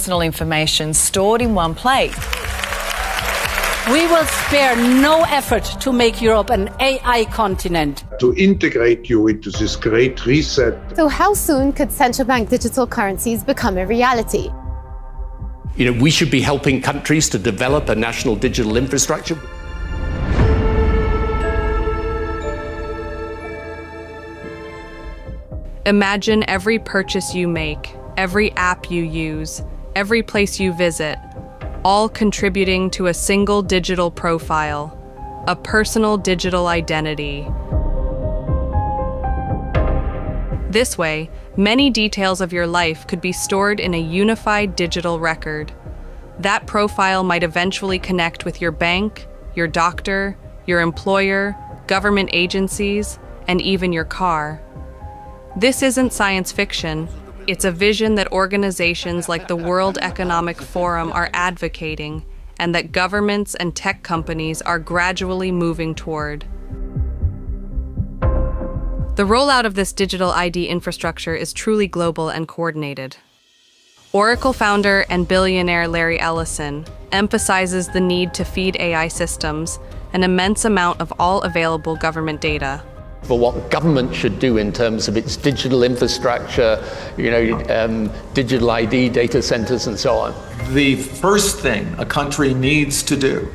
personal information stored in one place. We will spare no effort to make Europe an AI continent. To integrate you into this great reset. So how soon could central bank digital currencies become a reality? You know, we should be helping countries to develop a national digital infrastructure. Imagine every purchase you make, every app you use, every place you visit, all contributing to a single digital profile, a personal digital identity. This way, many details of your life could be stored in a unified digital record. That profile might eventually connect with your bank, your doctor, your employer, government agencies, and even your car. This isn't science fiction. It's a vision that organizations like the World Economic Forum are advocating, and that governments and tech companies are gradually moving toward. The rollout of this digital ID infrastructure is truly global and coordinated. Oracle founder and billionaire Larry Ellison emphasizes the need to feed AI systems an immense amount of all available government data. For what government should do in terms of its digital infrastructure, digital ID, data centers, and so on. The first thing a country needs to do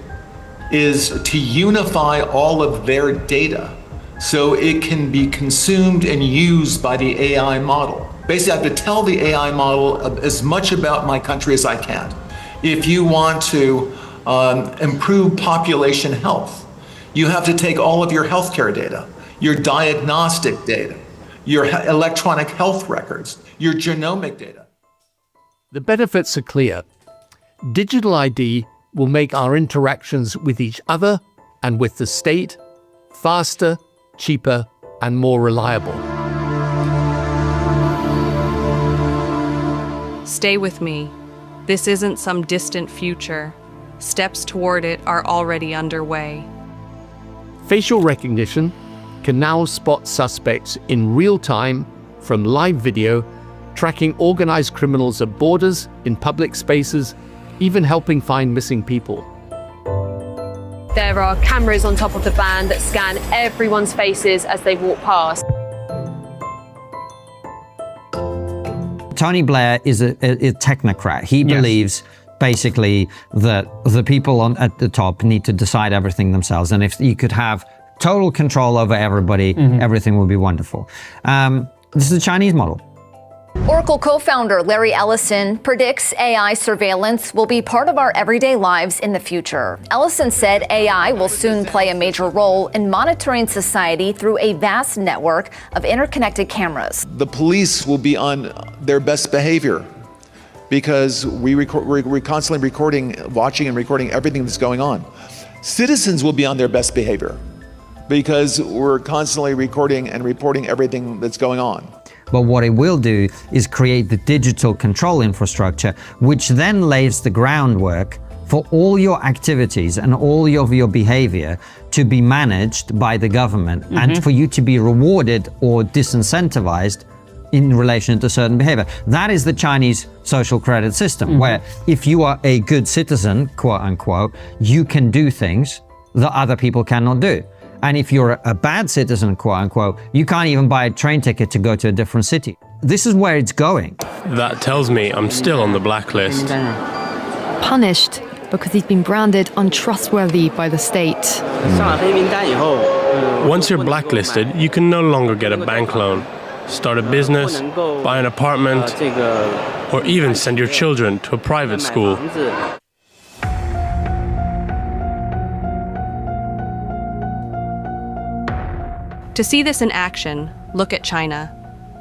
is to unify all of their data so it can be consumed and used by the AI model. Basically, I have to tell the AI model as much about my country as I can. If you want to improve population health, you have to take all of your healthcare data, your diagnostic data, your electronic health records, your genomic data. The benefits are clear. Digital ID will make our interactions with each other and with the state faster, cheaper, and more reliable. Stay with me. This isn't some distant future. Steps toward it are already underway. Facial recognition can now spot suspects in real time from live video, tracking organized criminals at borders, in public spaces, even helping find missing people. There are cameras on top of the van that scan everyone's faces as they walk past. Tony Blair is a technocrat. He believes basically that the people at the top need to decide everything themselves. And if you could have total control over everybody, everything would be wonderful. This is the Chinese model. Oracle co-founder Larry Ellison predicts AI surveillance will be part of our everyday lives in the future. Ellison said AI will soon play a major role in monitoring society through a vast network of interconnected cameras. The police will be on their best behavior because we're constantly recording, watching and recording everything that's going on. Citizens will be on their best behavior because we're constantly recording and reporting everything that's going on. But what it will do is create the digital control infrastructure, which then lays the groundwork for all your activities and all of your behavior to be managed by the government and for you to be rewarded or disincentivized in relation to certain behavior. That is the Chinese social credit system, where if you are a good citizen, quote unquote, you can do things that other people cannot do. And if you're a bad citizen, quote unquote, you can't even buy a train ticket to go to a different city. This is where it's going. That tells me I'm still on the blacklist. Punished because he's been branded untrustworthy by the state. Once you're blacklisted, you can no longer get a bank loan, start a business, buy an apartment, or even send your children to a private school. To see this in action, look at China.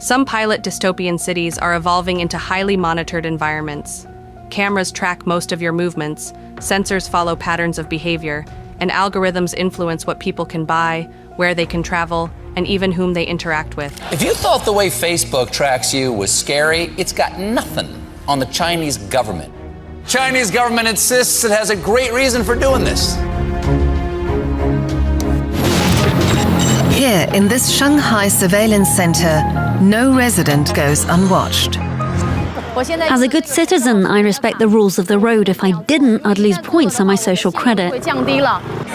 Some pilot dystopian cities are evolving into highly monitored environments. Cameras track most of your movements, sensors follow patterns of behavior, and algorithms influence what people can buy, where they can travel, and even whom they interact with. If you thought the way Facebook tracks you was scary, it's got nothing on the Chinese government. Chinese government insists it has a great reason for doing this. Here, in this Shanghai surveillance center, no resident goes unwatched. As a good citizen, I respect the rules of the road. If I didn't, I'd lose points on my social credit.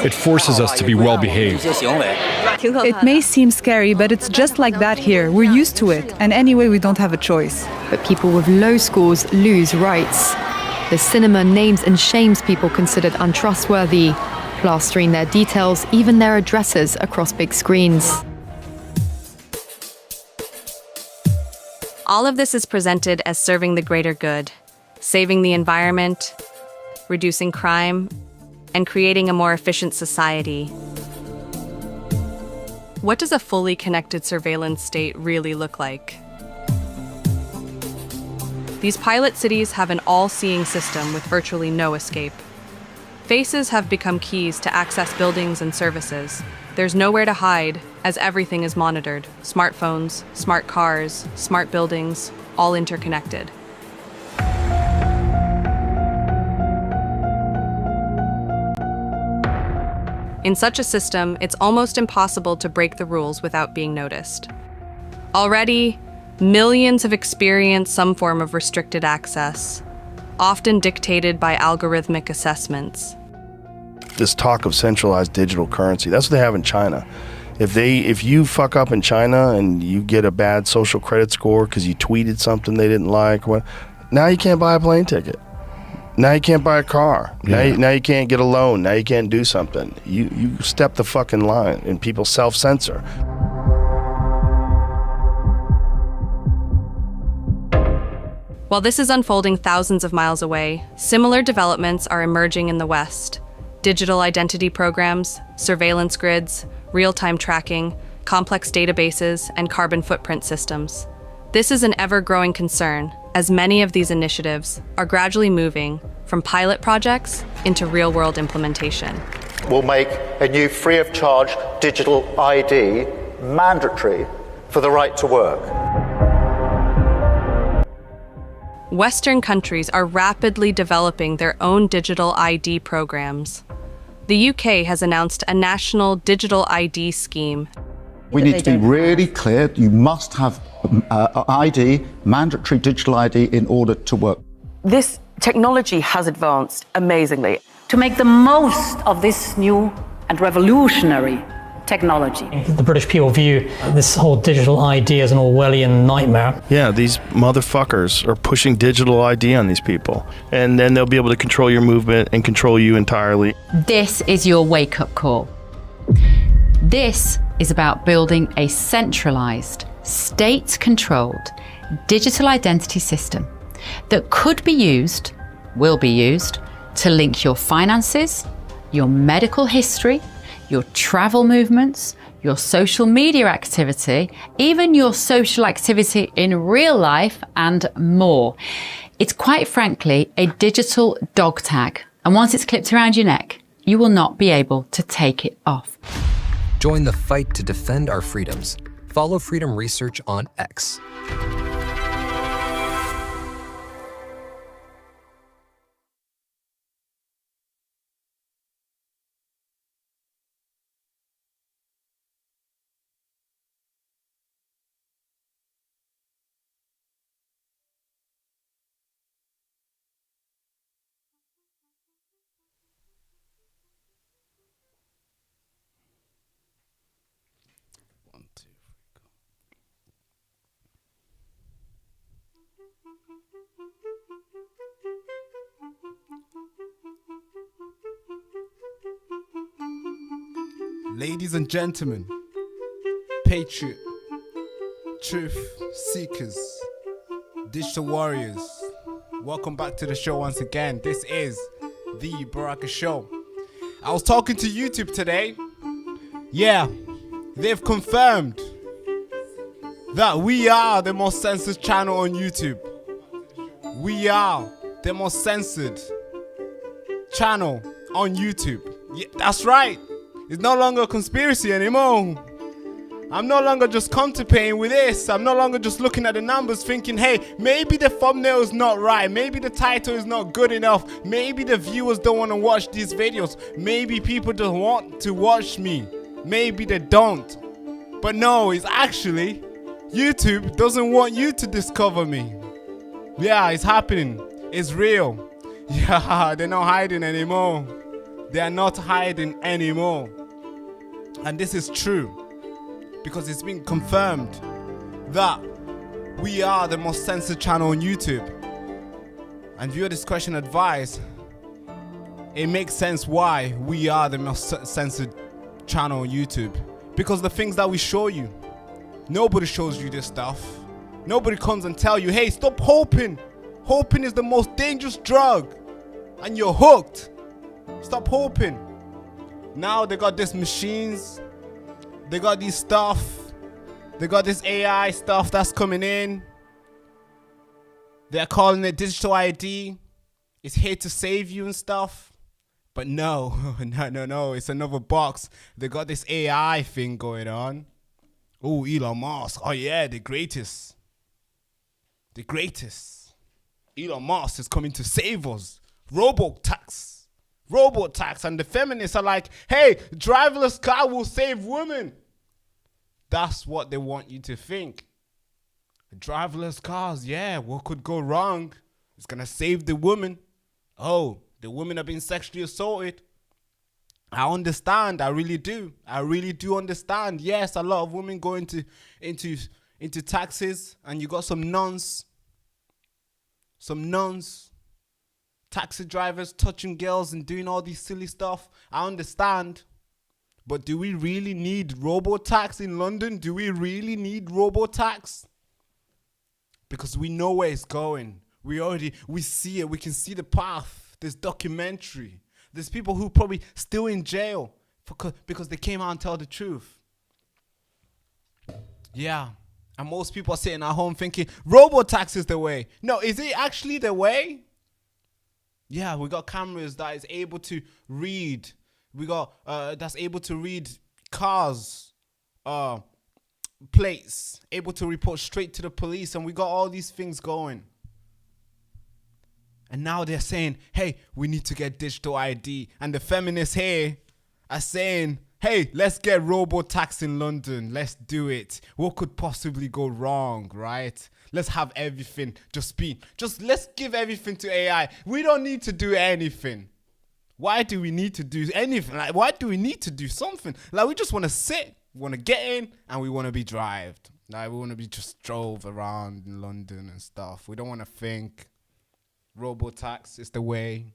It forces us to be well behaved. It may seem scary, but it's just like that here. We're used to it, and anyway, we don't have a choice. But people with low scores lose rights. The cinema names and shames people considered untrustworthy, plastering their details, even their addresses, across big screens. All of this is presented as serving the greater good, saving the environment, reducing crime, and creating a more efficient society. What does a fully connected surveillance state really look like? These pilot cities have an all-seeing system with virtually no escape. Faces have become keys to access buildings and services. There's nowhere to hide, as everything is monitored. Smartphones, smart cars, smart buildings, all interconnected. In such a system, it's almost impossible to break the rules without being noticed. Already, millions have experienced some form of restricted access, often dictated by algorithmic assessments. This talk of centralized digital currency, that's what they have in China. If you fuck up in China and you get a bad social credit score because you tweeted something they didn't like, now you can't buy a plane ticket. Now you can't buy a car. Yeah. Now you can't get a loan. Now you can't do something. You step the fucking line and people self-censor. While this is unfolding thousands of miles away, similar developments are emerging in the West. Digital identity programs, surveillance grids, real-time tracking, complex databases, and carbon footprint systems. This is an ever-growing concern, as many of these initiatives are gradually moving from pilot projects into real-world implementation. We'll make a new free-of-charge digital ID mandatory for the right to work. Western countries are rapidly developing their own digital ID programs. The UK has announced a national digital ID scheme. We need to be really clear. You must have ID, mandatory digital ID, in order to work. This technology has advanced amazingly. To make the most of this new and revolutionary technology. The British people view this whole digital ID as an Orwellian nightmare. Yeah, these motherfuckers are pushing digital ID on these people. And then they'll be able to control your movement and control you entirely. This is your wake-up call. This is about building a centralized, state-controlled digital identity system that could be used, will be used, to link your finances, your medical history, your travel movements, your social media activity, even your social activity in real life, and more. It's quite frankly a digital dog tag, and once it's clipped around your neck, you will not be able to take it off. Join the fight to defend our freedoms. Follow Freedom Research on X. Ladies and gentlemen, patriot, truth seekers, digital warriors, welcome back to the show once again. This is the Baraka Show. I was talking to YouTube today. Yeah, they've confirmed that we are the most censored channel on YouTube. We are the most censored channel on YouTube. Yeah, that's right. It's no longer a conspiracy anymore. I'm no longer just contemplating with this. I'm no longer just looking at the numbers thinking, hey, maybe the thumbnail is not right. Maybe the title is not good enough. Maybe the viewers don't want to watch these videos. Maybe people don't want to watch me. Maybe they don't. But no, it's actually YouTube doesn't want you to discover me. Yeah, it's happening. It's real. Yeah, they're not hiding anymore. They are not hiding anymore. And this is true because it's been confirmed that we are the most censored channel on YouTube. And viewer discretion advised. It makes sense why we are the most censored channel on YouTube. Because the things that we show you, nobody shows you this stuff. Nobody comes and tell you, hey, stop hoping. Hoping is the most dangerous drug. And you're hooked. Stop hoping. Now they got these machines. They got these stuff. They got this AI stuff that's coming in. They're calling it digital ID. It's here to save you and stuff. But no, no. It's another box. They got this AI thing going on. Oh, Elon Musk. Oh yeah, the greatest. The greatest. Elon Musk is coming to save us. Robotax. And the feminists are like, hey, driverless car will save women. That's what they want you to think. Driverless cars, yeah, what could go wrong? It's going to save the woman. Oh, the women are being sexually assaulted. I understand. I really do. I really do understand. Yes, a lot of women go into taxis, and you got some nuns, taxi drivers touching girls and doing all these silly stuff. I understand. But do we really need robotax in London? Do we really need robotax? Because we know where it's going. We see it. We can see the path. There's documentary. There's people who probably still in jail because they came out and tell the truth. Yeah. And most people are sitting at home thinking, robotax is the way. No, is it actually the way? Yeah, we got cameras that is able to read. We got that's able to read cars, plates, able to report straight to the police, and we got all these things going. And now they're saying, hey, we need to get digital ID. And the feminists here are saying, hey, let's get robotax in London. Let's do it. What could possibly go wrong, right? Let's have everything just let's give everything to AI. We don't need to do anything. Why do we need to do anything? Like, why do we need to do something? Like, we just want to sit, we want to get in, and we want to be drived. Like, we want to be just drove around in London and stuff. We don't want to think. Robotax is the way.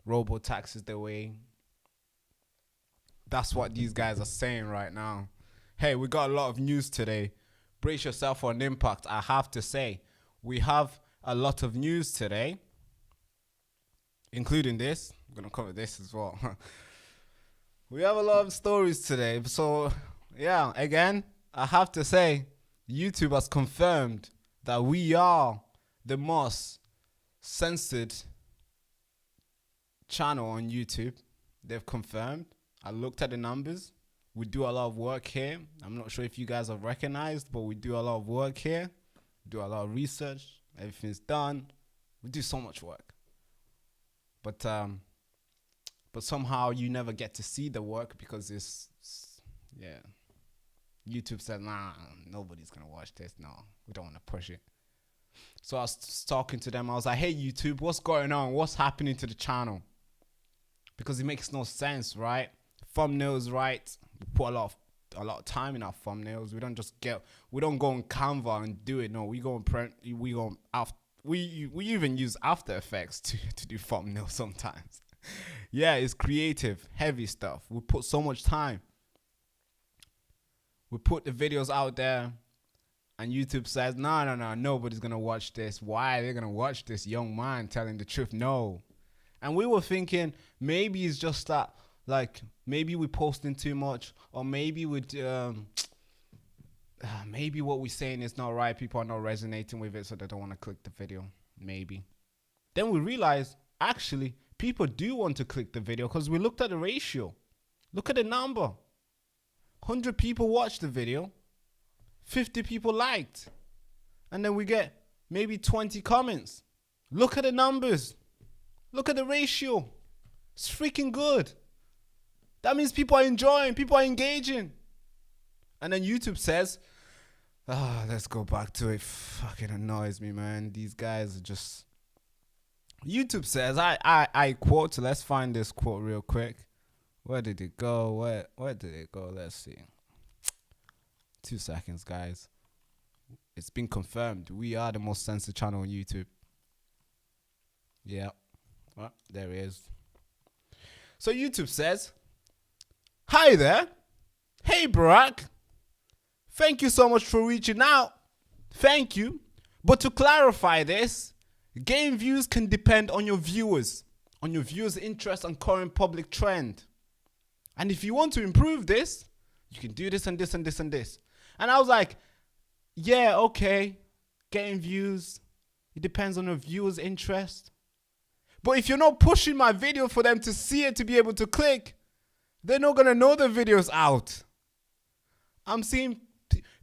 Robotax is the way. That's what these guys are saying right now. Hey, we got a lot of news today. Brace yourself for an impact. I have to say, we have a lot of news today, including this. I'm going to cover this as well. We have a lot of stories today. So, yeah, again, I have to say, YouTube has confirmed that we are the most censored channel on YouTube. They've confirmed. I looked at the numbers. We do a lot of work here. I'm not sure if you guys have recognized, but we do a lot of work here. We do a lot of research. Everything's done. We do so much work. But somehow you never get to see the work because YouTube said, nah, nobody's going to watch this. No, we don't want to push it. So I was talking to them. I was like, hey, YouTube, what's going on? What's happening to the channel? Because it makes no sense, right? Thumbnails, right? We put a lot of time in our thumbnails. We don't go on Canva and do it. No, we even use After Effects to do thumbnails sometimes. Yeah, it's creative, heavy stuff. We put so much time. We put the videos out there. And YouTube says, no, nobody's going to watch this. Why are they going to watch this young man telling the truth? No. And we were thinking, maybe it's just that, like, maybe we're posting too much, or maybe maybe what we're saying is not right. People are not resonating with it, so they don't want to click the video. Maybe. Then we realized, actually, people do want to click the video because we looked at the ratio. Look at the number. 100 people watched the video. 50 people liked. And then we get maybe 20 comments. Look at the numbers. Look at the ratio. It's freaking good. That means people are enjoying. People are engaging. And then YouTube says, Let's go back to it. Fucking annoys me, man. These guys are just... YouTube says, I quote, let's find this quote real quick. Where did it go? Where did it go? Let's see. 2 seconds, guys. It's been confirmed. We are the most censored channel on YouTube. Yeah. Well, there it is. So YouTube says, hi there. Hey, Barack. Thank you so much for reaching out. Thank you. But to clarify this, game views can depend on your viewers' interest and current public trend. And if you want to improve this, you can do this and this and this and this. And I was like, yeah, okay. Getting views, it depends on your viewers' interest. But if you're not pushing my video for them to see it, to be able to click, they're not going to know the video's out. I'm seeing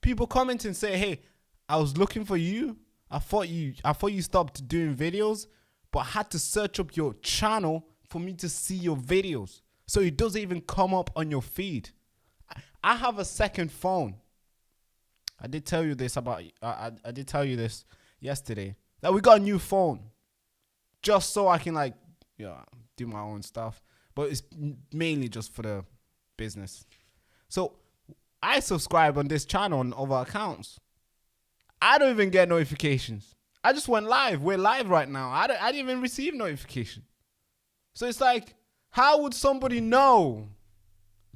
people comment and say, hey, I was looking for you. I thought you stopped doing videos, but I had to search up your channel for me to see your videos. So it doesn't even come up on your feed. I have a second phone. I did tell you this I did tell you this yesterday, that we got a new phone just so I can do my own stuff, but it's mainly just for the business. So I subscribe on this channel on other accounts. I don't even get notifications. I just went live. We're live right now. I didn't even receive notification. So it's like, how would somebody know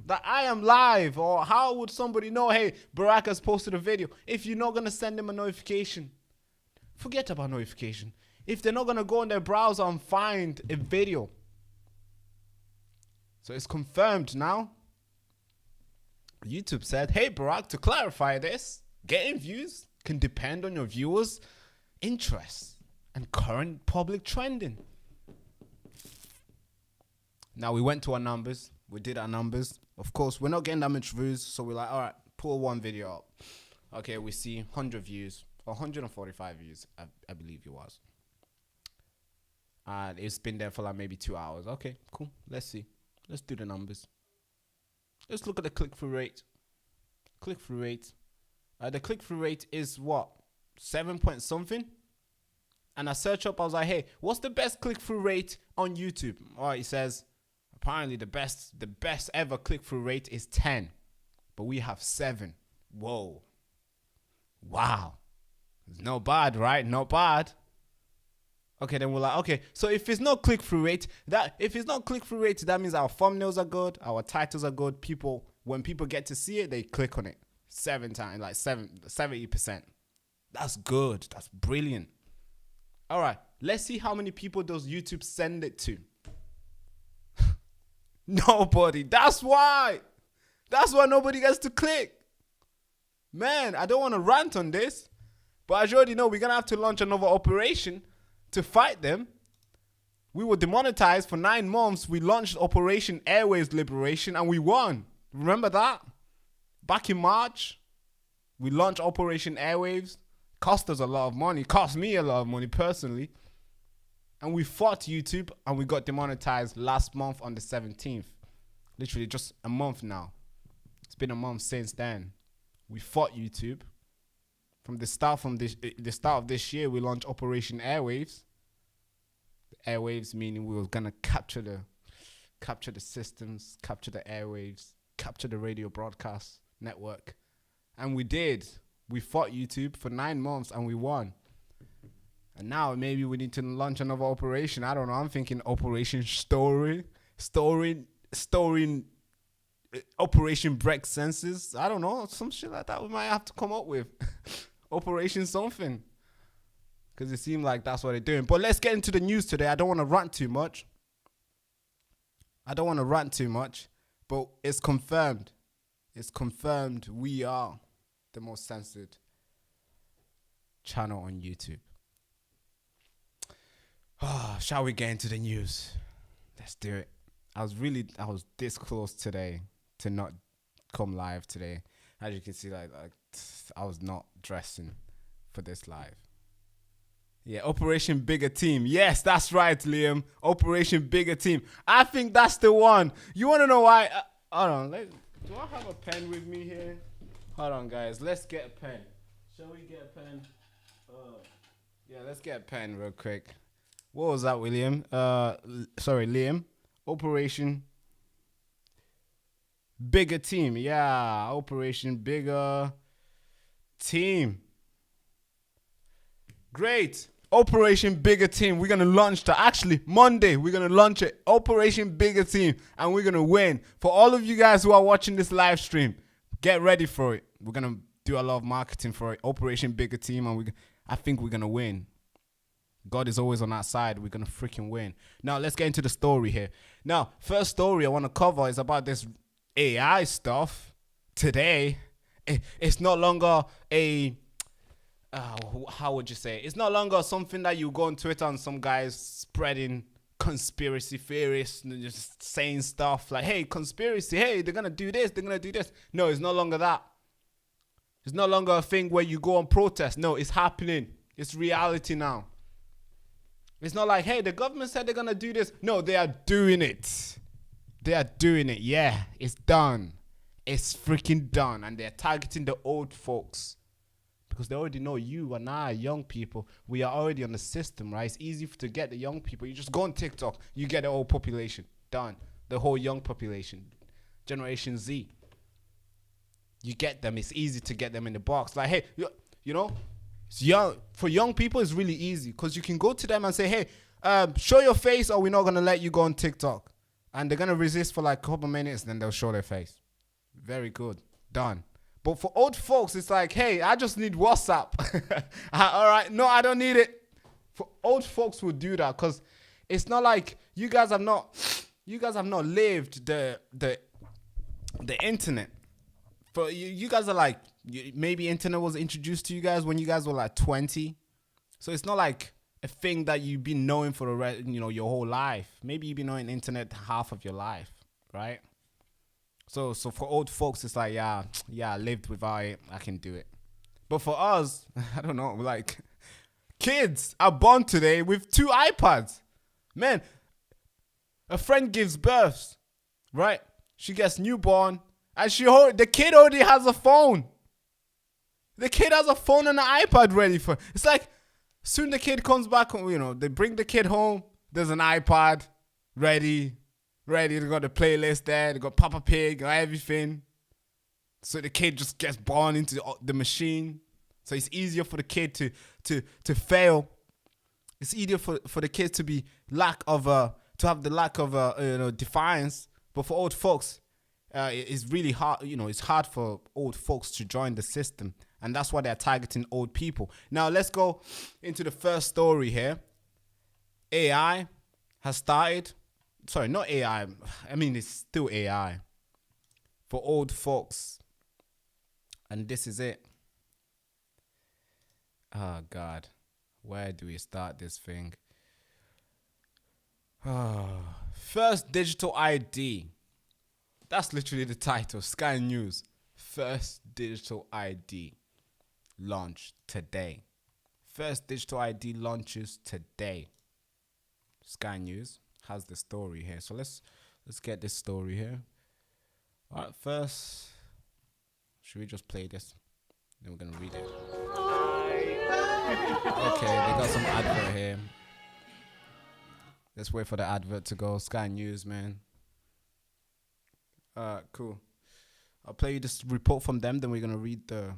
that I am live? Or how would somebody know, hey, Baraka's posted a video, if you're not going to send them a notification? Forget about notification. If they're not going to go in their browser and find a video. So it's confirmed now. YouTube said, hey, Barak, to clarify this, getting views can depend on your viewers' interests and current public trending. Now we went to our numbers. We did our numbers. Of course, we're not getting that much views, so we're like, all right, pull one video up. Okay, we see 100 views, 145 views, I believe it was. And it's been there for like maybe 2 hours. Okay, cool. Let's see. Let's do the numbers. Let's look at the click-through rate. Click-through rate. The click-through rate is what? 7 point something? And I search up, I was like, hey, what's the best click-through rate on YouTube? Oh, it says, apparently the best ever click-through rate is 10. But we have 7. Whoa. Wow. It's not bad, right? Not bad. Okay, then we're like, okay, so if it's not click-through rate, that means our thumbnails are good, our titles are good. When people get to see it, they click on it 7 times, like 70%. That's good. That's brilliant. All right, let's see how many people does YouTube send it to. Nobody. That's why nobody gets to click. Man, I don't want to rant on this, but as you already know, we're gonna have to launch another operation to fight them. We were demonetized for 9 months. We launched Operation Airwaves Liberation and we won. Remember that? Back in March, we launched Operation Airwaves. Cost us a lot of money. Cost me a lot of money personally. And we fought YouTube and we got demonetized last month on the 17th. Literally just a month now. It's been a month since then. We fought YouTube. From the start of this year, we launched Operation Airwaves. The airwaves meaning we were gonna capture the systems, capture the airwaves, capture the radio broadcast network, and we did. We fought YouTube for 9 months and we won. And now maybe we need to launch another operation. I don't know. I'm thinking Operation Operation Break Senses. I don't know. Some shit like that we might have to come up with. Operation something. Because it seemed like that's what they're doing. But let's get into the news today. I don't want to rant too much. But it's confirmed. It's confirmed we are the most censored channel on YouTube. Shall we get into the news? Let's do it. I was this close today to not come live today. As you can see, like I was not dressing for this live. Yeah, Operation Bigger Team. Yes, that's right, Liam. Operation Bigger Team. I think that's the one. You want to know why? Hold on. Do I have a pen with me here? Hold on, guys. Let's get a pen Shall we get a pen? Yeah, let's get a pen real quick. What was that, William? Sorry, Liam. Operation Bigger Team. Yeah, Operation Bigger Team. Great. Operation Bigger Team. We're going to launch that. Actually, Monday, we're going to launch it. Operation Bigger Team. And we're going to win. For all of you guys who are watching this live stream, get ready for it. We're going to do a lot of marketing for it. Operation Bigger Team. And I think we're going to win. God is always on our side. We're going to freaking win. Now, let's get into the story here. Now, first story I want to cover is about this AI stuff. Today, it's no longer a... how would you say it? It's no longer something that you go on Twitter and some guys spreading conspiracy theories and just saying stuff like, hey, conspiracy, hey, they're going to do this, they're going to do this. No, it's no longer that. It's no longer a thing where you go and protest. No, it's happening. It's reality now. It's not like, hey, the government said they're going to do this. No, they are doing it. They are doing it. Yeah, it's done. It's freaking done. And they're targeting the old folks. Because they already know you and I, young people, we are already on the system, right? It's easy to get the young people. You just go on TikTok, you get the whole population. Done. The whole young population. Generation Z. You get them. It's easy to get them in the box. Like, hey, you know, it's young. For young people, it's really easy. Because you can go to them and say, hey, show your face or we're not going to let you go on TikTok. And they're going to resist for like a couple minutes, then they'll show their face. Very good. Done. But for old folks, it's like, hey, I just need WhatsApp. All right. No, I don't need it. For old folks will do that because it's not like you guys have not lived the internet. For you guys are like, maybe internet was introduced to you guys when you guys were like 20. So it's not like a thing that you've been knowing for your whole life. Maybe you've been knowing internet half of your life, right? So for old folks, it's like, yeah, I lived without it. I can do it. But for us, I don't know, like, kids are born today with 2 iPads. Man, a friend gives birth, right? She gets newborn, and the kid already has a phone. The kid has a phone and an iPad ready for it. It's like, soon the kid comes back, they bring the kid home, there's an iPad ready. They got the playlist there. They got Papa Pig and everything. So the kid just gets born into the machine. So it's easier for the kid to fail. It's easier for the kid to be to have the lack of defiance. But for old folks, it's really hard. It's hard for old folks to join the system, and that's why they're targeting old people. Now let's go into the first story here. AI has started. Sorry, not AI. I mean, it's still AI for old folks. And this is it. Oh, God. Where do we start this thing? First digital ID. That's literally the title. Sky News. First digital ID launch today. First digital ID launches today. Sky News has the story here. So let's get this story here. All right, first, should we just play this? Then we're gonna read it. Okay, they got some advert here. Let's wait for the advert to go. Sky News, man. Cool. I'll play you this report from them, then we're gonna read the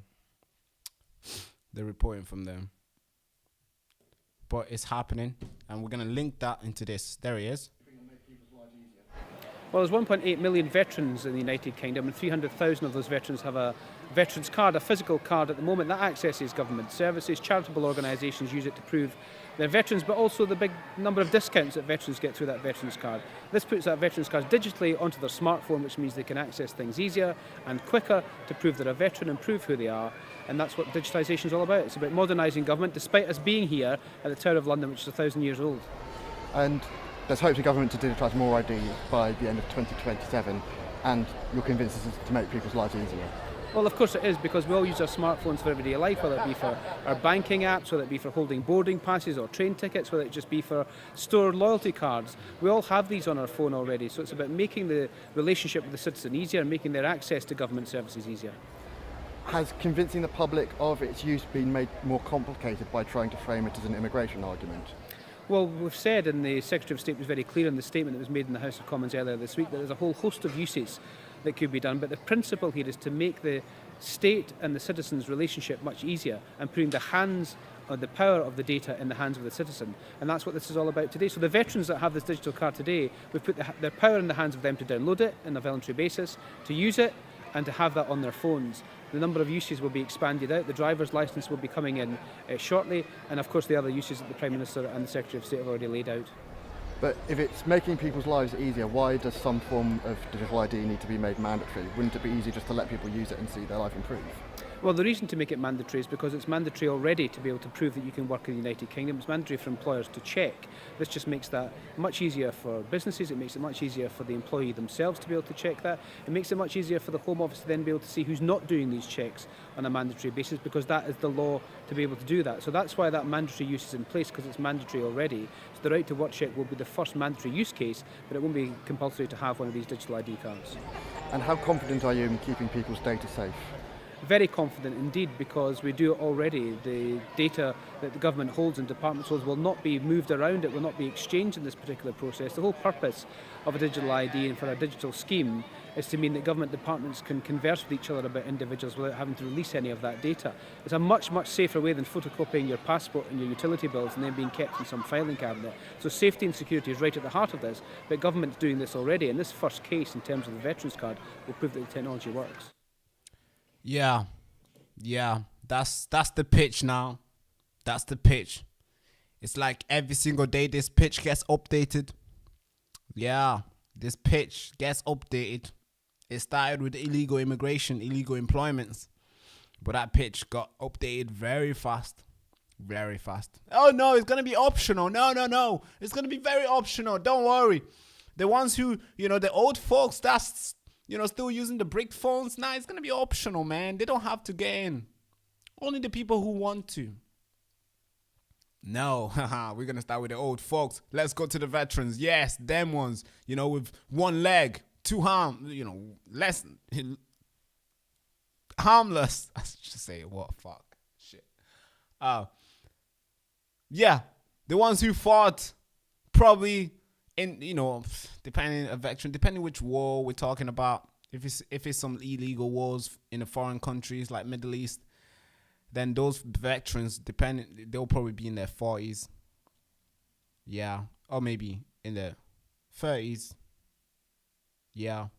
reporting from them. But it's happening, and we're going to link that into this. There he is. Well, there's 1.8 million veterans in the United Kingdom, and 300,000 of those veterans have a veterans card, a physical card at the moment that accesses government services. Charitable organisations use it to prove they're veterans, but also the big number of discounts that veterans get through that veterans card. This puts that veterans card digitally onto their smartphone, which means they can access things easier and quicker to prove they're a veteran and prove who they are. And that's what digitisation is all about. It's about modernising government, despite us being here at the Tower of London, which is 1,000 years old. And there's hopes of government to digitise more ID by the end of 2027, and you're convinced this is to make people's lives easier. Well, of course it is, because we all use our smartphones for everyday life, whether it be for our banking apps, whether it be for holding boarding passes or train tickets, whether it just be for stored loyalty cards. We all have these on our phone already, so it's about making the relationship with the citizen easier and making their access to government services easier. Has convincing the public of its use been made more complicated by trying to frame it as an immigration argument? Well, we've said, and the Secretary of State was very clear in the statement that was made in the House of Commons earlier this week, that there's a whole host of uses that could be done, but the principle here is to make the state and the citizen's relationship much easier and putting the power of the data in the hands of the citizen. And that's what this is all about today. So the veterans that have this digital card today, we've put their power in the hands of them to download it on a voluntary basis, to use it, and to have that on their phones. The number of uses will be expanded out. The driver's licence will be coming in shortly, and of course the other uses that the Prime Minister and the Secretary of State have already laid out. But if it's making people's lives easier, why does some form of digital ID need to be made mandatory? Wouldn't it be easy just to let people use it and see their life improve? Well, the reason to make it mandatory is because it's mandatory already to be able to prove that you can work in the United Kingdom. It's mandatory for employers to check. This just makes that much easier for businesses. It makes it much easier for the employee themselves to be able to check that. It makes it much easier for the Home Office to then be able to see who's not doing these checks on a mandatory basis, because that is the law to be able to do that. So that's why that mandatory use is in place, because it's mandatory already. So the right to work check will be the first mandatory use case, but it won't be compulsory to have one of these digital ID cards. And how confident are you in keeping people's data safe? Very confident indeed, because we do it already. The data that the government holds and departments holds will not be moved around, it will not be exchanged in this particular process. The whole purpose of a digital ID and for a digital scheme is to mean that government departments can converse with each other about individuals without having to release any of that data. It's a much, much safer way than photocopying your passport and your utility bills and then being kept in some filing cabinet. So safety and security is right at the heart of this, but government's doing this already, and this first case in terms of the Veterans Card will prove that the technology works. Yeah, that's the pitch now. That's the pitch. It's like every single day this pitch gets updated. Yeah, this pitch gets updated. It started with illegal immigration, illegal employments, but that pitch got updated very fast. Very fast. Oh no, it's gonna be optional. No. It's gonna be very optional. Don't worry. The ones who, the old folks, that's still using the brick phones. Nah, it's going to be optional, man. They don't have to get in. Only the people who want to. No, we're going to start with the old folks. Let's go to the veterans. Yes, them ones, with one leg, two less harmless. I should say, what fuck, shit. Yeah, the ones who fought probably in, depending which war we're talking about. If it's some illegal wars in the foreign countries like Middle East, then those veterans, they'll probably be in their 40s. Yeah, or maybe in their 30s. Yeah,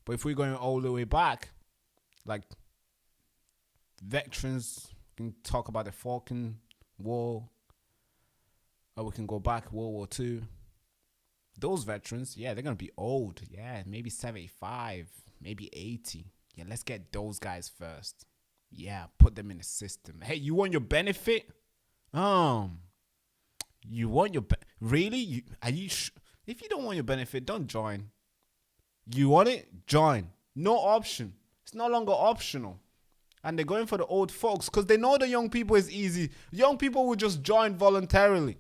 but if we're going all the way back, like veterans, we can talk about the Falkland War, or we can go back World War II. Those veterans, yeah, they're going to be old. Yeah, maybe 75, maybe 80. Yeah, let's get those guys first. Yeah, put them in the system. Hey, you want your benefit? You want your really? Are you if you don't want your benefit, don't join. You want it? Join. No option. It's no longer optional. And they're going for the old folks because they know the young people is easy. Young people will just join voluntarily.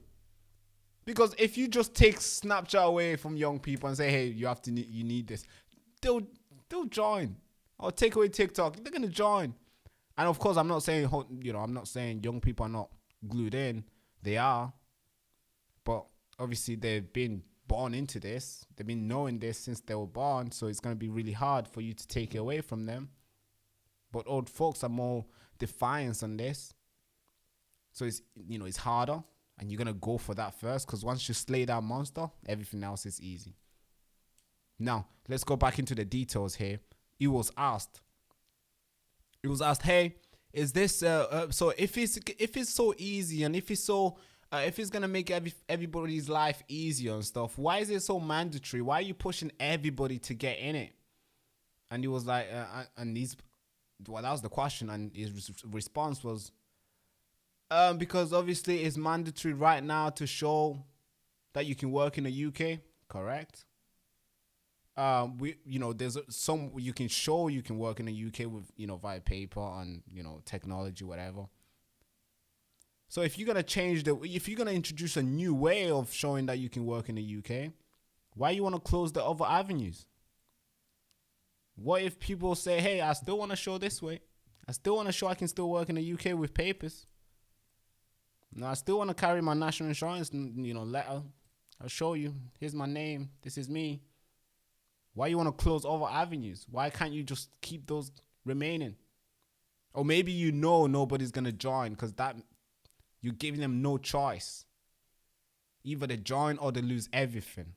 Because if you just take Snapchat away from young people and say, hey, you need this, they'll join. Or take away TikTok, they're gonna join. And of course, I'm not saying young people are not glued in. They are. But obviously they've been born into this. They've been knowing this since they were born. So it's gonna be really hard for you to take it away from them. But old folks are more defiant on this. So it's harder. And you're going to go for that first, because once you slay that monster, everything else is easy. Now, let's go back into the details here. It was asked, hey, is this, so if it's so easy and if it's going to make everybody's life easier and stuff, why is it so mandatory? Why are you pushing everybody to get in it? And he was like, that was the question. And his response was, because obviously it's mandatory right now to show that you can work in the UK, correct? There's some you can show you can work in the UK with, via paper and, technology, whatever. So if you're gonna introduce a new way of showing that you can work in the UK, why you want to close the other avenues? What if people say, hey, I still want to show this way, I still want to show I can still work in the UK with papers. No, I still want to carry my national insurance, letter. I'll show you. Here's my name. This is me. Why you want to close other avenues? Why can't you just keep those remaining? Or maybe nobody's going to join because that you're giving them no choice. Either they join or they lose everything.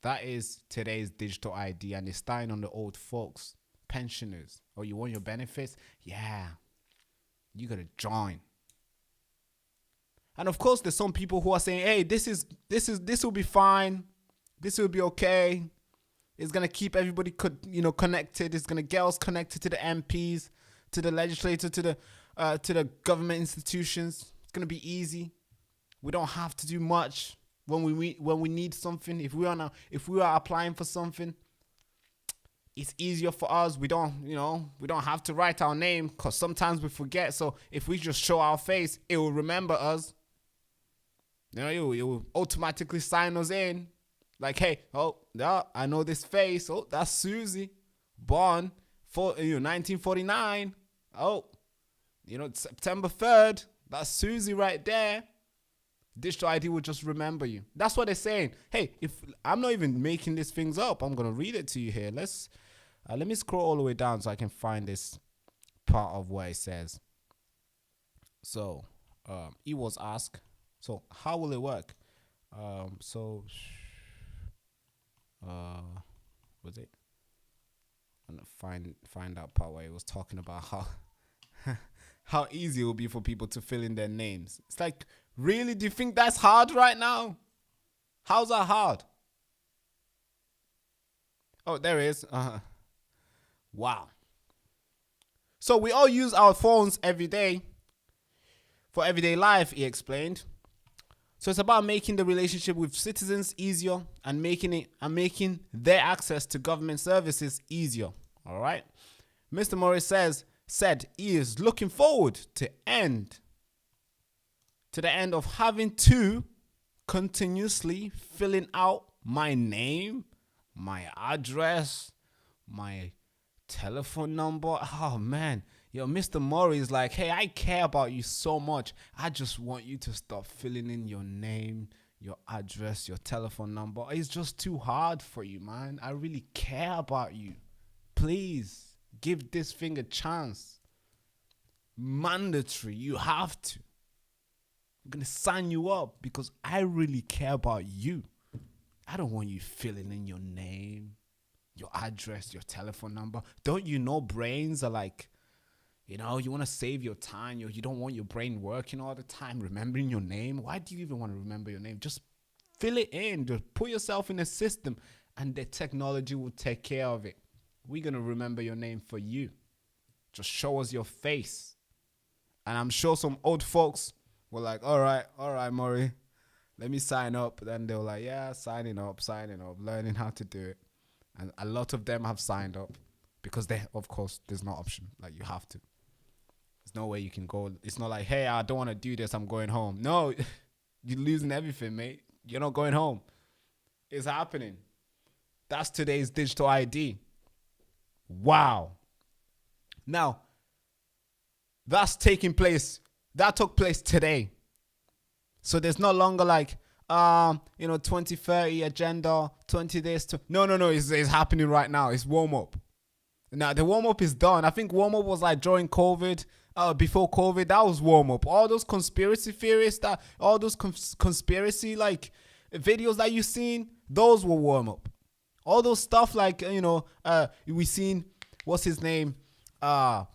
That is today's digital ID, and it's starting on the old folks, pensioners. Oh, you want your benefits? Yeah, you got to join. And of course, there's some people who are saying, hey, this will be fine. This will be okay. It's going to keep everybody connected. It's going to get us connected to the MPs, to the legislature, to the government institutions. It's going to be easy. We don't have to do much when we need something. If we are applying for something, it's easier for us. We don't have to write our name because sometimes we forget. So if we just show our face, it will remember us. It will automatically sign us in. Like, hey, oh, yeah, I know this face. Oh, that's Susie, born 1949. Oh, September 3rd. That's Susie right there. Digital ID will just remember you. That's what they're saying. Hey, if I'm not even making these things up, I'm gonna read it to you here. Let me scroll all the way down so I can find this part of where it says. So, he was asked. So how will it work? Was it? I'm gonna find that part where it was talking about how easy it will be for people to fill in their names. It's like, really? Do you think that's hard right now? How's that hard? Oh, there it is. Wow. So we all use our phones every day for everyday life, he explained. So it's about making the relationship with citizens easier and making their access to government services easier. All right. Mr. Morris said he is looking forward to the end of having to continuously filling out my name, my address, my telephone number. Oh man, Mr. Murray is like, hey, I care about you so much. I just want you to stop filling in your name, your address, your telephone number. It's just too hard for you, man. I really care about you. Please give this thing a chance. Mandatory. You have to. I'm going to sign you up because I really care about you. I don't want you filling in your name, your address, your telephone number. Don't you know brains are like, you want to save your time. You don't want your brain working all the time, remembering your name. Why do you even want to remember your name? Just fill it in. Just put yourself in a system and the technology will take care of it. We're going to remember your name for you. Just show us your face. And I'm sure some old folks were like, all right, Maury, let me sign up. Then they were like, yeah, signing up, learning how to do it. And a lot of them have signed up because of course, there's no option. Like, you have to. There's no way you can go. It's not like, hey, I don't want to do this. I'm going home. No, you're losing everything, mate. You're not going home. It's happening. That's today's digital ID. Wow. Now, that took place today. So there's no longer like, 2030 agenda, 20 days to... No, it's happening right now. It's warm-up. Now, the warm-up is done. I think warm-up was like during COVID, before COVID, that was warm-up. All those conspiracy theorists, all those conspiracy like videos that you've seen, those were warm-up. All those stuff like, we seen, what's his name? How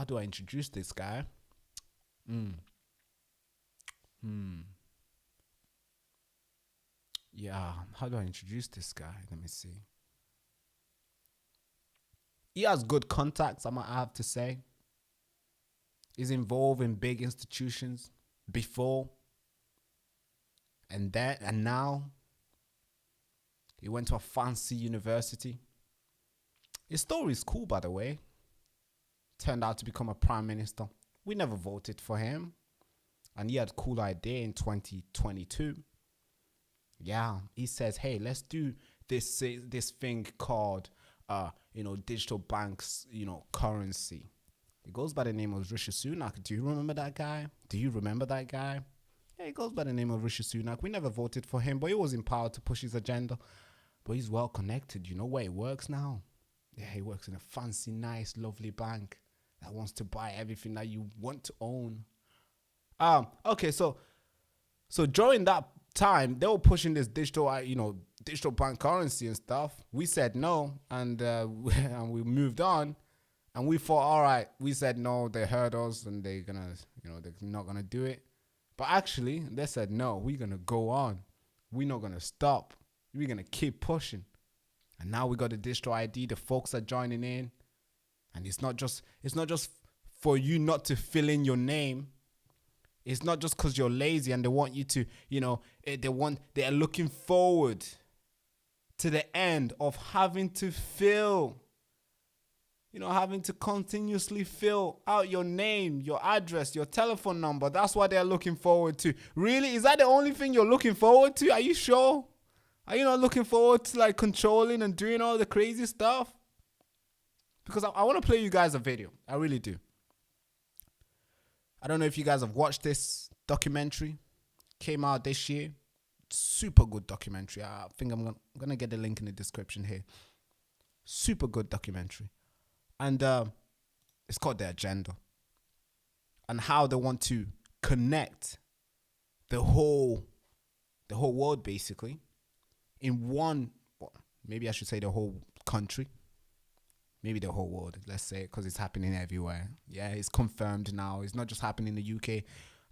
do I introduce this guy? Yeah, how do I introduce this guy? Let me see. He has good contacts, I have to say. He's involved in big institutions before. And now. He went to a fancy university. His story is cool, by the way. Turned out to become a prime minister. We never voted for him. And he had a cool idea in 2022. Yeah, he says, hey, let's do this thing called digital banks, currency. It goes by the name of Rishi Sunak. Do you remember that guy? Yeah, it goes by the name of Rishi Sunak. We never voted for him, but he was empowered to push his agenda. But he's well connected. You know where he works now? Yeah, he works in a fancy, nice, lovely bank that wants to buy everything that you want to own. Okay, so during that time, they were pushing this digital bank currency and stuff. We said no, and we moved on. And we thought, all right, we said no, they heard us and they're not gonna do it. But actually, they said no, we're gonna go on. We're not gonna stop. We're gonna keep pushing. And now we got the digital ID. The folks are joining in, and it's not just for you not to fill in your name. It's not just because you're lazy and they want you to, they are looking forward to the end of having to continuously fill out your name, your address, your telephone number. That's what they're looking forward to. Really? Is that the only thing you're looking forward to? Are you sure? Are you not looking forward to controlling and doing all the crazy stuff? Because I want to play you guys a video. I really do. I don't know if you guys have watched this documentary. Came out this year. Super good documentary. I think I'm going to get the link in the description here. Super good documentary. And it's called The Agenda. And how they want to connect the whole world, basically, in one, maybe I should say the whole country. Maybe the whole world, let's say, because it's happening everywhere. Yeah, it's confirmed now. It's not just happening in the UK.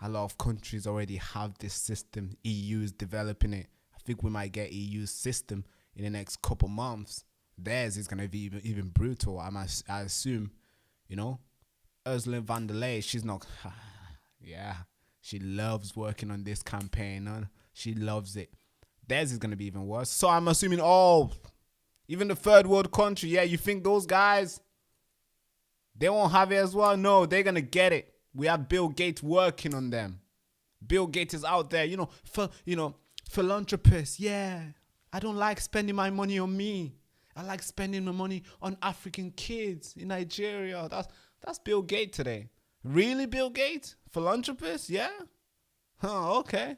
A lot of countries already have this system. EU is developing it. I think we might get EU's system in the next couple months. Theirs is going to be even brutal. I assume, Ursula von der Leyen, she's not, she loves working on this campaign. She loves it. Theirs is going to be even worse. So I'm assuming, even the third world country, you think those guys, they won't have it as well? No, they're going to get it. We have Bill Gates working on them. Bill Gates is out there, philanthropist. Yeah, I don't like spending my money on me. I like spending my money on African kids in Nigeria. That's Bill Gates today. Really, Bill Gates? Philanthropist? Yeah? Okay.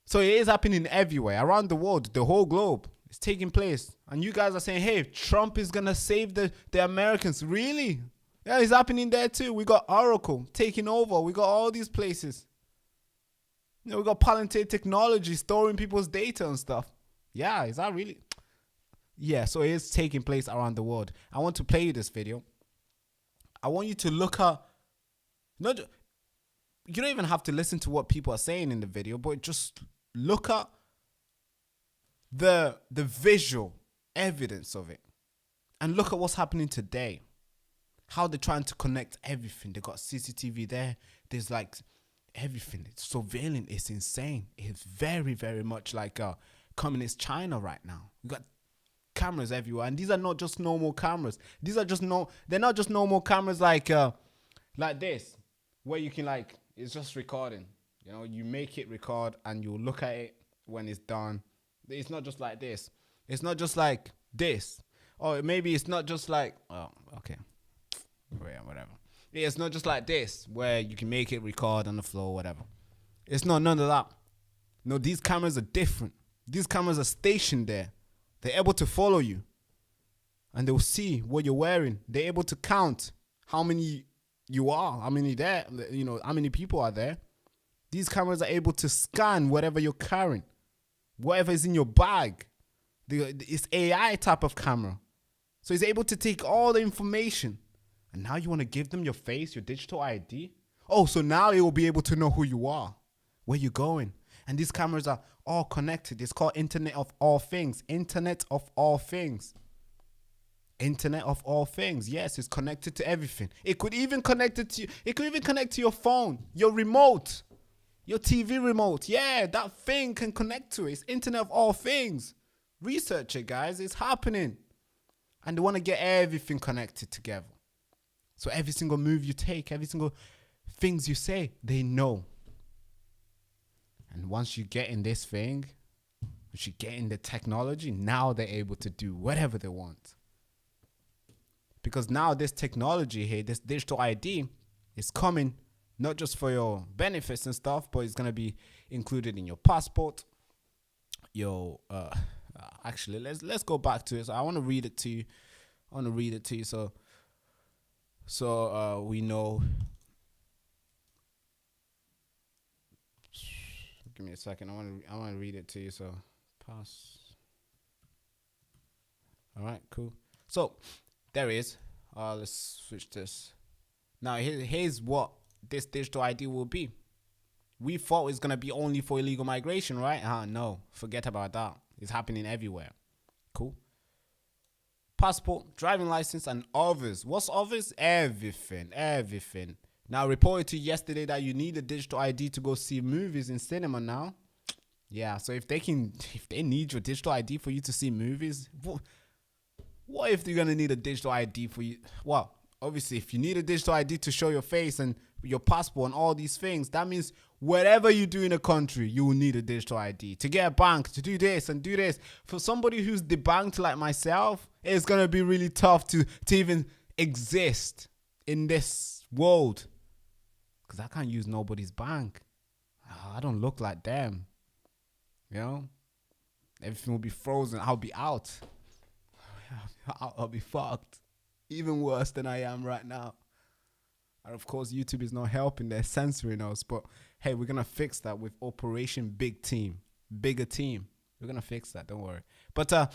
So it is happening everywhere, around the world, the whole globe. It's taking place. And you guys are saying, hey, Trump is going to save the Americans. Really? Yeah, it's happening there too. We got Oracle taking over. We got all these places. We got Palantir Technology storing people's data and stuff. Yeah, is that really? Yeah, so it is taking place around the world. I want to play you this video. I want you to look at, you don't even have to listen to what people are saying in the video, but just look at the visual evidence of it. And look at what's happening today. How they're trying to connect everything. They got CCTV there. There's everything. It's surveilling. It's insane. It's very, very much like communist China right now. We got cameras everywhere, and these are not just normal cameras. These are they're not just normal cameras like this, where you can it's just recording. You make it record and you look at it when it's done. It's not just like this. It's not just like this. Or maybe it's not just okay. Whatever. It's not just like this, where you can make it record on the floor, whatever. It's not none of that. No, these cameras are different. These cameras are stationed there. They're able to follow you. And they'll see what you're wearing. They're able to count how many you are, how many there, how many people are there. These cameras are able to scan whatever you're carrying, whatever is in your bag. It's AI type of camera. So it's able to take all the information. And now you want to give them your face, your digital ID? So now it will be able to know who you are, where you're going. And these cameras are all connected. It's called Internet of All Things. Internet of All Things. Internet of All Things. Yes, it's connected to everything. It could even connect it to you. It could even connect to your phone, your remote, your TV remote. Yeah, that thing can connect to it. It's Internet of All Things. Research it, guys. It's happening. And they want to get everything connected together. So every single move you take, every single things you say, they know. And once you get in this thing, Once you get in the technology, now they're able to do whatever they want. Because now this technology here, this digital ID, is coming not just for your benefits and stuff, but it's going to be included in your passport. Your actually, let's go back to it. So I want to read it to you. So we know. Give me a second. I want to read it to you. So pass. All right, cool. So there it is. Let's switch this. Now here's what this digital ID will be. We thought it was gonna be only for illegal migration, right? No, forget about that. It's happening everywhere. Cool. Passport, driving license, and others. What's others? Everything. Now, I reported to you yesterday that you need a digital ID to go see movies in cinema now. Yeah, so if they need your digital ID for you to see movies, what if they're gonna need a digital ID for you? Well, obviously, if you need a digital ID to show your face and your passport and all these things, that means whatever you do in a country, you will need a digital ID. To get a bank, to do this and do this. For somebody who's debanked like myself, it's gonna be really tough to even exist in this world. Because I can't use nobody's bank. I don't look like them. You know? Everything will be frozen. I'll be out. I'll be fucked. Even worse than I am right now. And of course, YouTube is not helping. They're censoring us. But hey, we're going to fix that with Operation Big Team. Bigger team. We're going to fix that. Don't worry. But I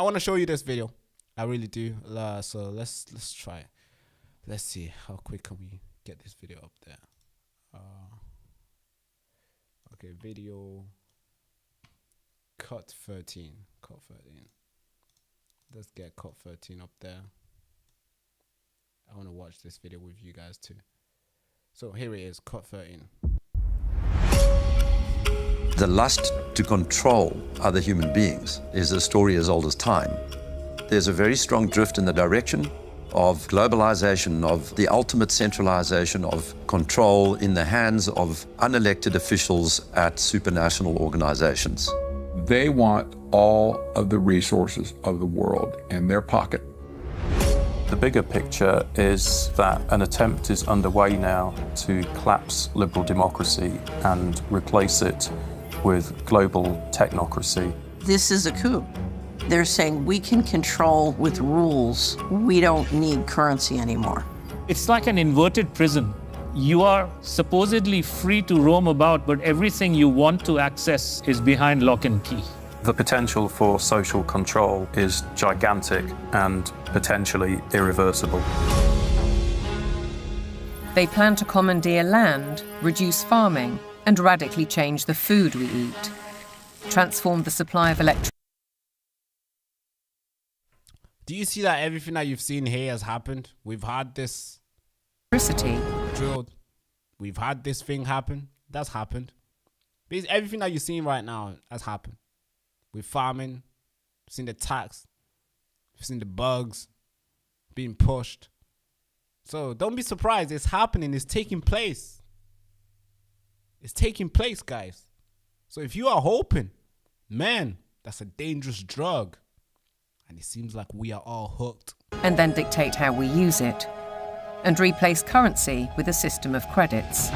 want to show you this video. I really do. So let's try it. Let's see how quick can we get this video up there. Okay, video cut 13. Let's get cut 13 up there. I want to watch this video with you guys too. So here it is, cut 13. The lust to control other human beings is a story as old as time. There's a very strong drift in the direction of globalization, of the ultimate centralization of control in the hands of unelected officials at supranational organizations. They want all of the resources of the world in their pocket. The bigger picture is that an attempt is underway now to collapse liberal democracy and replace it with global technocracy. This is a coup. They're saying we can control with rules. We don't need currency anymore. It's like an inverted prison. You are supposedly free to roam about, but everything you want to access is behind lock and key. The potential for social control is gigantic and potentially irreversible. They plan to commandeer land, reduce farming, and radically change the food we eat. Transform the supply of electricity. Do you see that everything that you've seen here has happened? We've had this drilled. We've had this thing happen. That's happened. Because everything that you're seeing right now has happened. We're farming. We've seen the tax. We've seen the bugs being pushed. So don't be surprised. It's happening. It's taking place. It's taking place, guys. So if you are hoping, man, that's a dangerous drug. And it seems like we are all hooked. And then dictate how we use it. And replace currency with a system of credits.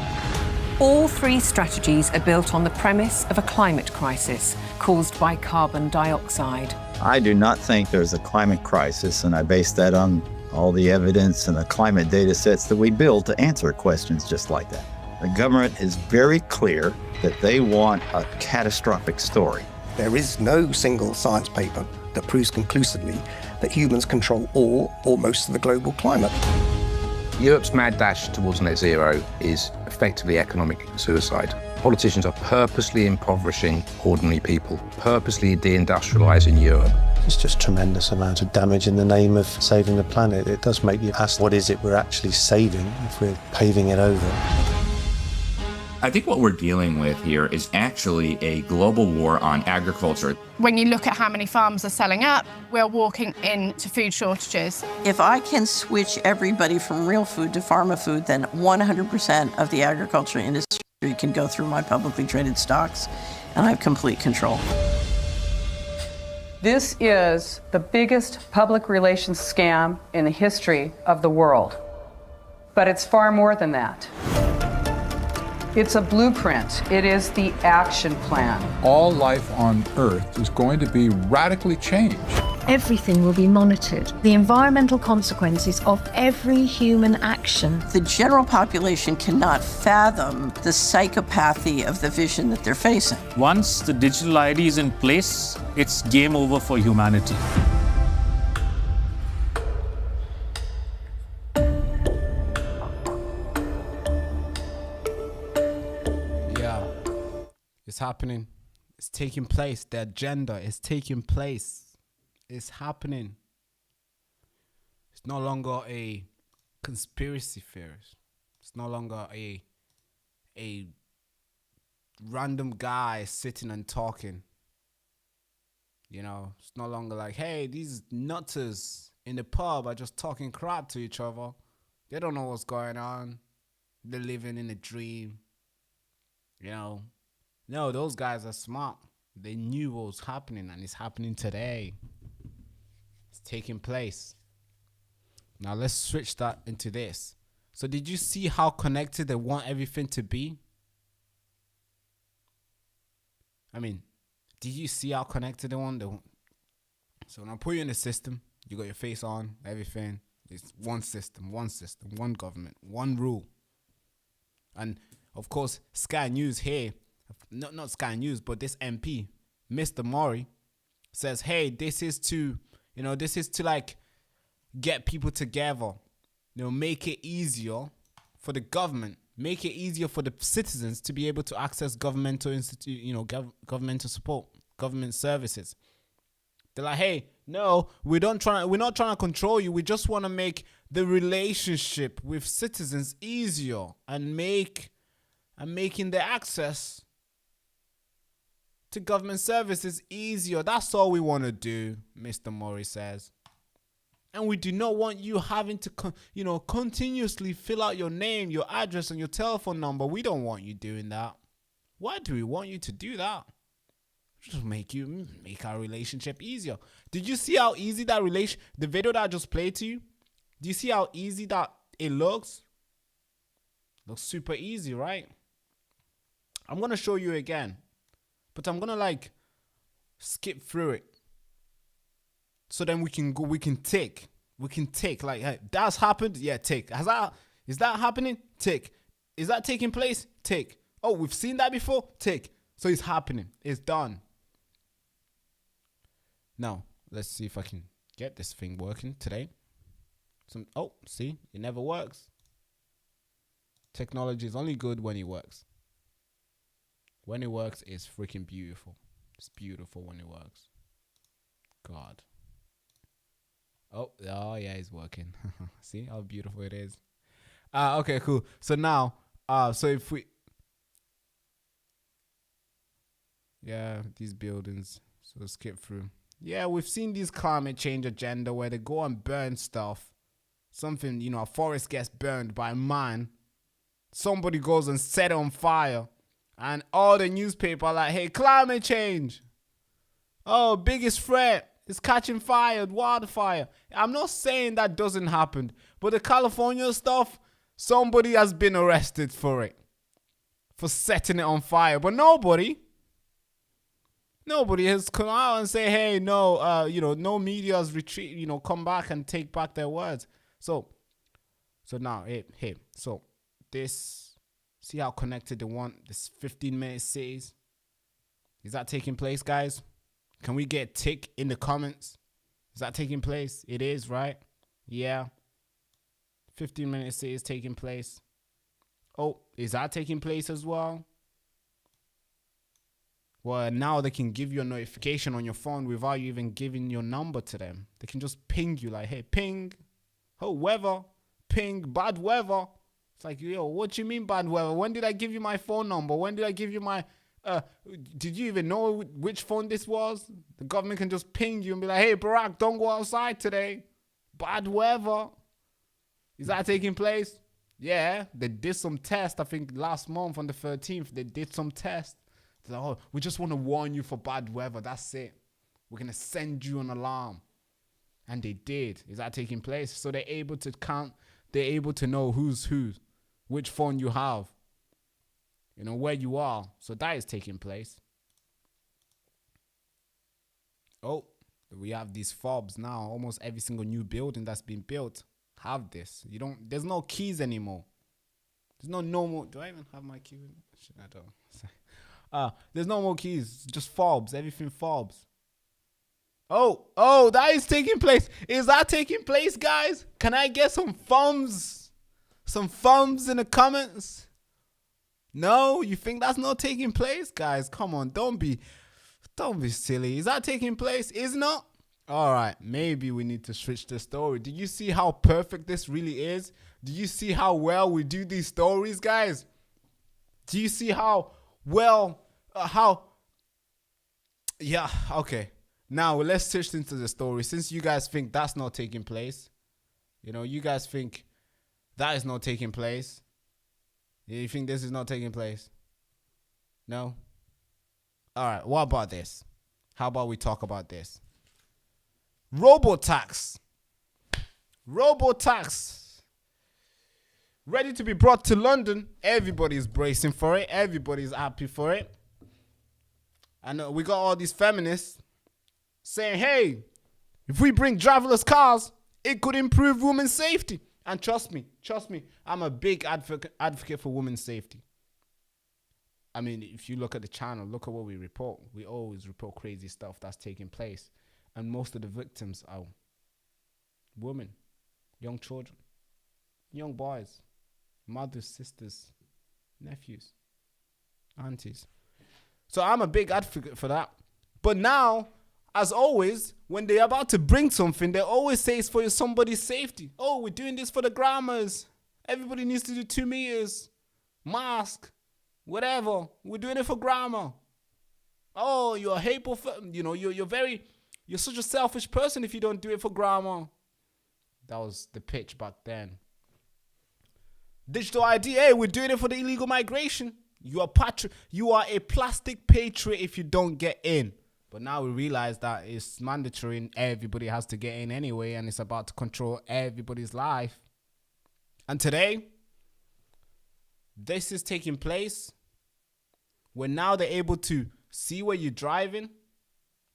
All three strategies are built on the premise of a climate crisis caused by carbon dioxide. I do not think there's a climate crisis, and I base that on all the evidence and the climate data sets that we build to answer questions just like that. The government is very clear that they want a catastrophic story. There is no single science paper that proves conclusively that humans control all or most of the global climate. Europe's mad dash towards net zero is effectively economic suicide. Politicians are purposely impoverishing ordinary people, purposely deindustrializing Europe. It's just tremendous amount of damage in the name of saving the planet. It does make you ask, what is it we're actually saving if we're paving it over? I think what we're dealing with here is actually a global war on agriculture. When you look at how many farms are selling up, we're walking into food shortages. If I can switch everybody from real food to pharma food, then 100% of the agriculture industry can go through my publicly traded stocks, and I have complete control. This is the biggest public relations scam in the history of the world. But it's far more than that. It's a blueprint. It is the action plan. All life on Earth is going to be radically changed. Everything will be monitored. The environmental consequences of every human action. The general population cannot fathom the psychopathy of the vision that they're facing. Once the digital ID is in place, it's game over for humanity. Yeah, it's happening. It's taking place. The agenda is taking place. It's happening. It's no longer a conspiracy theorist. It's no longer a random guy sitting and talking. You know, it's no longer like, hey, these nutters in the pub are just talking crap to each other. They don't know what's going on. They're living in a dream. You know, no, those guys are smart. They knew what was happening, and it's happening today. It's taking place. Now let's switch that into this. So did you see how connected they want everything to be? I mean, did you see how connected they want? So when I put you in the system, you got your face on, everything. It's one system, one government, one rule. And of course, Sky News here, not Sky News, but this MP, Mr. Mori, says, hey, this is to like get people together, make it easier for the government, make it easier for the citizens to be able to access governmental governmental support, government services. They're like, hey, no, we're not trying to control you. We just want to make the relationship with citizens easier and making the access to government services easier. That's all we want to do, Mr. Mori says. And we do not want you having to, continuously fill out your name, your address, and your telephone number. We don't want you doing that. Why do we want you to do that? Just make our relationship easier. Did you see how easy that the video that I just played to you? Do you see how easy that it looks? Looks super easy, right? I'm going to show you again. But I'm going to skip through it. So then we can tick. We can tick. Like, hey, that's happened? Yeah, tick. Is that happening? Tick. Is that taking place? Tick. Oh, we've seen that before? Tick. So it's happening. It's done. Now, let's see if I can get this thing working today. See, it never works. Technology is only good when it works. When it works, it's freaking beautiful. It's beautiful when it works. God. Oh yeah, it's working. See how beautiful it is. Okay, cool. So now, so if we, these buildings. So skip through. Yeah, we've seen these climate change agenda where they go and burn stuff. Something, a forest gets burned by man. Somebody goes and set it on fire. And all the newspaper are like, hey, climate change. Oh, biggest threat. It's catching fire, wildfire. I'm not saying that doesn't happen. But the California stuff, somebody has been arrested for it. For setting it on fire. But nobody has come out and say, hey, no, no media has come back and take back their words. So now, hey, so this, see how connected they want this 15-minute cities? Is that taking place, guys? Can we get tick in the comments? Is that taking place? It is, right? Yeah. 15-minute cities taking place. Oh, is that taking place as well? Well, now they can give you a notification on your phone without you even giving your number to them. They can just ping you like, hey, ping. Oh, weather. Ping, bad weather. It's like, yo, what you mean bad weather? When did I give you my phone number? When did I give you my... did you even know which phone this was? The government can just ping you and be like, hey, Barack, don't go outside today. Bad weather. Is that taking place? Yeah, they did some tests. I think last month on the 13th, they did some tests. Like, oh, we just want to warn you for bad weather. That's it. We're going to send you an alarm. And they did. Is that taking place? So they're able to count. They're able to know who's who, which phone you have, you know, where you are. So that is taking place. Oh, we have these fobs now. Almost every single new building that's been built have this. There's no keys anymore. There's no normal. Do I even have my key? I don't. There's no more keys. Just fobs. Everything fobs. Oh, that is taking place. Is that taking place, guys? Can I get some thumbs? Some thumbs in the comments? No, you think that's not taking place? Guys, come on. Don't be silly. Is that taking place? Is not? All right, maybe we need to switch the story. Do you see how perfect this really is? Do you see how well we do these stories, guys? Do you see how well, yeah, okay. Now, let's switch into the story. Since you guys think that's not taking place, you know, you guys think that is not taking place. You think this is not taking place? No? All right, what about this? How about we talk about this? Robotax. Robotax. Ready to be brought to London. Everybody's bracing for it. Everybody's happy for it. And we got all these feminists saying, hey, if we bring driverless cars, it could improve women's safety. And trust me, I'm a big advocate for women's safety. I mean, if you look at the channel, look at what we report. We always report crazy stuff that's taking place. And most of the victims are women, young children, young boys, mothers, sisters, nephews, aunties. So I'm a big advocate for that. But now, as always, when they're about to bring something, they always say it's for somebody's safety. Oh, we're doing this for the grammars. Everybody needs to do 2 meters. Mask. Whatever. We're doing it for grammar. Oh, you're a hateful, you're such a selfish person if you don't do it for grammar. That was the pitch back then. Digital ID, hey, we're doing it for the illegal migration. You are a plastic patriot if you don't get in. But now we realize that it's mandatory and everybody has to get in anyway, and it's about to control everybody's life. And today, this is taking place where now they're able to see where you're driving.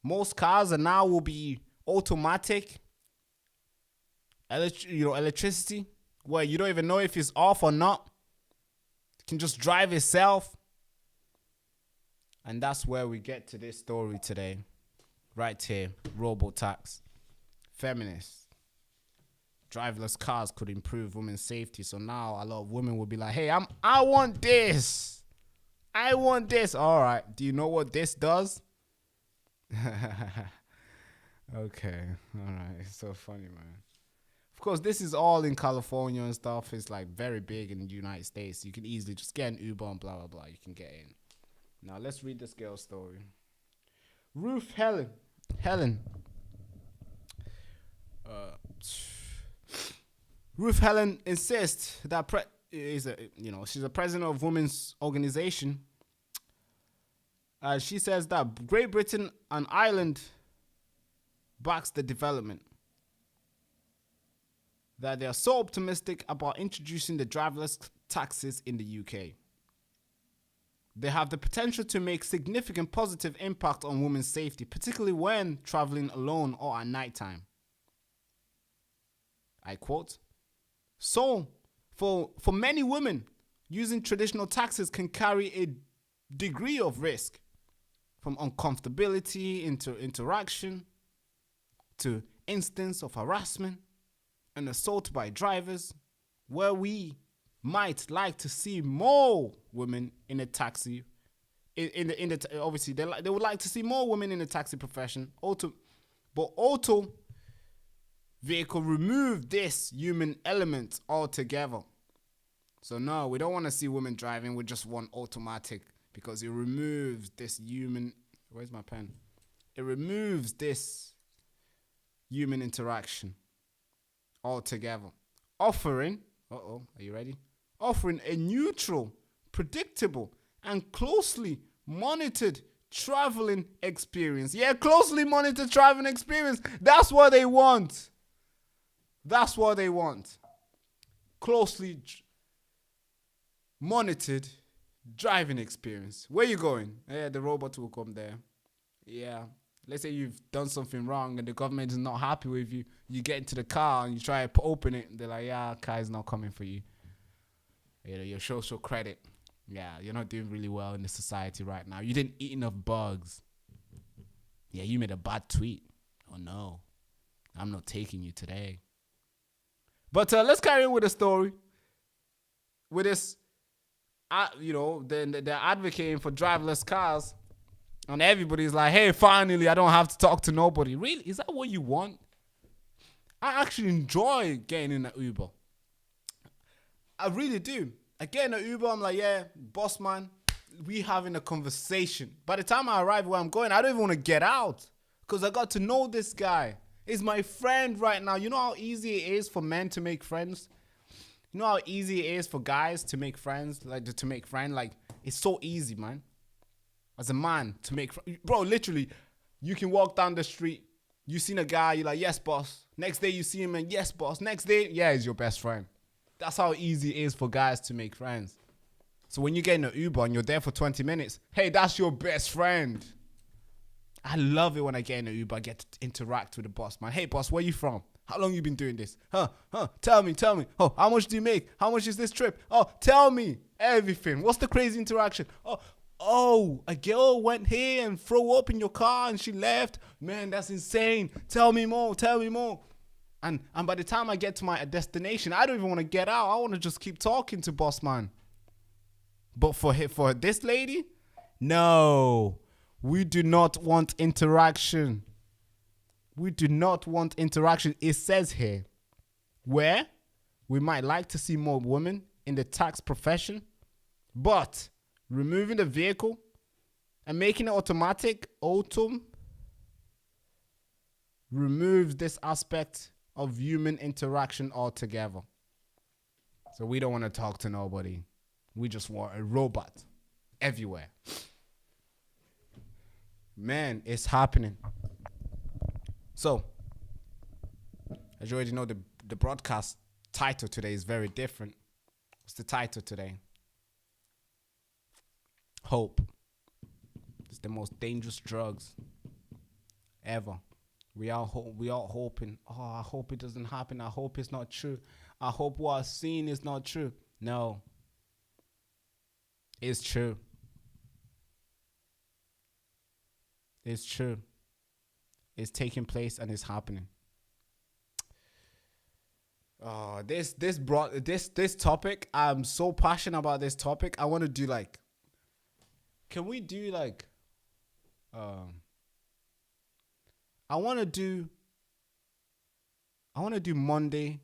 Most cars are now will be automatic, electricity, where you don't even know if it's off or not. It can just drive itself. And that's where we get to this story today. Right here, Robotax. Feminists. Driverless cars could improve women's safety. So now a lot of women will be like, hey, I want this. I want this. All right. Do you know what this does? Okay. All right. It's so funny, man. Of course, this is all in California and stuff. It's like very big in the United States. You can easily just get an Uber and blah, blah, blah. You can get in. Now, let's read this girl's story. Ruth Helen. Ruth Helen insists that she's a president of women's organization. She says that Great Britain and Ireland backs the development. That they are so optimistic about introducing the driverless taxis in the UK. They have the potential to make significant positive impact on women's safety, particularly when traveling alone or at nighttime. I quote, so, for many women, using traditional taxis can carry a degree of risk, from uncomfortability into interaction, to instance of harassment and assault by drivers, where we might like to see more women in a taxi. Obviously, they would like to see more women in the taxi profession. But auto vehicle remove this human element altogether. So no, we don't want to see women driving. We just want automatic because it removes this human. Where's my pen? It removes this human interaction altogether. Offering. Are you ready? Offering a neutral, predictable, and closely monitored traveling experience. Yeah, closely monitored traveling experience. That's what they want. That's what they want. Closely monitored driving experience. Where you going? Yeah, the robot will come there. Yeah. Let's say you've done something wrong and the government is not happy with you. You get into the car and you try to open it. And they're like, yeah, car is not coming for you. You know, your social credit. Yeah, you're not doing really well in the society right now. You didn't eat enough bugs. Yeah, you made a bad tweet. Oh no, I'm not taking you today. But let's carry on with the story. With this, you know, they're advocating for driverless cars. And everybody's like, hey, finally, I don't have to talk to nobody. Really? Is that what you want? I actually enjoy getting in an Uber. I really do. I get in an Uber, I'm like, yeah, boss man, we having a conversation. By the time I arrive where I'm going, I don't even want to get out because I got to know this guy. He's my friend right now. You know how easy it is for men to make friends? You know how easy it is for guys to make friends? Like, it's so easy, man. As a man, to make friends. Bro, literally, you can walk down the street. You seen a guy, you're like, yes, boss. Next day, you see him and yes, boss. Next day, yeah, he's your best friend. That's how easy it is for guys to make friends. So when you get in an Uber and you're there for 20 minutes, hey, that's your best friend. I love it when I get in an Uber, I get to interact with the boss, man. Hey, boss, where you from? How long you been doing this? Tell me. Oh, how much do you make? How much is this trip? Oh, tell me everything. What's the crazy interaction? Oh, a girl went here and threw up in your car and she left. Man, that's insane. Tell me more. And by the time I get to my destination, I don't even want to get out. I want to just keep talking to boss man. But for this lady, no. We do not want interaction. We do not want interaction. It says here, where we might like to see more women in the tax profession, but removing the vehicle and making it automatic, removes this aspect of human interaction altogether. So we don't want to talk to nobody. We just want a robot everywhere. Man, it's happening. So, as you already know, the broadcast title today is very different. What's the title today? Hope. It's the most dangerous drugs ever. We all hoping. Oh, I hope it doesn't happen. I hope it's not true. I hope what I've seen is not true. No. It's true. It's true. It's taking place and it's happening. This topic, I'm so passionate about this topic. I want to do can we do I want to do Monday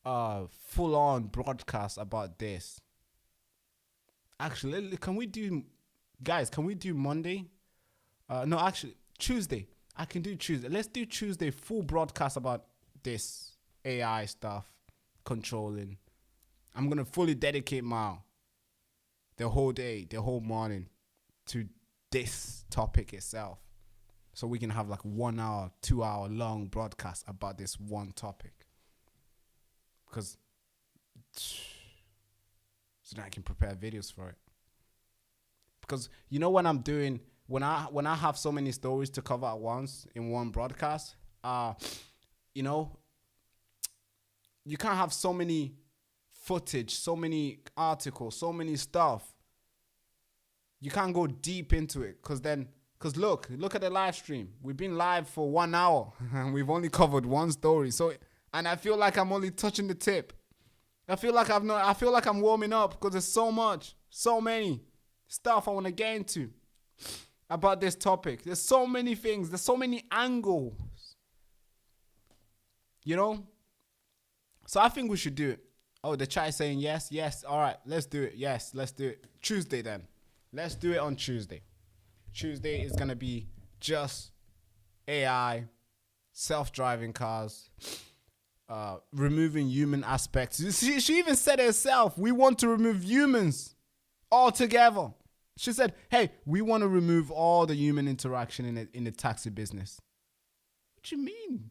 full on broadcast about this. Actually, can we do Monday? No, actually, Tuesday. I can do Tuesday. Let's do Tuesday full broadcast about this AI stuff, controlling. I'm going to fully dedicate the whole day, the whole morning to this topic itself. So we can have 1 hour, 2 hour long broadcast about this one topic. Because so that I can prepare videos for it. Because you know when I have so many stories to cover at once in one broadcast, you can't have so many footage, so many articles, so many stuff. You can't go deep into it because look at the live stream. We've been live for 1 hour and we've only covered one story. And I feel like I'm only touching the tip. I feel like I'm warming up because there's so many stuff I want to get into about this topic. There's so many things. There's so many angles. So I think we should do it. Oh, the chat is saying yes. All right, let's do it. Yes, let's do it. Tuesday then. Let's do it on Tuesday. Tuesday is going to be just AI, self-driving cars, removing human aspects. She even said it herself. We want to remove humans altogether. She said, hey, we want to remove all the human interaction in the taxi business. What you mean?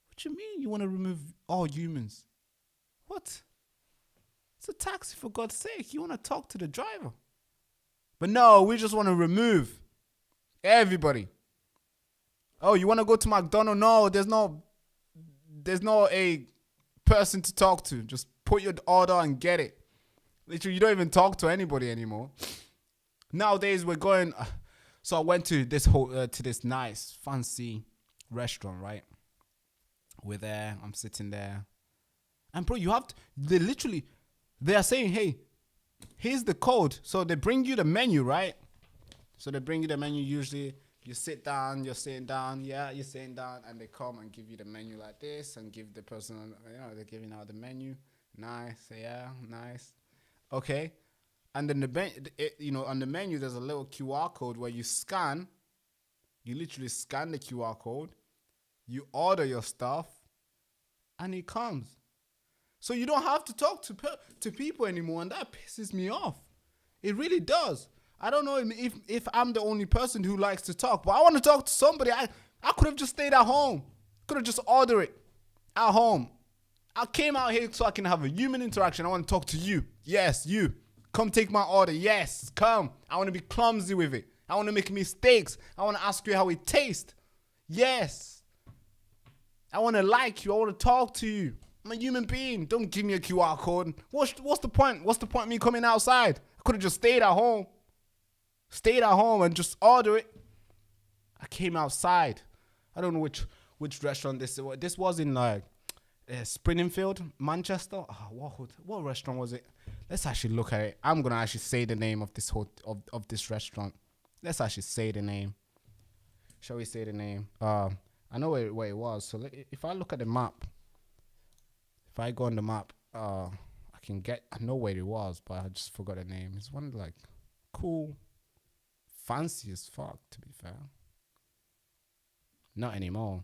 What you mean you want to remove all humans? What? It's a taxi, for God's sake. You want to talk to the driver. But no, we just want to remove everybody. Oh, you want to go to McDonald's? No, there's no a person to talk to. Just put your order and get it. Literally, you don't even talk to anybody anymore. Nowadays, we're going. So I went to this to this nice, fancy restaurant, right? We're there. I'm sitting there, and bro, you have to. They are saying, hey, here's the code. So they bring you the menu, right? So they bring you the menu. Usually, you sit down. You're sitting down. Yeah, you're sitting down, and they come and give you the menu like this, and give the person, they're giving out the menu. Nice, yeah, nice. Okay, and then on the menu, there's a little QR code where you scan. You literally scan the QR code. You order your stuff, and it comes. So you don't have to talk to people anymore, and that pisses me off. It really does. I don't know if I'm the only person who likes to talk, but I want to talk to somebody. I could have just stayed at home. Could have just ordered it at home. I came out here so I can have a human interaction. I want to talk to you. Yes, you. Come take my order. Yes, come. I want to be clumsy with it. I want to make mistakes. I want to ask you how it tastes. Yes. I want to like you. I want to talk to you. I'm a human being. Don't give me a QR code. What's the point? What's the point of me coming outside? I could have just stayed at home. Stayed at home and just order it. I came outside. I don't know which restaurant this was. This was in Springfield, Manchester. Oh, what restaurant was it? Let's actually look at it. I'm gonna actually say the name of this of this restaurant. Let's actually say the name. Shall we say the name? I know where it was. So if I look at the map, if I go on the map, I know where it was, but I just forgot the name. It's one like cool, fancy as fuck, to be fair. Not anymore.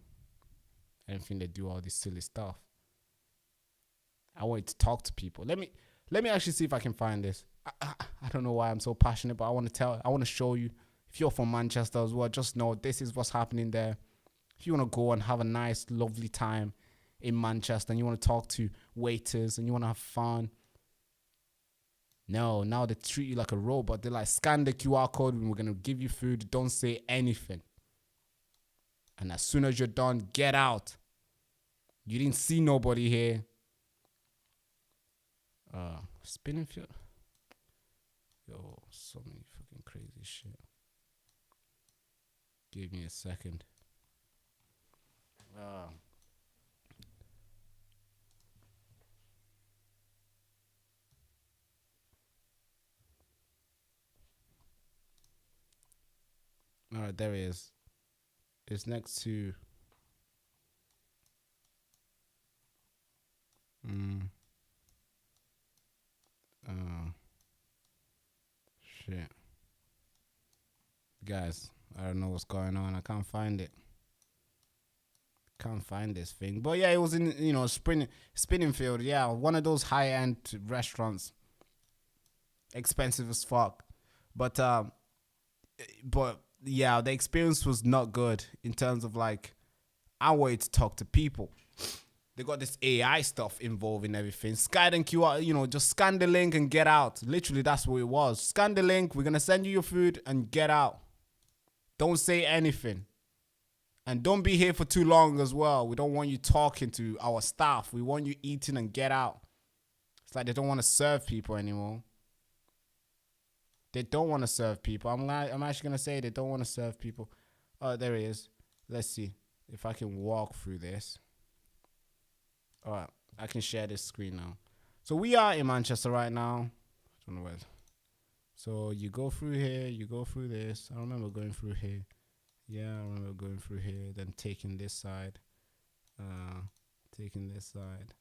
I don't think they do all this silly stuff. I wanted to talk to people. Let me actually see if I can find this. I don't know why I'm so passionate, but I want to show you. If you're from Manchester as well, just know this is what's happening there. If you want to go and have a nice, lovely time in Manchester and you want to talk to waiters and you want to have fun. No, now they treat you like a robot. They're like, scan the QR code and we're going to give you food. Don't say anything. And as soon as you're done, get out. You didn't see nobody here. Spinning field. Yo, so many fucking crazy shit. Give me a second. All right, there he is. It's next to shit. Guys, I don't know what's going on. I can't find it. Can't find this thing. But yeah, it was in, Spinning Field. Yeah, one of those high-end restaurants. Expensive as fuck. But yeah, the experience was not good in terms of like, I wanted to talk to people. They got this AI stuff involved in everything. Scan and QR, just scan the link and get out. Literally, that's what it was. Scan the link. We're going to send you your food and get out. Don't say anything. And don't be here for too long as well. We don't want you talking to our staff. We want you eating and get out. It's like they don't want to serve people anymore. They don't want to serve people. I'm actually going to say they don't want to serve people. Oh, there it is. Let's see if I can walk through this. All right, I can share this screen now. So we are in Manchester right now. I don't know where. So you go through here, you go through this. I remember going through here. Yeah, I remember going through here, then taking this side. Taking this side.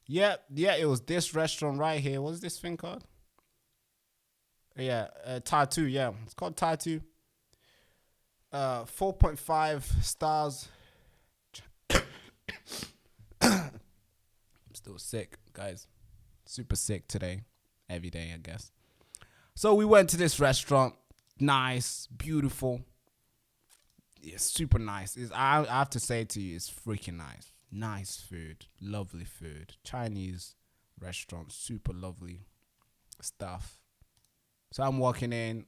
Yeah, it was this restaurant right here. What's this thing called? Yeah, Tattoo, yeah. It's called Tattoo. 4.5 stars. I'm still sick, guys. Super sick today. Every day, I guess. So we went to this restaurant. Nice, beautiful. It's super nice. I have to say to you, it's freaking nice. Nice food, lovely food. Chinese restaurant, super lovely stuff. So I'm walking in.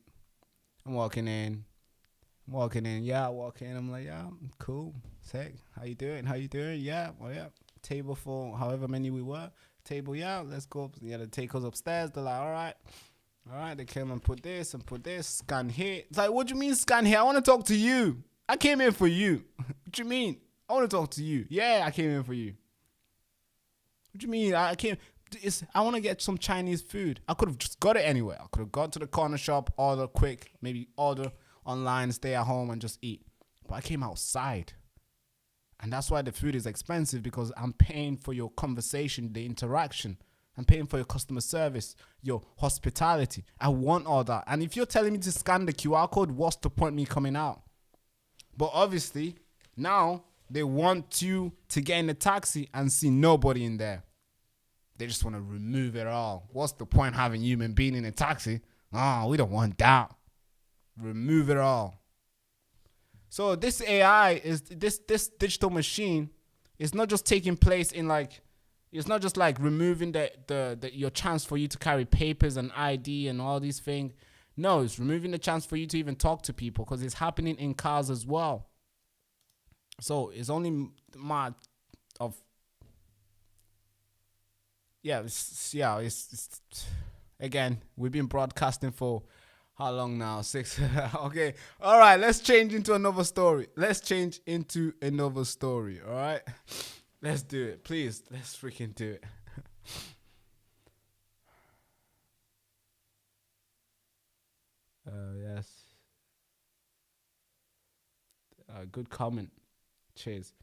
Yeah, I walk in. I'm like, yeah, cool. Sick. How you doing? Yeah, well, yeah. Table for however many we were. Table, yeah, let's go. Yeah, they take us upstairs. They're like, all right. They came and put this, scan here. It's like, what do you mean scan here? I want to talk to you. I came in for you. What do you mean? I want to talk to you. Yeah, I came in for you. What do you mean? I want to get some Chinese food. I could have just got it anywhere. I could have gone to the corner shop, order quick, maybe order online, stay at home and just eat. But I came outside. And that's why the food is expensive, because I'm paying for your conversation, the interaction. I'm paying for your customer service, your hospitality. I want all that. And if you're telling me to scan the QR code, what's the point of me coming out? But obviously, now they want you to get in a taxi and see nobody in there. They just want to remove it all. What's the point having human being in a taxi? Oh, we don't want that. Remove it all. So this AI is this digital machine is not just taking place in like, it's not just like removing your chance for you to carry papers and ID and all these things. No, it's removing the chance for you to even talk to people, because it's happening in cars as well. So it's only it's again, we've been broadcasting for how long now? 6. Okay. All right. Let's change into another story. All right. Let's do it. Please. Let's freaking do it. Yes. Good comment. Cheers.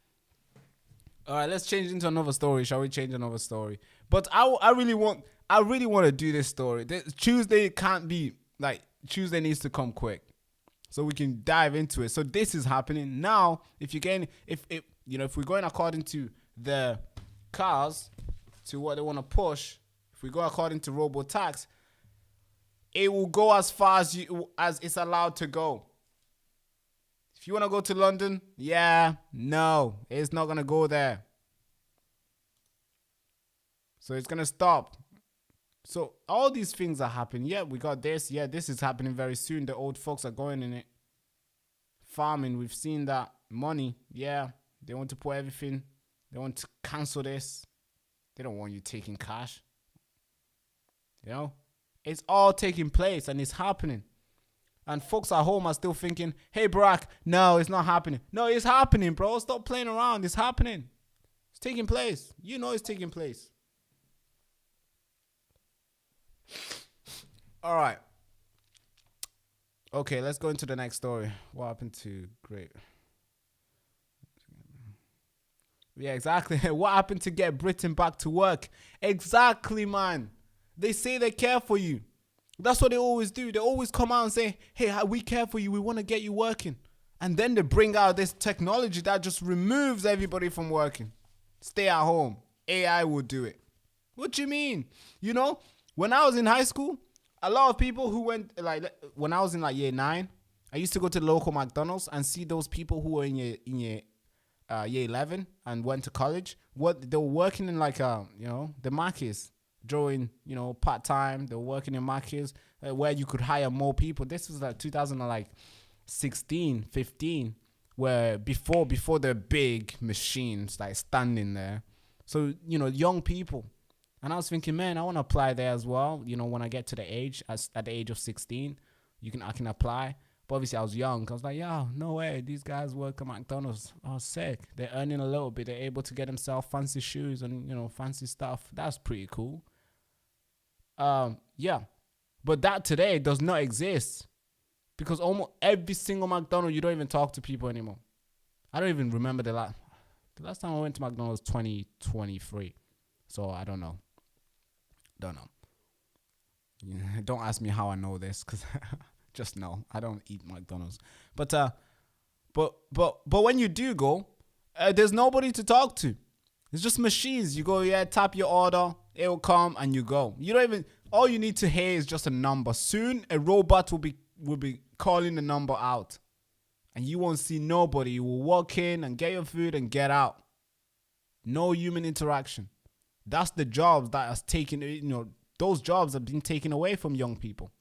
All right, let's change into another story. Shall we change another story? But I really want to do this story. Tuesday can't be like, Tuesday needs to come quick so we can dive into it. So this is happening now. If we're going according to the cars, to what they want to push, if we go according to robo-tax, it will go as far as it's allowed to go. If you want to go to London, no, it's not going to go there. So it's going to stop. So all these things are happening. Yeah, we got this. Yeah, this is happening very soon. The old folks are going in it. Farming, we've seen that. Money, yeah, they want to put everything. They want to cancel this. They don't want you taking cash. You know, it's all taking place and it's happening. And folks at home are still thinking, hey, Barack, no, it's not happening. No, it's happening, bro. Stop playing around. It's happening. It's taking place. You know it's taking place. All right. Okay, let's go into the next story. What happened to Great? Yeah, exactly. What happened to get Britain back to work? Exactly, man. They say they care for you. That's what they always do. They always come out and say, hey, we care for you. We want to get you working. And then they bring out this technology that just removes everybody from working. Stay at home. AI will do it. What do you mean? You know, when I was in high school, a lot of people who went, like, when I was in like year 9, I used to go to the local McDonald's and see those people who were in year 11 and went to college. They were working in like, the Mackies. Drawing, part-time. They were working in Mackies where you could hire more people. This was like 2016, 15, where before the big machines like standing there. So, young people. And I was thinking, man, I want to apply there as well. When I get to the age, at the age of 16, I can apply. But obviously I was young. I was like, yeah, no way. These guys work at McDonald's. Oh, sick. They're earning a little bit. They're able to get themselves fancy shoes and, fancy stuff. That's pretty cool. Yeah, but that today does not exist because almost every single McDonald's, you don't even talk to people anymore. I don't even remember the last time I went to McDonald's 2023. So I don't know. Don't ask me how I know this because just know I don't eat McDonald's. But when you do go, there's nobody to talk to. It's just machines. You go, tap your order. It'll come and you go. You don't even, all you need to hear is just a number. Soon a robot will be calling the number out. And you won't see nobody. You will walk in and get your food and get out. No human interaction. That's the jobs that has taken, those jobs have been taken away from young people.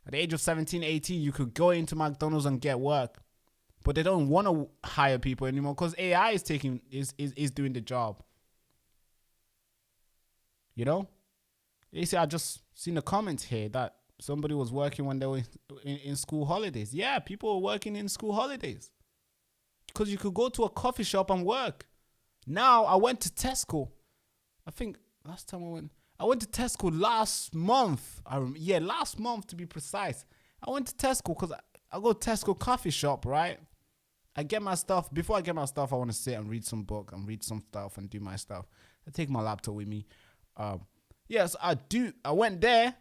At the age of 17, 18, you could go into McDonald's and get work. But they don't want to hire people anymore because AI is doing the job. You see, I just seen a comment here that somebody was working when they were in school holidays. Yeah, people were working in school holidays. Because you could go to a coffee shop and work. Now, I went to Tesco. I think last time I went to Tesco last month. Last month to be precise. I went to Tesco because I go to Tesco coffee shop, right? I get my stuff. Before I get my stuff, I want to sit and read some book and read some stuff and do my stuff. I take my laptop with me. Yes, I do. I went there.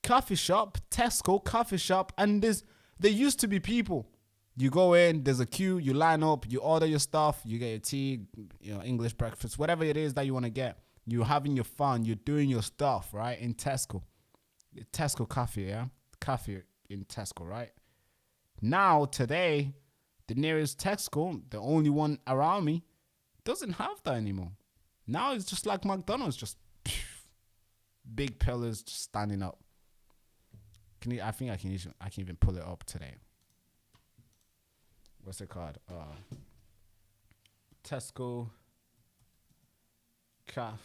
Coffee shop, Tesco coffee shop, and there used to be people. You go in, there's a queue, you line up, you order your stuff, you get your tea, English breakfast, whatever it is that you want to get. You're having your fun, you're doing your stuff, right? In Tesco. Tesco coffee, yeah? Coffee in Tesco, right? Now, today, the nearest Tesco, the only one around me, doesn't have that anymore. Now it's just like McDonald's, just big pillars just standing up. I think I can even pull it up today. What's it called? Tesco Caf.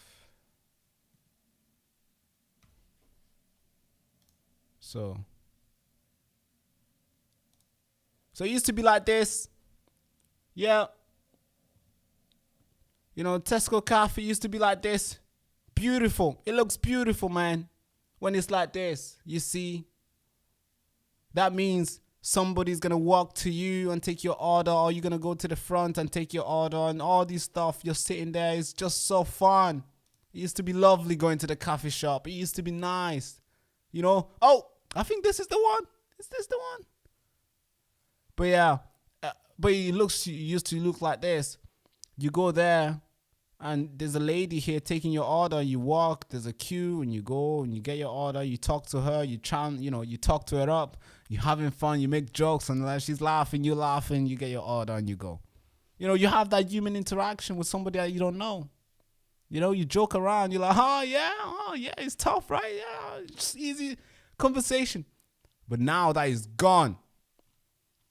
So it used to be like this. Yeah. Tesco Cafe used to be like this. Beautiful. It looks beautiful, man. When it's like this, you see. That means somebody's going to walk to you and take your order, or you're going to go to the front and take your order, and all this stuff. You're sitting there. It's just so fun. It used to be lovely going to the coffee shop. It used to be nice. Oh, I think this is the one. Is this the one? But yeah, it used to look like this. You go there, and there's a lady here taking your order. You walk, there's a queue, and you go and you get your order. You talk to her, you talk to her up. You're having fun, you make jokes, and she's laughing, you're laughing, you get your order, and you go. You have that human interaction with somebody that you don't know. You joke around, you're like, oh yeah, it's tough, right? Yeah, it's easy conversation. But now that is gone.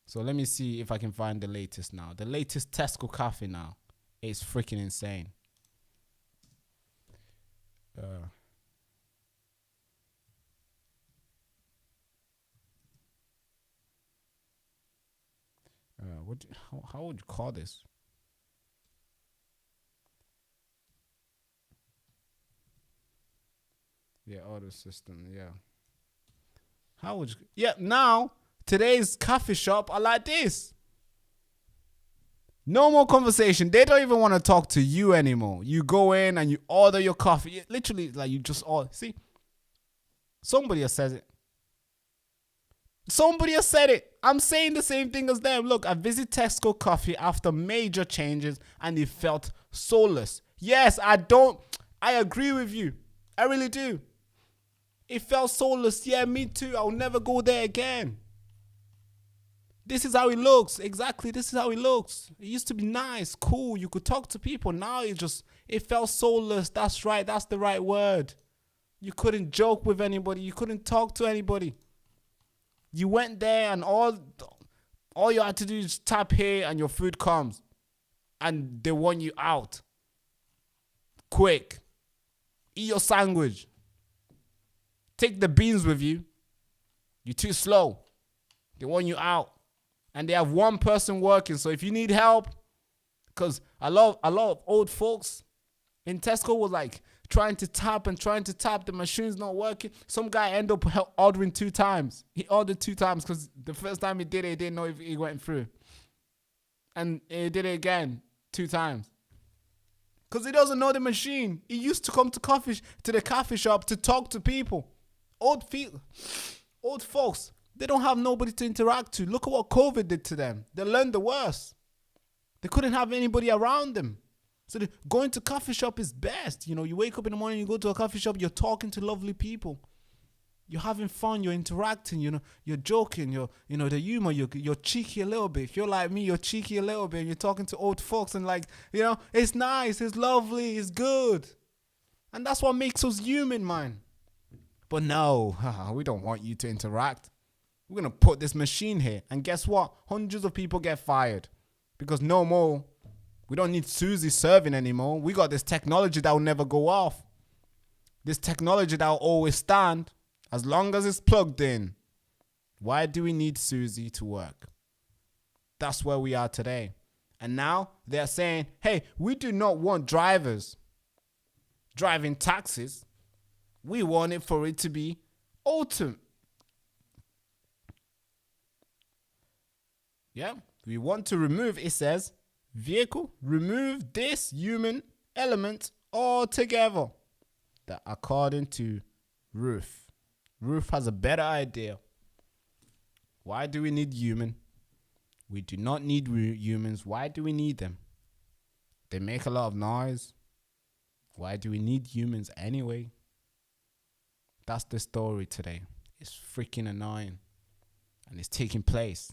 So let me see if I can find the latest now. The latest Tesco Cafe now is freaking insane. How would you call this? Yeah, auto system. Yeah. How would you? Yeah. Now today's coffee shop are like this. No more conversation. They don't even want to talk to you anymore. You go in and you order your coffee. It literally, like, you just order. See, somebody has said it. Somebody has said it. I'm saying the same thing as them. Look, I visit Tesco Coffee after major changes and it felt soulless. Yes, I agree with you. I really do. It felt soulless. Yeah, me too. I'll never go there again. This is how it looks. Exactly. This is how it looks. It used to be nice, cool. You could talk to people. Now it felt soulless. That's right. That's the right word. You couldn't joke with anybody. You couldn't talk to anybody. You went there and all you had to do is tap here and your food comes. And they want you out. Quick. Eat your sandwich. Take the beans with you. You're too slow. They want you out. And they have one person working. So if you need help, because a lot of old folks in Tesco was like trying to tap, the machine's not working. Some guy ended up ordering 2 times. He ordered 2 times because the first time he did it, he didn't know if he went through. And he did it again 2 times. Because he doesn't know the machine. He used to come to the coffee shop to talk to people. Old folks. They don't have nobody to interact to. Look at what COVID did to them. They learned the worst. They couldn't have anybody around them. So going to coffee shop is best. You know, you wake up in the morning, you go to a coffee shop, you're talking to lovely people. You're having fun, you're interacting, you know, you're joking, the humor, you're cheeky a little bit. If you're like me, you're cheeky a little bit, and you're talking to old folks and like, you know, it's nice, it's lovely, it's good. And that's what makes us human, man. But no, we don't want you to interact. We're going to put this machine here. And guess what? Hundreds of people get fired. Because no more, we don't need Susie serving anymore. We got this technology that will never go off. This technology that will always stand as long as it's plugged in. Why do we need Susie to work? That's where we are today. And now they're saying, hey, we do not want drivers driving taxis. We want it for it to be autumn. Yeah, we want to remove, it says, vehicle, remove this human element altogether. That according to Ruth has a better idea. Why do we need human? We do not need humans. Why do we need them? They make a lot of noise. Why do we need humans anyway? That's the story today. It's freaking annoying. And it's taking place.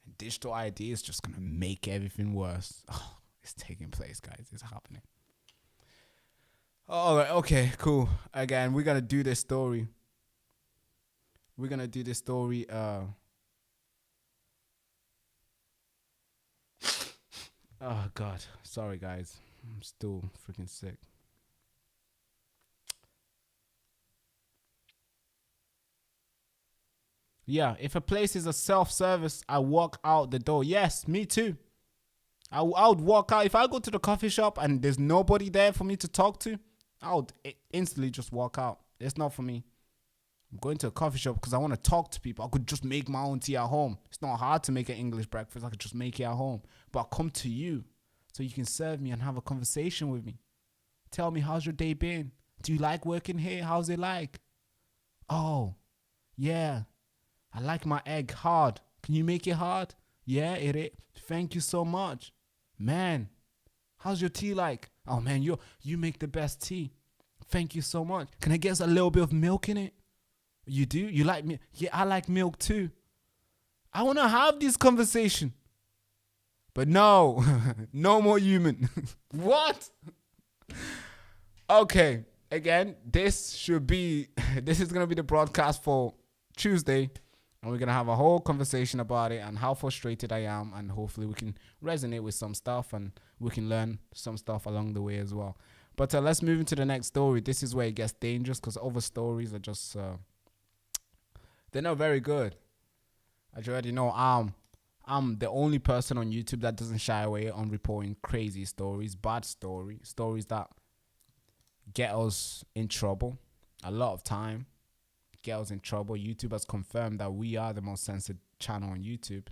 And digital ID is just going to make everything worse. Oh, it's taking place, guys. It's happening. All right. Okay, cool. Again, we're going to do this story. Oh, God. Sorry, guys. I'm still freaking sick. Yeah, if a place is a self-service, I walk out the door. Yes, me too. I would walk out. If I go to the coffee shop and there's nobody there for me to talk to, I would instantly just walk out. It's not for me. I'm going to a coffee shop because I want to talk to people. I could just make my own tea at home. It's not hard to make an English breakfast. I could just make it at home. But I'll come to you so you can serve me and have a conversation with me. Tell me, how's your day been? Do you like working here? How's it like? Oh, yeah. I like my egg hard. Can you make it hard? Yeah, it is. Thank you so much. Man, how's your tea like? Oh, man, you make the best tea. Thank you so much. Can I get a little bit of milk in it? You do? You like milk? Yeah, I like milk too. I want to have this conversation. But no, no more human. What? Okay, again, this is going to be the broadcast for Tuesday. And we're going to have a whole conversation about it and how frustrated I am. And hopefully we can resonate with some stuff and we can learn some stuff along the way as well. But let's move into the next story. This is where it gets dangerous because other stories are just, they're not very good. As you already know, I'm the only person on YouTube that doesn't shy away on reporting crazy stories, bad stories that get us in trouble a lot of time. Get us in trouble. YouTube has confirmed that we are the most censored channel on YouTube.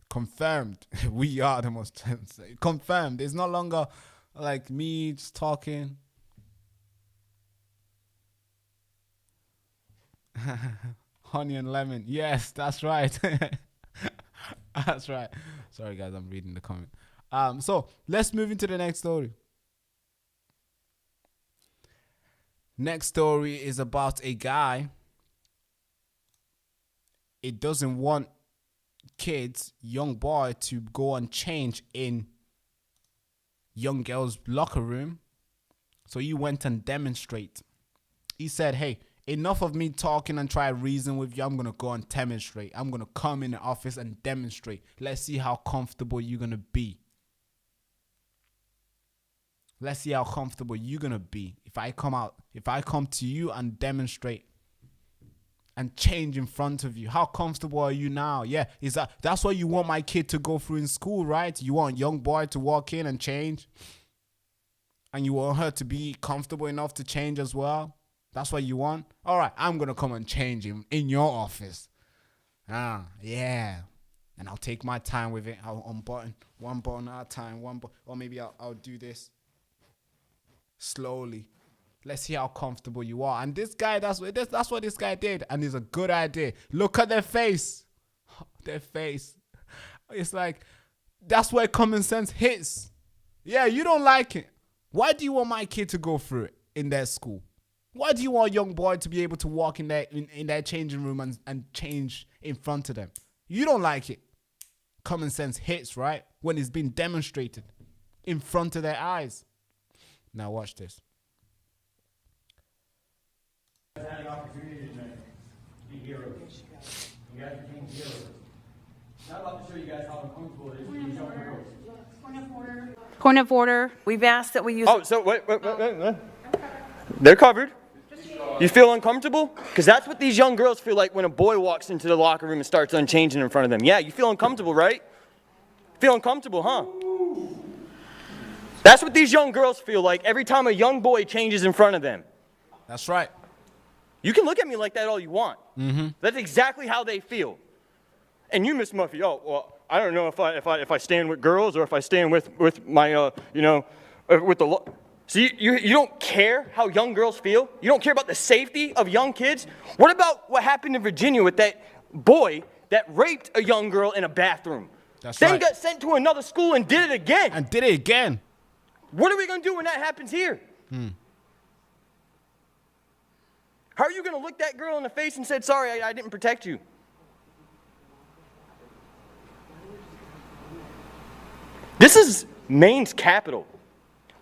Confirmed. We are the most censored. Confirmed. It's no longer like me just talking. Honey and lemon. Yes, that's right. That's right. Sorry, guys. I'm reading the comment. So let's move into the next story. Next story is about a guy. It doesn't want kids, young boy, to go and change in young girl's locker room. So he went and demonstrate. He said, hey, enough of me talking and try to reason with you. I'm going to go and demonstrate. I'm going to come in the office and demonstrate. Let's see how comfortable you're going to be. Let's see how comfortable you're going to be. If I come to you and demonstrate and change in front of you, how comfortable are you now? Yeah, that's what you want my kid to go through in school, right? You want a young boy to walk in and change, and you want her to be comfortable enough to change as well. That's what you want. All right, I'm gonna come and change him in your office. Yeah, and I'll take my time with it. I'll unbutton one button at a time, or maybe I'll do this slowly. Let's see how comfortable you are. And this guy, that's what this guy did. And it's a good idea. Look at their face. Their face. It's like, that's where common sense hits. Yeah, you don't like it. Why do you want my kid to go through it in their school? Why do you want a young boy to be able to walk in their changing room and change in front of them? You don't like it. Common sense hits, right? When it's been demonstrated in front of their eyes. Now watch this. Had the opportunity to be heroes. You guys became heroes. Now I'm about to show you guys how uncomfortable it is to be young girls. Point of order. We've asked that we use. Oh, so wait. They're covered. You feel uncomfortable? Because that's what these young girls feel like when a boy walks into the locker room and starts unchanging in front of them. Yeah, you feel uncomfortable, right? Feel uncomfortable, huh? That's what these young girls feel like every time a young boy changes in front of them. That's right. You can look at me like that all you want. Mm-hmm. That's exactly how they feel. And you, Miss Muffy, oh, well, I don't know if I stand with girls or if I stand with my, with the... So you don't care how young girls feel? You don't care about the safety of young kids? What about what happened in Virginia with that boy that raped a young girl in a bathroom? That's then right. got sent to another school and did it again. What are we going to do when that happens here? How are you going to look that girl in the face and say, sorry, I didn't protect you? This is Maine's capital.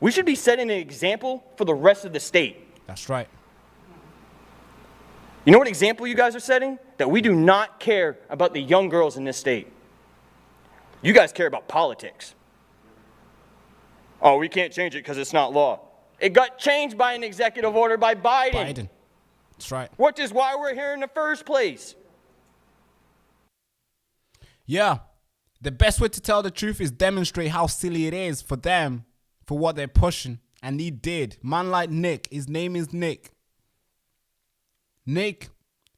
We should be setting an example for the rest of the state. That's right. You know what example you guys are setting? That we do not care about the young girls in this state. You guys care about politics. Oh, we can't change it because it's not law. It got changed by an executive order by Biden. That's right. Which is why we're here in the first place. Yeah. The best way to tell the truth is demonstrate how silly it is for them, for what they're pushing. And he did. Man like Nick. His name is Nick. Nick,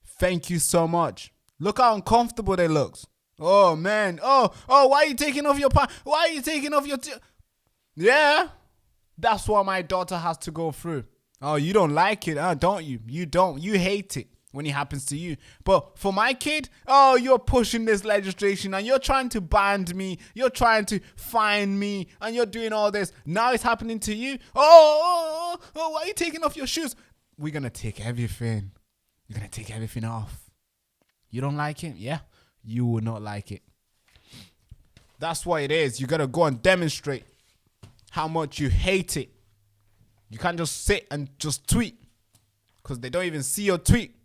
thank you so much. Look how uncomfortable they looks. Oh, man. Oh, why are you taking off your pants? Why are you taking off your... Yeah. That's what my daughter has to go through. Oh, you don't like it, don't you? You don't. You hate it when it happens to you. But for my kid, oh, you're pushing this legislation and you're trying to ban me. You're trying to fine me and you're doing all this. Now it's happening to you. Oh, why are you taking off your shoes? We're going to take everything. You're going to take everything off. You don't like it? Yeah, you will not like it. That's what it is. You got to go and demonstrate how much you hate it. You can't just sit and just tweet because they don't even see your tweet.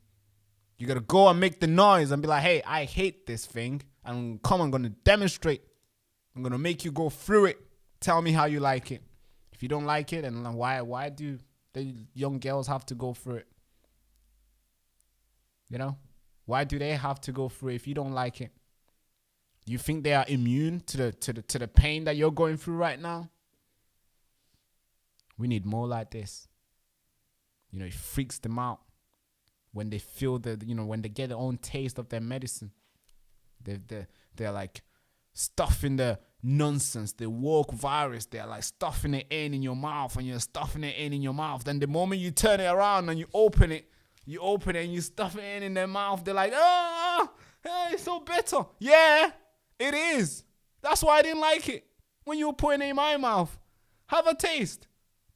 You got to go and make the noise and be like, hey, I hate this thing. And come, I'm going to demonstrate. I'm going to make you go through it. Tell me how you like it. If you don't like it, and why do the young girls have to go through it? You know? Why do they have to go through it if you don't like it? You think they are immune to the pain that you're going through right now? We need more like this. You know, it freaks them out when they feel that, you know, when they get their own taste of their medicine. They're like stuffing the nonsense, the woke virus. They're like stuffing it in your mouth, and you're stuffing it in your mouth. Then the moment you turn it around and you open it and you stuff it in their mouth, they're like, hey, it's so bitter. Yeah, it is. That's why I didn't like it when you were putting it in my mouth. Have a taste.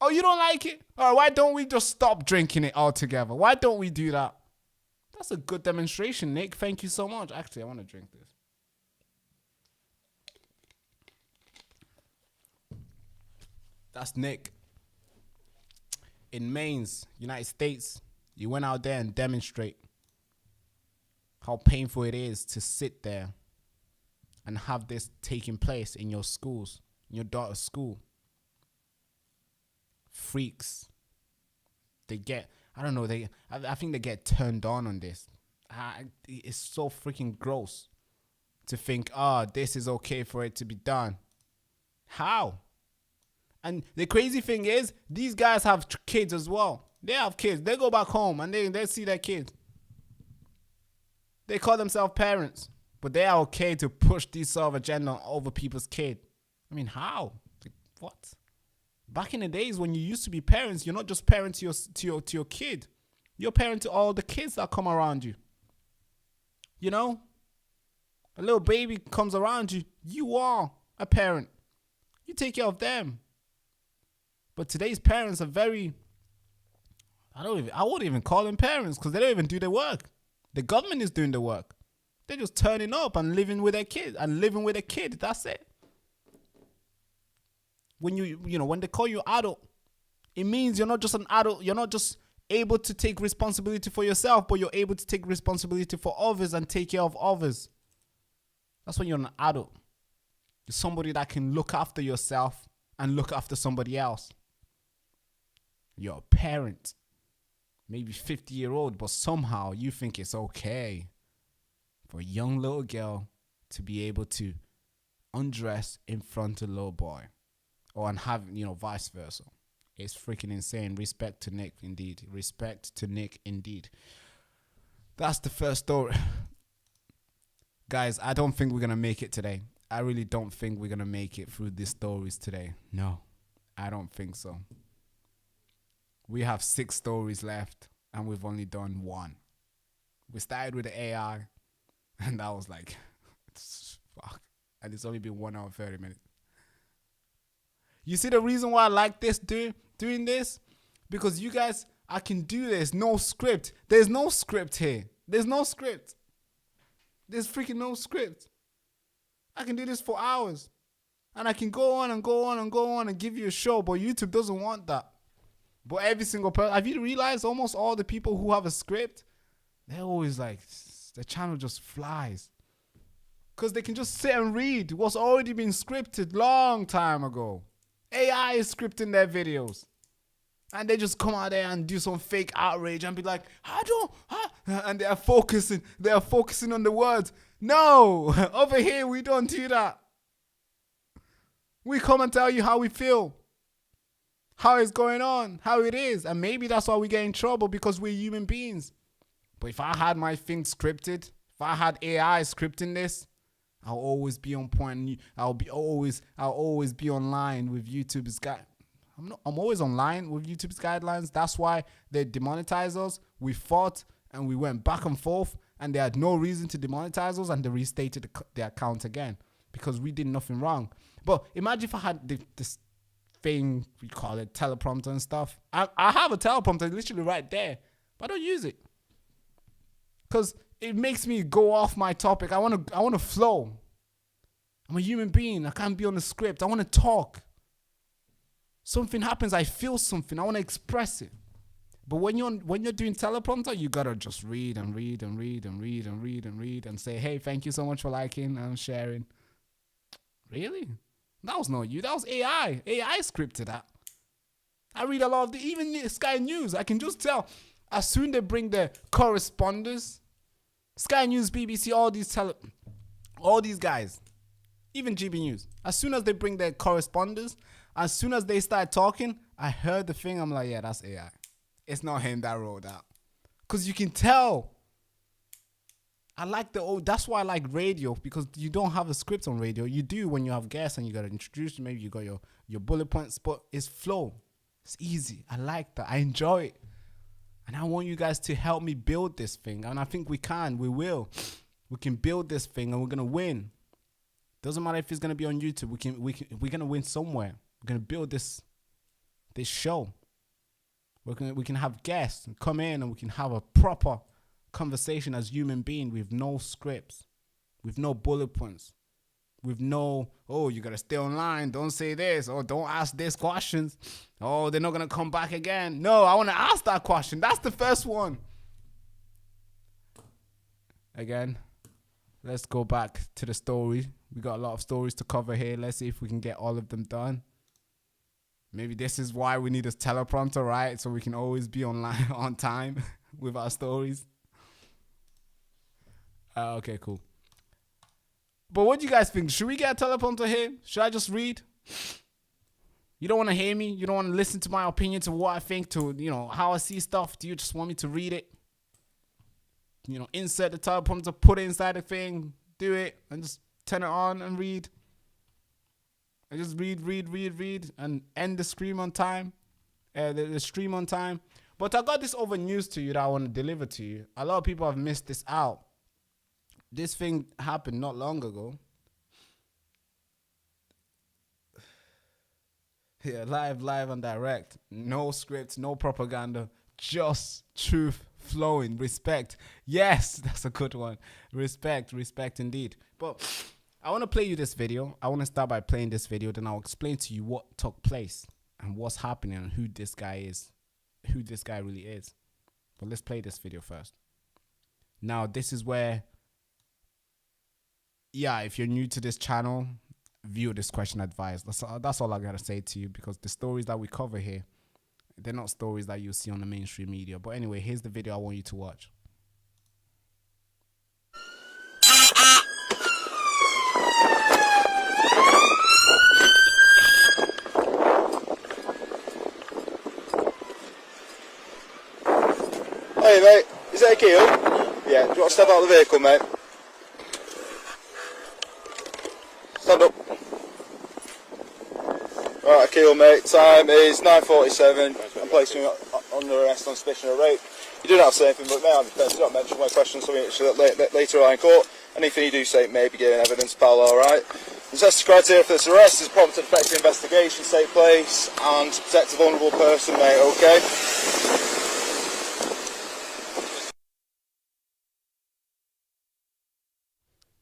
Oh, you don't like it? All right, why don't we just stop drinking it altogether? Why don't we do that? That's a good demonstration, Nick. Thank you so much. Actually, I want to drink this. That's Nick. In Maine, United States, you went out there and demonstrate how painful it is to sit there and have this taking place in your schools, in your daughter's school. Freaks. They get, I don't know, I think they get turned on this. It's so freaking gross to think, this is okay for it to be done. How? And the crazy thing is, these guys have kids as well. They have kids. They go back home and they see their kids. They call themselves parents, but they are okay to push this sort of agenda over people's kid. I mean, how? Like, what? Back in the days when you used to be parents, you're not just parent to your kid. You're parent to all the kids that come around you. You know? A little baby comes around you. You are a parent. You take care of them. But today's parents are very, I wouldn't even call them parents because they don't even do their work. The government is doing the work. They're just turning up and living with their kid That's it. When when they call you adult, it means you're not just an adult. You're not just able to take responsibility for yourself, but you're able to take responsibility for others and take care of others. That's when you're an adult. You're somebody that can look after yourself and look after somebody else. You're a parent, maybe 50-year-old, but somehow you think it's okay for a young little girl to be able to undress in front of a little boy, or and have, vice versa. It's freaking insane. Respect to Nick, indeed. Respect to Nick, indeed. That's the first story. Guys, I don't think we're going to make it today. I really don't think we're going to make it through these stories today. No, I don't think so. We have 6 stories left, and we've only done 1. We started with the AI, and that was like, fuck. And it's only been 1 hour, 30 minutes. You see the reason why I like this, doing this? Because you guys, I can do this. No script. There's no script here. There's no script. There's freaking no script. I can do this for hours. And I can go on and go on and go on and give you a show. But YouTube doesn't want that. But every single person, have you realized almost all the people who have a script, they're always like, the channel just flies. Because they can just sit and read what's already been scripted long time ago. AI is scripting their videos. And they just come out there and do some fake outrage and be like, and they are focusing on the words. No, over here we don't do that. We come and tell you how we feel, how it's going on, how it is. And maybe that's why we get in trouble, because we're human beings. But if I had my thing scripted, if I had AI scripting this, I'll always be on point. I'll always be online with YouTube's guide. I'm always online with YouTube's guidelines. That's why they demonetized us. We fought and we went back and forth, and they had no reason to demonetize us, and they restated the account again because we did nothing wrong. But imagine if I had this thing, we call it teleprompter and stuff. I have a teleprompter literally right there, but I don't use it because it makes me go off my topic. I want to flow. I'm a human being. I can't be on a script. I want to talk. Something happens, I feel something. I want to express it. But when you're doing teleprompter, you gotta just read and read and read and read and read and read and say, hey, thank you so much for liking and sharing. Really? That was not you. That was AI. AI scripted that. I read a lot of even Sky News. I can just tell. As soon they bring the corresponders, Sky News, BBC, all these guys, even GB News. As soon as they bring their corresponders, as soon as they start talking, I heard the thing. I'm like, yeah, that's AI. It's not him that wrote that. Because you can tell. I like that's why I like radio, because you don't have a script on radio. You do when you have guests and you got to introduce, maybe you got your bullet points, but it's flow. It's easy. I like that. I enjoy it. And I want you guys to help me build this thing. And I think we can. We will. We can build this thing and we're going to win. Doesn't matter if it's going to be on YouTube. We're going to win somewhere. We're going to build this show. We can have guests come in and we can have a proper conversation as human beings with no scripts, with no bullet points, with no, oh, you got to stay online, don't say this, or don't ask these questions, oh, they're not going to come back again. No, I want to ask that question. That's the first one. Again, let's go back to the story. We got a lot of stories to cover here. Let's see if we can get all of them done. Maybe this is why we need a teleprompter, right? So we can always be online on time with our stories. Okay, cool. But what do you guys think? Should we get a teleprompter here? Should I just read? You don't want to hear me? You don't want to listen to my opinion, to what I think, to, how I see stuff? Do you just want me to read it? Insert the teleprompter, put it inside the thing, do it, and just turn it on and read. I just read, and end the stream on time. The stream on time. But I got this other news to you that I want to deliver to you. A lot of people have missed this out. This thing happened not long ago. Yeah, live and direct. No script, no propaganda, just truth flowing. Respect. Yes, that's a good one. Respect indeed. But I want to play you this video. I want to start by playing this video, then I'll explain to you what took place and what's happening and who this guy is, who this guy really is. But let's play this video first. Now, this is where, yeah, if you're new to this channel, view this question advised. That's all I gotta say to you, because the stories that we cover here, they're not stories that you see on the mainstream media. But anyway, here's the video I want you to watch. Hey mate, is that a key? Yeah, do you want to step out of the vehicle, mate? Stand up. Right, Akil, mate. Time is 9:47. I'm placing you under arrest on suspicion of rape. You do not have to say anything, but may I be prepared to not mention my questions something later on in court. Anything you do say may be giving evidence, pal, alright? The necessary criteria for this arrest is prompt and effective investigation take place and to protect a vulnerable person, mate, okay?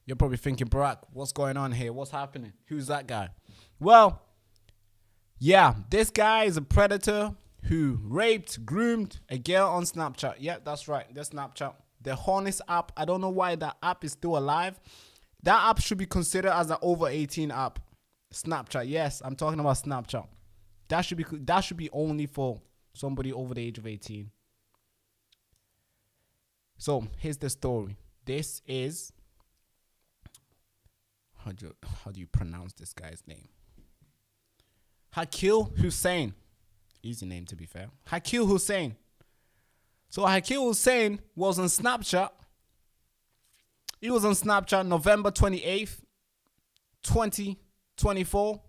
You're probably thinking, Barack, what's going on here? What's happening? Who's that guy? Well, yeah, this guy is a predator who raped, groomed a girl on Snapchat. Yeah, that's right. That's Snapchat. The Honest app. I don't know why that app is still alive. That app should be considered as an over 18 app. Snapchat. Yes, I'm talking about Snapchat. That should be only for somebody over the age of 18. So here's the story. This is, how do you pronounce this guy's name? Akil Hussein. Easy name, to be fair. Akil Hussein. So Akil Hussein was on Snapchat. He was on Snapchat November 28th, 2024.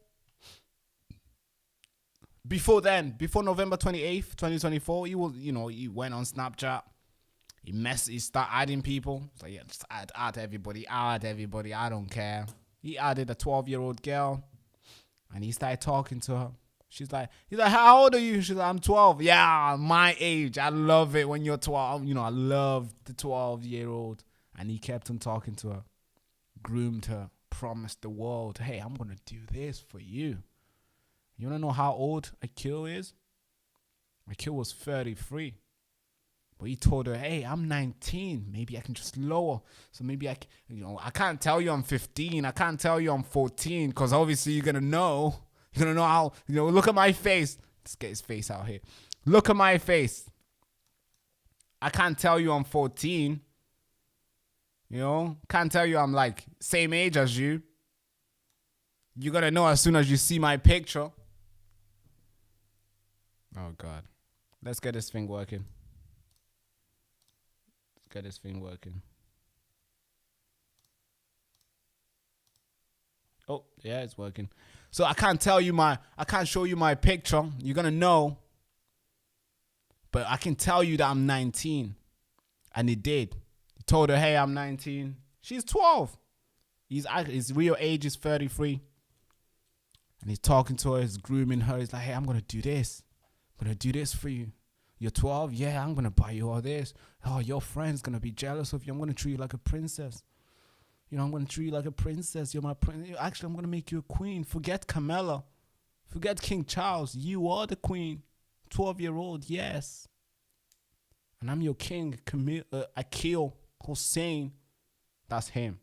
Before then, before November 28th, 2024, he was, he went on Snapchat. He started adding people. So yeah, just add everybody, I don't care. He added a 12-year-old girl, and he started talking to her. He's like, how old are you? She's like, I'm 12. Yeah, my age. I love it when you're 12. I love the 12-year-old. And he kept on talking to her, groomed her, promised the world, hey, I'm going to do this for you. You want to know how old Akil is? Akil was 33. But he told her, hey, I'm 19. Maybe I can just lower. So maybe I can't tell you I'm 15. I can't tell you I'm 14, because obviously you're going to know. You're going to know how, look at my face. Let's get his face out here. Look at my face. I can't tell you I'm 14. Can't tell you I'm like same age as you. You're going to know as soon as you see my picture. Oh, God. Let's get this thing working. Get this thing working. Oh, yeah, it's working. So I can't show you my picture. You're gonna know. But I can tell you that I'm 19. And he did. He told her, hey, I'm 19. She's 12. His real age is 33. And he's talking to her, he's grooming her. He's like, hey, I'm gonna do this. I'm gonna do this for you. You're 12? Yeah, I'm going to buy you all this. Oh, your friend's going to be jealous of you. I'm going to treat you like a princess. I'm going to treat you like a princess. You're my princess. Actually, I'm going to make you a queen. Forget Camilla. Forget King Charles. You are the queen. 12-year-old, yes. And I'm your king, Akil Hussein. That's him.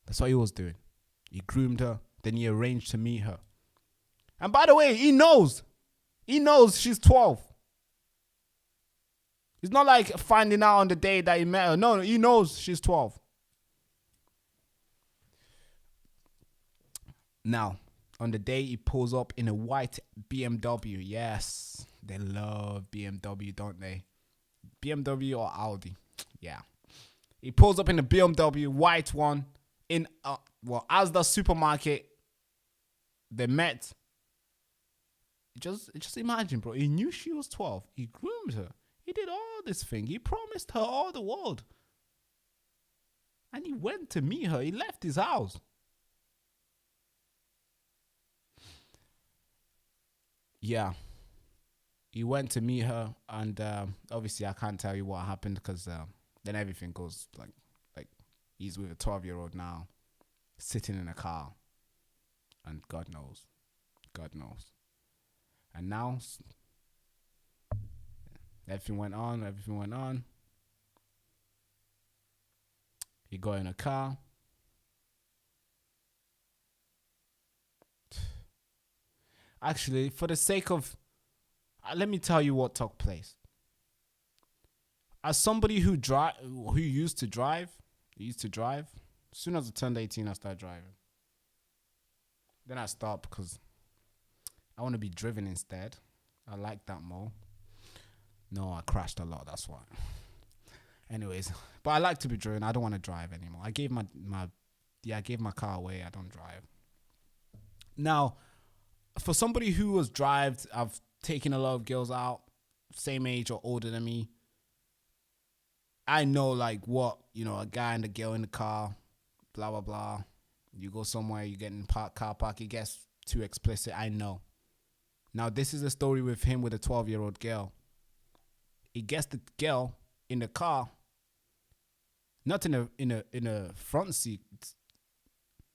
That's what he was doing. He groomed her. Then he arranged to meet her. And by the way, he knows. He knows she's 12. It's not like finding out on the day that he met her. No, he knows she's 12. Now, on the day he pulls up in a white BMW. Yes, they love BMW, don't they? BMW or Audi. Yeah. He pulls up in a BMW, white one, in Asda supermarket. They met. Just imagine, bro. He knew she was 12. He groomed her. He did all this thing. He promised her all the world. And he went to meet her. He left his house. yeah, he went to meet her, and obviously I can't tell you what happened because then everything goes like he's with a 12-year-old now, sitting in a car, and God knows. And now everything went on. He got in a car. Actually, for the sake of, let me tell you what took place. As somebody who used to drive, as soon as I turned 18, I started driving. Then I stopped because I want to be driven instead. I like that more. No, I crashed a lot, that's why. Anyways, but I like to be driven. I don't want to drive anymore. I gave my car away. I don't drive. Now, for somebody who was drived, I've taken a lot of girls out, same age or older than me. I know like what, a guy and a girl in the car, blah, blah, blah. You go somewhere, you get in car park, it gets too explicit. I know. Now, this is a story with him with a 12-year-old girl. He gets the girl in the car, not in a front seat.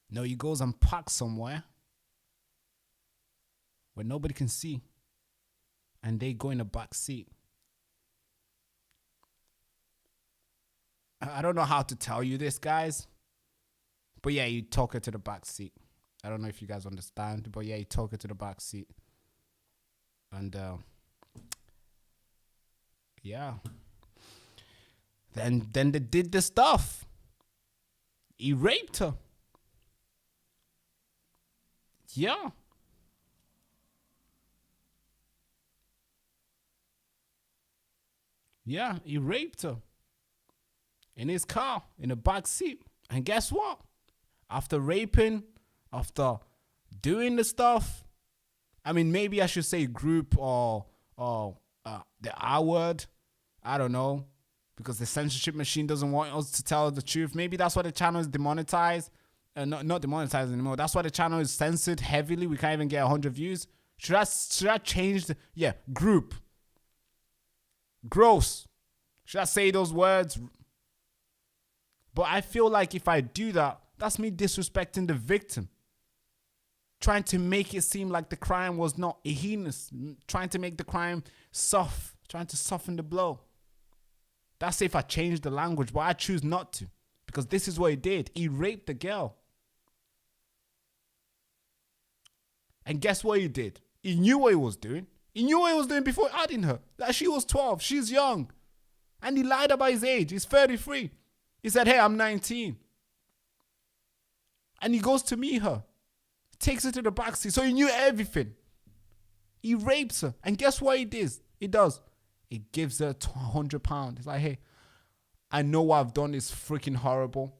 No, he goes and parks somewhere where nobody can see, and they go in the back seat. I don't know how to tell you this, guys, but yeah, you took her to the back seat. I don't know if you guys understand, but yeah, you took her to the back seat, and yeah. Then they did the stuff. He raped her. Yeah. Yeah, he raped her. In his car, in the back seat. And guess what? After raping, after doing the stuff, I mean, maybe I should say group or the R word. I don't know. Because the censorship machine doesn't want us to tell the truth. Maybe that's why the channel is demonetized. Not demonetized anymore. That's why the channel is censored heavily. We can't even get 100 views. Should I change the... Yeah, group. Gross. Should I say those words? But I feel like if I do that, that's me disrespecting the victim. Trying to make it seem like the crime was not heinous. Trying to make the crime soft. Trying to soften the blow. That's if I change the language, but I choose not to. Because this is what he did. He raped the girl. And guess what he did? He knew what he was doing. He knew what he was doing before adding her. That she was 12. She's young. And he lied about his age. He's 33. He said, hey, I'm 19. And he goes to meet her. Takes her to the backseat. So he knew everything. He rapes her. And guess what he does? He gives her £100. He's like, hey, I know what I've done is freaking horrible.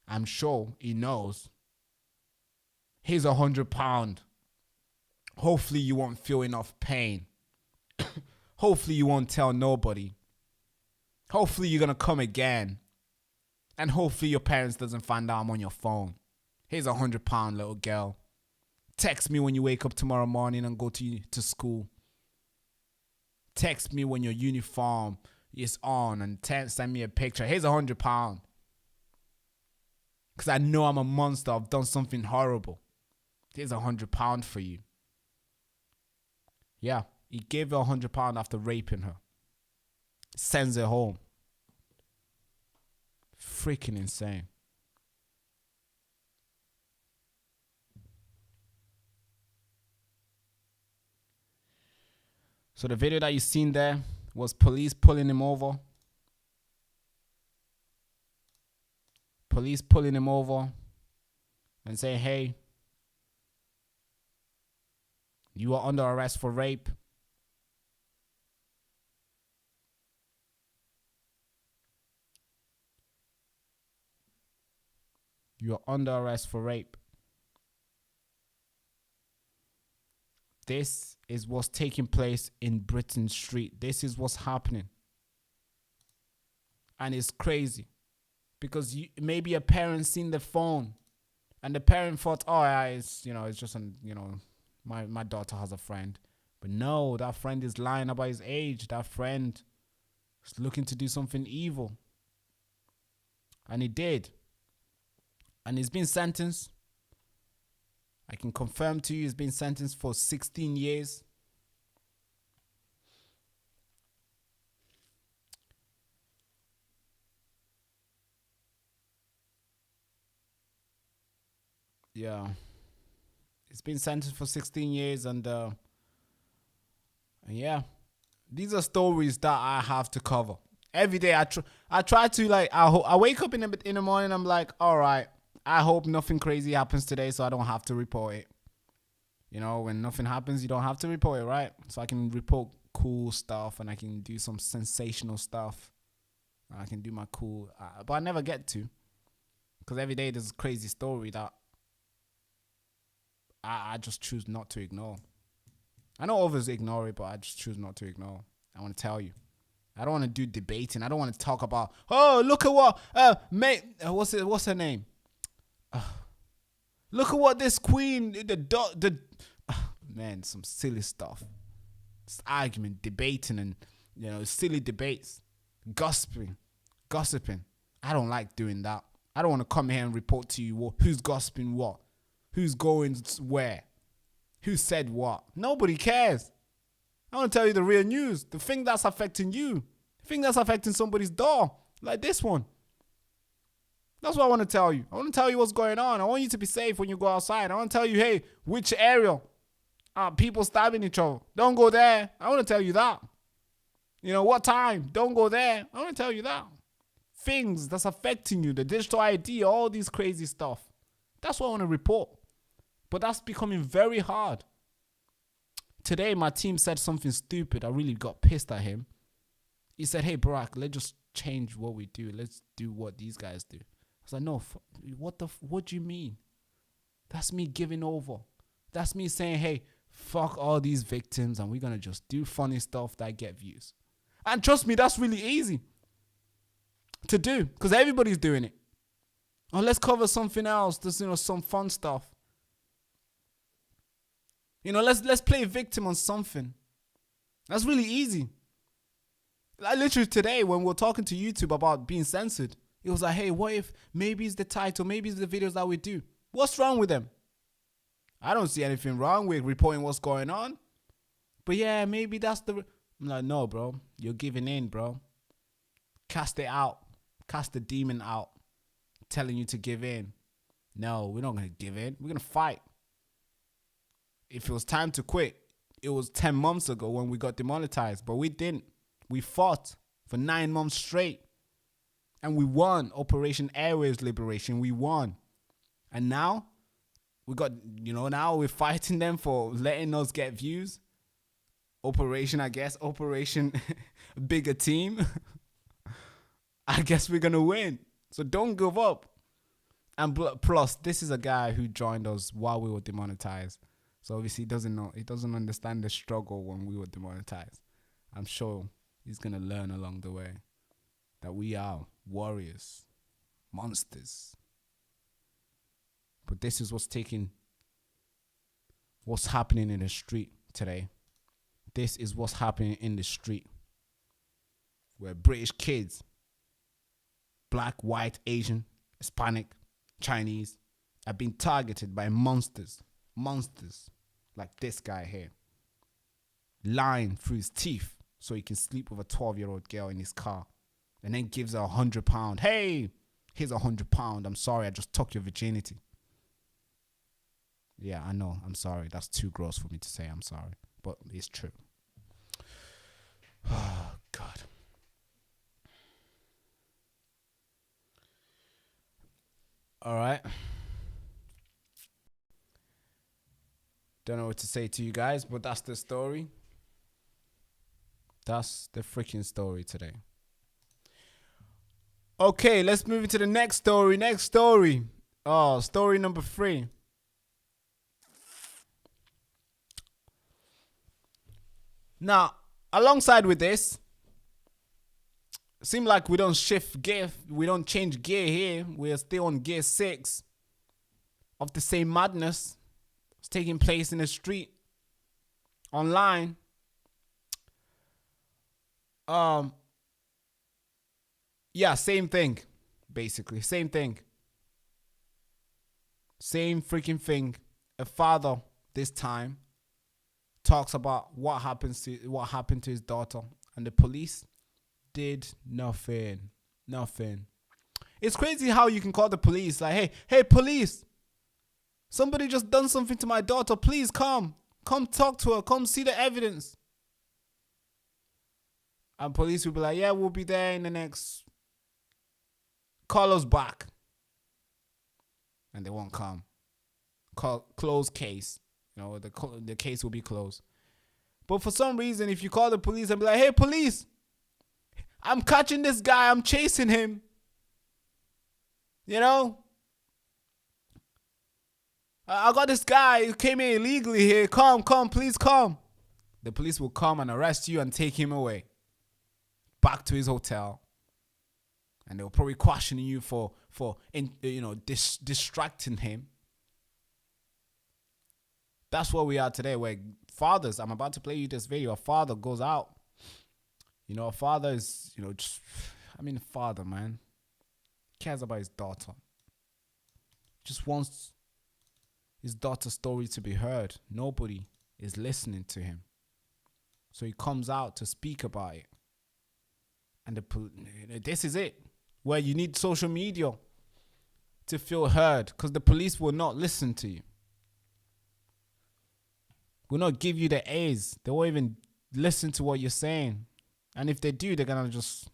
I'm sure he knows. Here's £100. Hopefully you won't feel enough pain. Hopefully you won't tell nobody. Hopefully you're going to come again. And hopefully your parents doesn't find out I'm on your phone. Here's £100, little girl. Text me when you wake up tomorrow morning and go to school. Text me when your uniform is on and send me a picture. Here's £100. Because I know I'm a monster. I've done something horrible. Here's £100 for you. Yeah, he gave her £100 after raping her. Sends her home. Freaking insane. So the video that you seen there was police pulling him over. Police pulling him over and saying, hey, you are under arrest for rape. You are under arrest for rape. This is what's taking place in Britain Street. This is what's happening. And it's crazy. Because maybe a parent seen the phone. And the parent thought, oh, yeah, it's just, My daughter has a friend. But no, that friend is lying about his age. That friend is looking to do something evil. And he did. And he's been sentenced. I can confirm to you he's been sentenced for 16 years. Yeah. He's been sentenced for 16 years and yeah. These are stories that I have to cover. Every day I try to like, I wake up in the morning, I'm like, all right, I hope nothing crazy happens today so I don't have to report it. You know, when nothing happens, you don't have to report it, right? So I can report cool stuff and I can do some sensational stuff. I can do my cool, but I never get to. Because every day there's a crazy story that I just choose not to ignore. I know others ignore it, but I just choose not to ignore. I want to tell you. I don't want to do debating. I don't want to talk about, oh, look at what, mate, what's her name? Look at what this queen, man, some silly stuff. It's argument, debating and, you know, silly debates. Gossiping. I don't like doing that. I don't want to come here and report to you who's gossiping what. Who's going where? Who said what? Nobody cares. I want to tell you the real news. The thing that's affecting you. The thing that's affecting somebody's door. Like this one. That's what I want to tell you. I want to tell you what's going on. I want you to be safe when you go outside. I want to tell you, hey, which area are people stabbing each other? Don't go there. I want to tell you that. You know, what time? Don't go there. I want to tell you that. Things that's affecting you. The digital ID, all these crazy stuff. That's what I want to report. But that's becoming very hard. Today, my team said something stupid. I really got pissed at him. He said, hey, Barack, let's just change what we do. Let's do what these guys do. I was like, no, what do you mean? That's me giving over. That's me saying, hey, fuck all these victims and we're going to just do funny stuff that get views. And trust me, that's really easy to do because everybody's doing it. Oh, let's cover something else. There's, you know, some fun stuff. You know, let's play victim on something. That's really easy. Like literally today when we were talking to YouTube about being censored, it was like, hey, what if maybe it's the title, maybe it's the videos that we do. What's wrong with them? I don't see anything wrong with reporting what's going on. But yeah, maybe that's the... I'm like, no, bro. You're giving in, bro. Cast it out. Cast the demon out. Telling you to give in. No, we're not going to give in. We're going to fight. If it was time to quit, it was 10 months ago when we got demonetized. But we didn't. We fought for 9 months straight. And we won Operation Airwaves Liberation. We won. And now, we got, you know, now we're fighting them for letting us get views. Operation Bigger Team. I guess we're going to win. So don't give up. And plus, this is a guy who joined us while we were demonetized. So obviously he doesn't know. He doesn't understand the struggle when we were demonetized. I'm sure he's going to learn along the way that we are warriors, monsters. But this is what's happening in the street today. This is what's happening in the street. Where British kids, black, white, Asian, Hispanic, Chinese, are being targeted by monsters like this guy here, lying through his teeth so he can sleep with a 12-year-old girl in his car and then gives her £100. Hey, here's £100. I'm sorry, I just took your virginity. Yeah, I know, I'm sorry. That's too gross for me to say. I'm sorry, but it's true. Oh, God. All right. Don't know what to say to you guys, but that's the story. That's the freaking story today. Okay, let's move into the next story. Oh, story number 3. Now, alongside with this, seem like we don't shift gear. We don't change gear here. We are still on gear 6 of the same madness. It's taking place in the street online. Yeah, same thing, basically. Same thing. Same freaking thing. A father this time talks about what happened to his daughter, and the police did nothing. Nothing. It's crazy how you can call the police like, hey, police, somebody just done something to my daughter. Please come talk to her. Come see the evidence. And police will be like, yeah, we'll be there in the next. Call us back. And they won't come. Closed case. You know, the case will be closed. But for some reason, if you call the police and be like, hey, police, I'm catching this guy. I'm chasing him. You know? I got this guy who came in illegally here. Come, please come. The police will come and arrest you and take him away. Back to his hotel. And they'll probably question you for distracting him. That's where we are today, where fathers, I'm about to play you this video, a father goes out. You know, a father is, a father, man. Cares about his daughter. Just wants his daughter's story to be heard. Nobody is listening to him. So he comes out to speak about it. And this is it, where you need social media to feel heard, because the police will not listen to you. Will not give you the A's. They won't even listen to what you're saying. And if they do, they're gonna just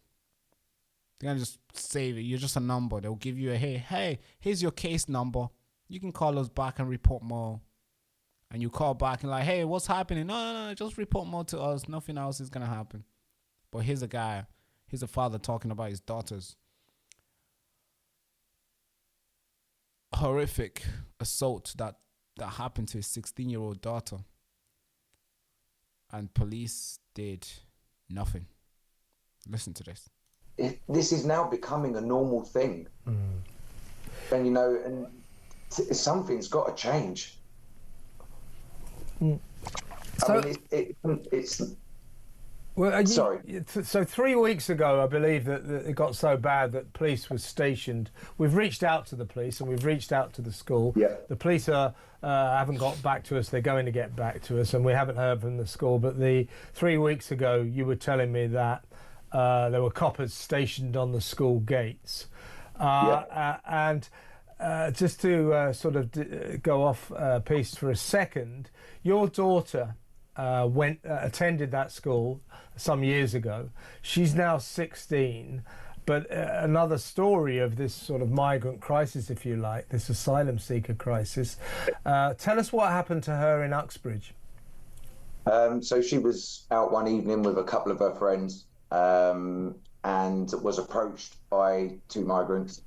say you're just a number. They'll give you a hey, here's your case number. You can call us back and report more. And you call back and like, hey, what's happening? No, just report more to us. Nothing else is gonna happen. But here's a father talking about his daughter's horrific assault that happened to his 16-year-old daughter. And police did nothing. Listen to this. This is now becoming a normal thing. And, something's got to change. So, it's... Well, sorry. So 3 weeks ago, I believe that it got so bad that police was stationed. We've reached out to the police and we've reached out to the school. Yeah. The police haven't got back to us. They're going to get back to us, and we haven't heard from the school. But 3 weeks ago, you were telling me that there were coppers stationed on the school gates. And just to go off piece for a second, your daughter attended that school some years ago. She's now 16, but another story of this sort of migrant crisis, if you like, this asylum seeker crisis. Tell us what happened to her in Uxbridge. So she was out one evening with a couple of her friends and was approached by two migrants.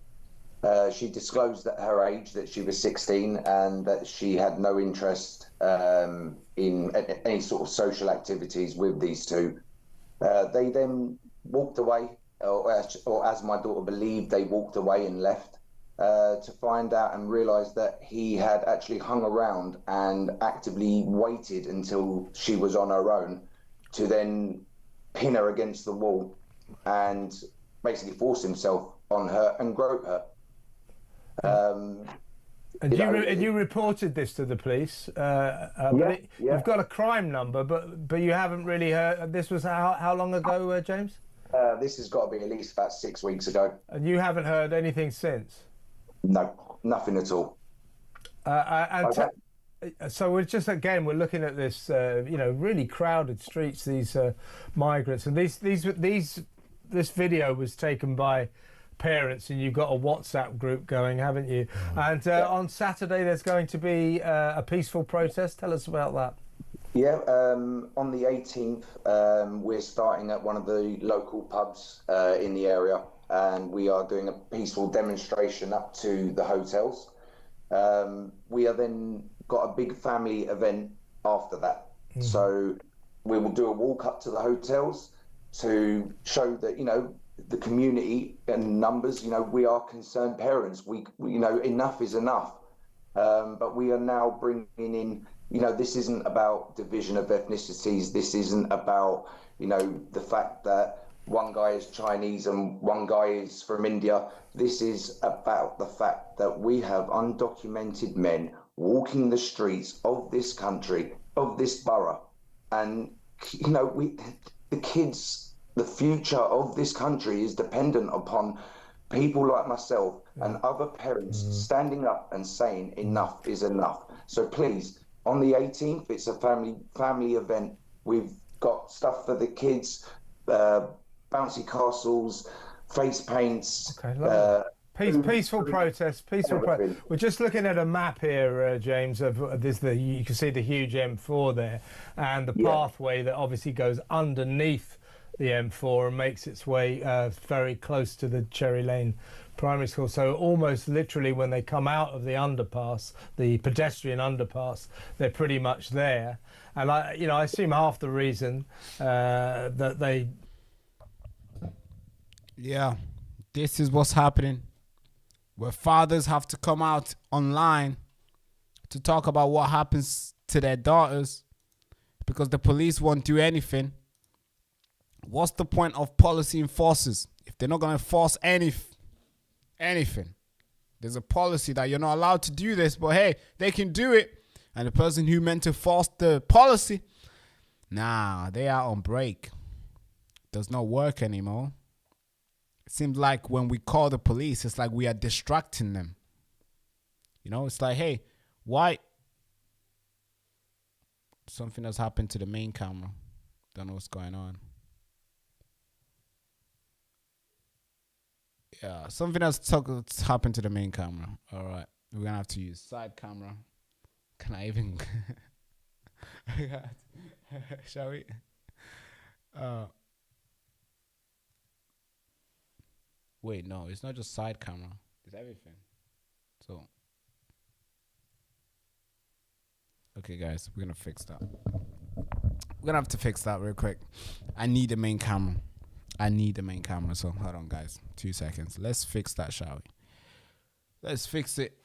She disclosed at her age that she was 16 and that she had no interest in any sort of social activities with these two. They then walked away, or as my daughter believed, they walked away and left to find out and realise that he had actually hung around and actively waited until she was on her own to then pin her against the wall and basically force himself on her and grope her. And you reported this to the police. You've got a crime number, but you haven't really heard. This was how long ago, James? This has got to be at least about 6 weeks ago. And you haven't heard anything since? No, nothing at all. So we're looking at this, really crowded streets. These migrants, and this video was taken by parents, and you've got a WhatsApp group going, haven't you? And on Saturday there's going to be a peaceful protest. Tell us about that. Yeah, on the 18th we're starting at one of the local pubs in the area, and we are doing a peaceful demonstration up to the hotels. We are then got a big family event after that. So we will do a walk up to the hotels to show that, the community and numbers, we are concerned parents. We enough is enough. But we are now bringing in, this isn't about division of ethnicities. This isn't about, the fact that one guy is Chinese and one guy is from India. This is about the fact that we have undocumented men walking the streets of this country, of this borough. And, the kids, the future of this country is dependent upon people like myself and other parents standing up and saying enough is enough. So please, on the 18th, it's a family event. We've got stuff for the kids, bouncy castles, face paints. Peaceful protest. We're just looking at a map here, James, of this. You can see the huge M4 there, and the pathway that obviously goes underneath the M4 and makes its way very close to the Cherry Lane Primary School. So almost literally, when they come out of the underpass, the pedestrian underpass, they're pretty much there. And I assume half the reason that they. Yeah, this is what's happening, where fathers have to come out online to talk about what happens to their daughters because the police won't do anything. What's the point of policy enforcers if they're not going to enforce anything? There's a policy that you're not allowed to do this, but hey, they can do it. And the person who meant to force the policy, they are on break. Does not work anymore. It seems like when we call the police, it's like we are distracting them. It's like, hey, why? Something has happened to the main camera. Don't know what's going on. Yeah, something has happened to the main camera. All right, we're going to have to use side camera. Can I even... Shall we? Wait, no, it's not just side camera. It's everything. So, okay, guys, we're going to fix that. We're going to have to fix that real quick. I need the main camera. So, hold on, guys. 2 seconds. Let's fix that, shall we? Let's fix it.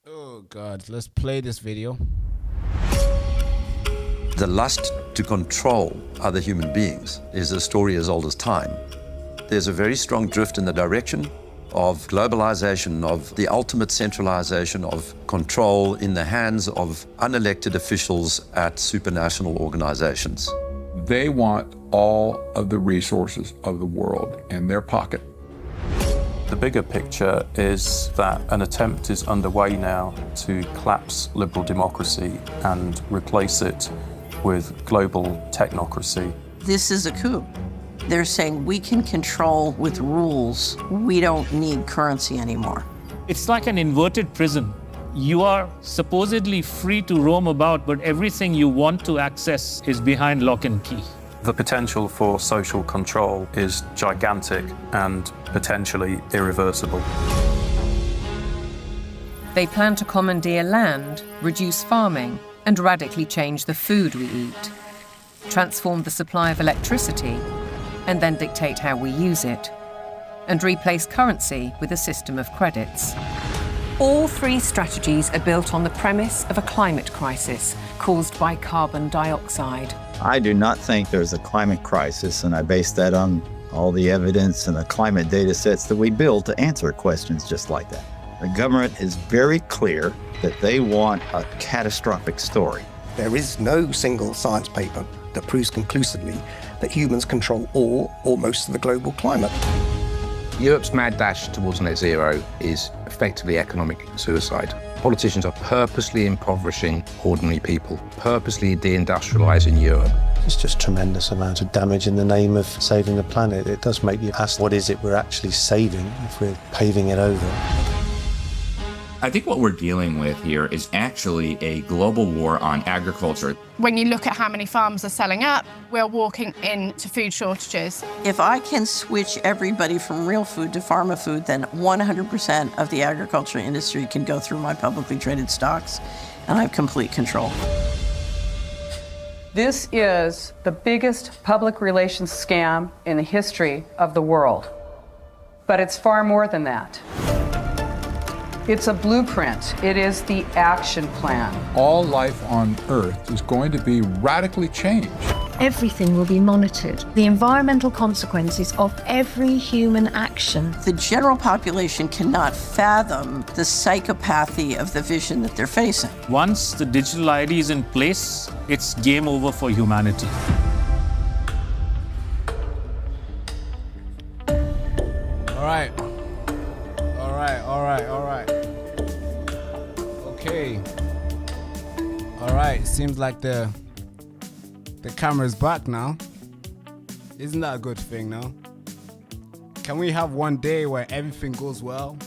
Oh, God. Let's play this video. The lust to control other human beings is a story as old as time. There's a very strong drift in the direction of globalization, of the ultimate centralization of control in the hands of unelected officials at supranational organizations. They want all of the resources of the world in their pocket. The bigger picture is that an attempt is underway now to collapse liberal democracy and replace it with global technocracy. This is a coup. They're saying we can control with rules. We don't need currency anymore. It's like an inverted prison. You are supposedly free to roam about, but everything you want to access is behind lock and key. The potential for social control is gigantic and potentially irreversible. They plan to commandeer land, reduce farming, and radically change the food we eat, transform the supply of electricity, and then dictate how we use it, and replace currency with a system of credits. All three strategies are built on the premise of a climate crisis caused by carbon dioxide. I do not think there's a climate crisis, and I base that on all the evidence and the climate data sets that we build to answer questions just like that. The government is very clear that they want a catastrophic story. There is no single science paper that proves conclusively that humans control all or most of the global climate. Europe's mad dash towards net zero is effectively economic suicide. Politicians are purposely impoverishing ordinary people, purposely deindustrializing Europe. It's just tremendous amount of damage in the name of saving the planet. It does make you ask, what is it we're actually saving if we're paving it over? I think what we're dealing with here is actually a global war on agriculture. When you look at how many farms are selling up, we're walking into food shortages. If I can switch everybody from real food to pharma food, then 100% of the agriculture industry can go through my publicly traded stocks, and I have complete control. This is the biggest public relations scam in the history of the world. But it's far more than that. It's a blueprint. It is the action plan. All life on Earth is going to be radically changed. Everything will be monitored. The environmental consequences of every human action. The general population cannot fathom the psychopathy of the vision that they're facing. Once the digital ID is in place, it's game over for humanity. All right. Okay. All right. Seems like the camera's back now. Isn't that a good thing now? Can we have one day where everything goes well?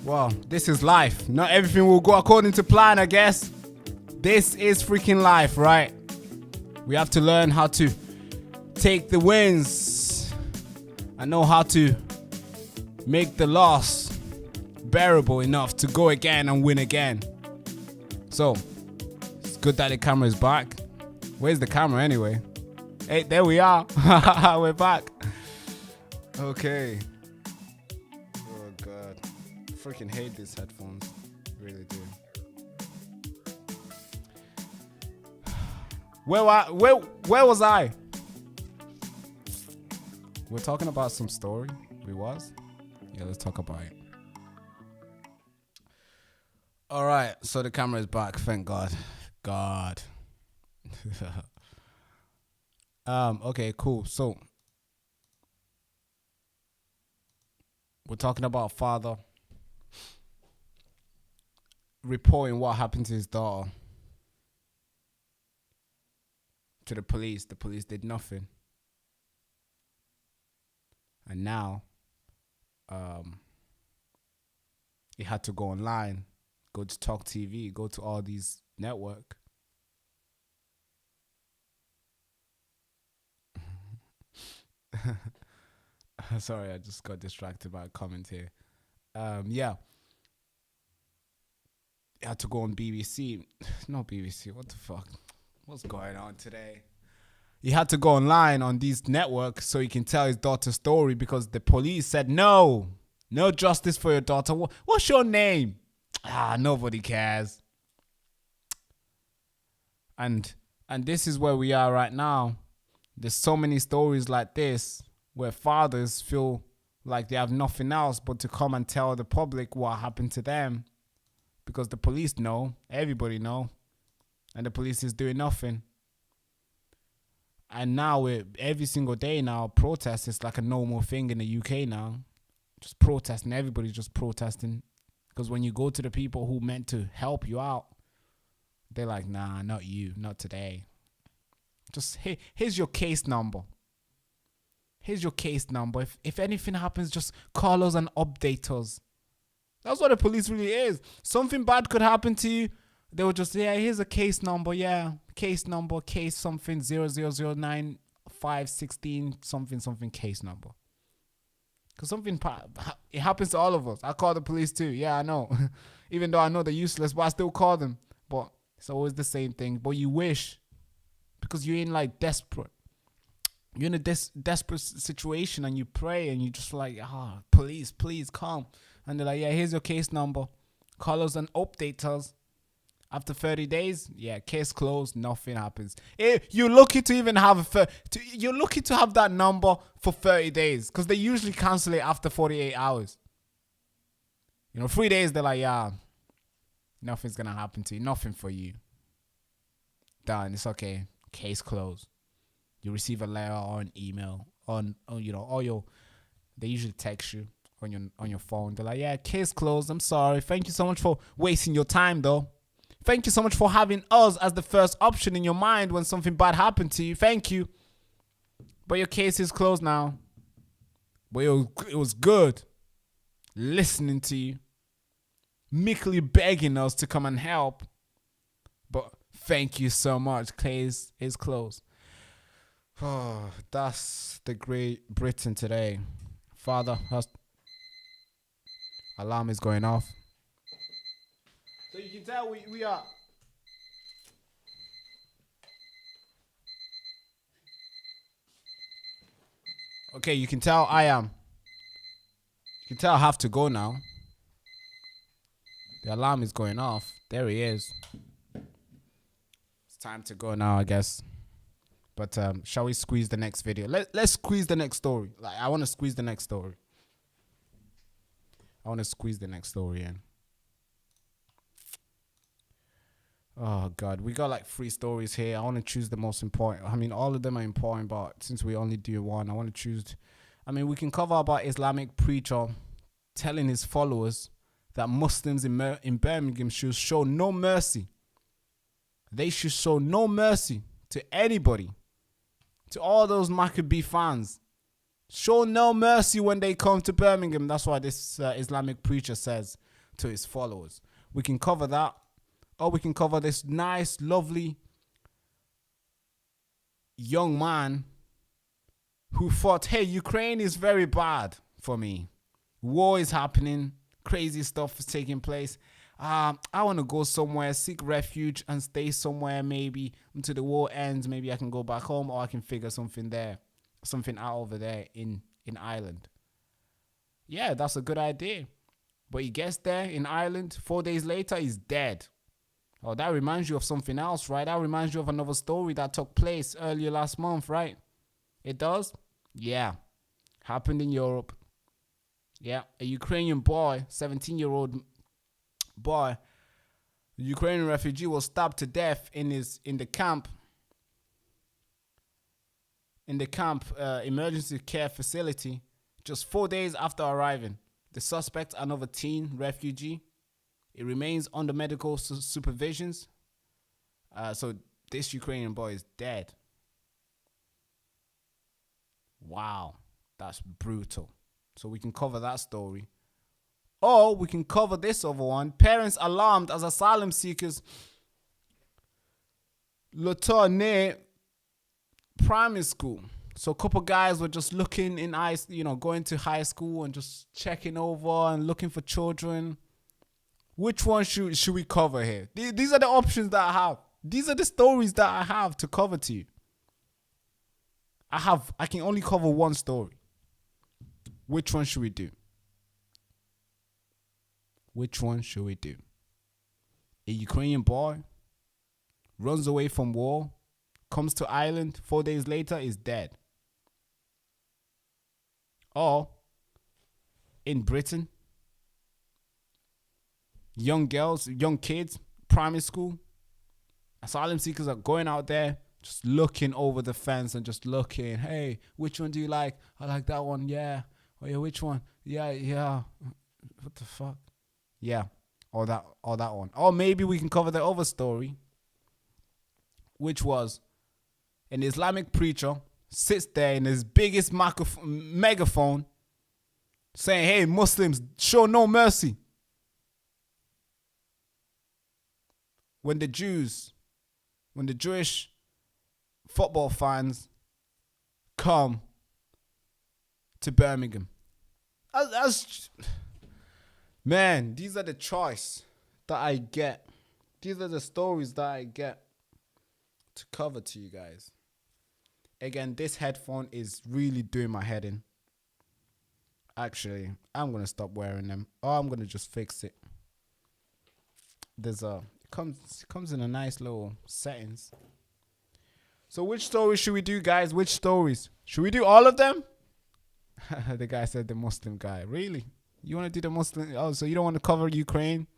Well, this is life. Not everything will go according to plan, I guess. This is freaking life, right? We have to learn how to take the wins and know how to make the loss bearable enough to go again and win again. So, it's good that the camera is back. Where's the camera anyway? Hey, there we are. We're back. Okay. Oh God. I freaking hate these headphones. I really do. Where was I? We're talking about some story. We was? Yeah, let's talk about it. All right, so the camera is back. Thank God. Okay, cool. So we're talking about father reporting what happened to his daughter to the police. The police did nothing. And now he had to go online, go to Talk TV, go to all these network. Sorry, I just got distracted by a comment here. Yeah. He had to go on BBC. Not BBC, what the fuck? What's going on today? He had to go online on these networks so he can tell his daughter's story because the police said no justice for your daughter. What's your name? Nobody cares. And this is where we are right now. There's so many stories like this where fathers feel like they have nothing else but to come and tell the public what happened to them because the police know, everybody know, and the police is doing nothing. And now every single day now, protest is like a normal thing in the UK now. Just protesting, everybody's just protesting. Because when you go to the people who meant to help you out, they're like, nah, not you, not today. Just, hey, here's your case number. Here's your case number. If anything happens, just call us and update us. That's what the police really is. Something bad could happen to you. They would just say, yeah, here's a case number. Yeah, case number, case something, 0009516, something case number. Because something, it happens to all of us. I call the police too. Yeah, I know. Even though I know they're useless, but I still call them. But it's always the same thing. But you wish, because you're in like desperate. You're in a desperate situation and you pray and you just like, police, please come. And they're like, yeah, here's your case number. Call us and update us. After 30 days, yeah, case closed, nothing happens. You're lucky to even have you're lucky to have that number for 30 days because they usually cancel it after 48 hours. 3 days, they're like, yeah, nothing's going to happen to you. Nothing for you. Done. It's okay. Case closed. You receive a letter or an email they usually text you on your phone. They're like, yeah, case closed. I'm sorry. Thank you so much for wasting your time though. Thank you so much for having us as the first option in your mind when something bad happened to you. Thank you. But your case is closed now. But it was good listening to you, meekly begging us to come and help. But thank you so much. Case is closed. Oh, that's the Great Britain today. Father, alarm is going off. So you can tell we are. Okay, you can tell I am. You can tell I have to go now. The alarm is going off. There he is. It's time to go now, I guess. But shall we squeeze the next video? Let's squeeze the next story. Like, I want to squeeze the next story. I want to squeeze the next story in. Oh God, we got like 3 stories here. I want to choose the most important. I mean, all of them are important, but since we only do one, I want to choose. I mean, we can cover about Islamic preacher telling his followers that Muslims in Birmingham should show no mercy. They should show no mercy to anybody. To all those Maccabee fans. Show no mercy when they come to Birmingham. That's what this Islamic preacher says to his followers. We can cover that. Or we can cover this nice, lovely young man who thought, hey, Ukraine is very bad for me. War is happening. Crazy stuff is taking place. I want to go somewhere, seek refuge and stay somewhere maybe until the war ends. Maybe I can go back home, or I can figure something out over there in Ireland. Yeah, that's a good idea. But he gets there in Ireland. 4 days later, he's dead. Oh, that reminds you of something else, right? That reminds you of another story that took place earlier last month, right? It does? Yeah. Happened in Europe. Yeah, a Ukrainian boy, 17-year-old boy, a Ukrainian refugee, was stabbed to death in the camp emergency care facility just 4 days after arriving. The suspect, another teen refugee, it remains under medical supervisions. So this Ukrainian boy is dead. Wow, that's brutal. So we can cover that story. Or we can cover this other one. Parents alarmed as asylum seekers return near primary school. So a couple guys were just looking in going to high school and just checking over and looking for children. Which one should we cover here? These are the options that I have. These are the stories that I have to cover to you. I can only cover one story. Which one should we do? Which one should we do? A Ukrainian boy runs away from war, comes to Ireland, 4 days later is dead. Or in Britain, young girls, young kids, primary school, asylum seekers are going out there just looking over the fence and just looking. Hey, which one do you like? I like that one. Yeah. Oh yeah, which one? Yeah. What the fuck? Yeah. Or that one. Or maybe we can cover the other story, which was an Islamic preacher sits there in his biggest megaphone saying, hey, Muslims, show no mercy. When the Jewish football fans come to Birmingham. Man, these are the choice that I get. These are the stories that I get to cover to you guys. Again, this headphone is really doing my head in. Actually, I'm going to stop wearing them. Or I'm going to just fix it. It comes in a nice little settings. So which stories should we do, guys? Which stories? Should we do all of them? The guy said the Muslim guy. Really? You want to do the Muslim? Oh, so you don't want to cover Ukraine?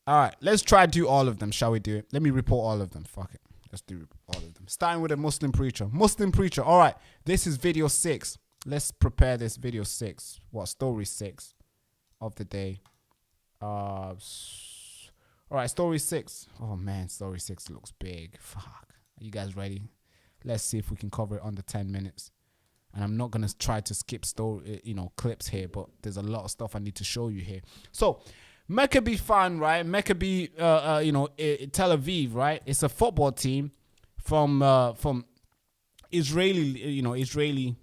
All right, let's try to do all of them. Shall we do it? Let me report all of them. Fuck it. Let's do all of them. Starting with a Muslim preacher. Muslim preacher. All right, this is video 6. Let's prepare this video 6. What, story 6 of the day. All right, story 6. Oh, man, story 6 looks big. Fuck. Are you guys ready? Let's see if we can cover it under 10 minutes. And I'm not going to try to skip clips here, but there's a lot of stuff I need to show you here. So, Maccabee fan, right? Maccabee, Tel Aviv, right? It's a football team from Israeli,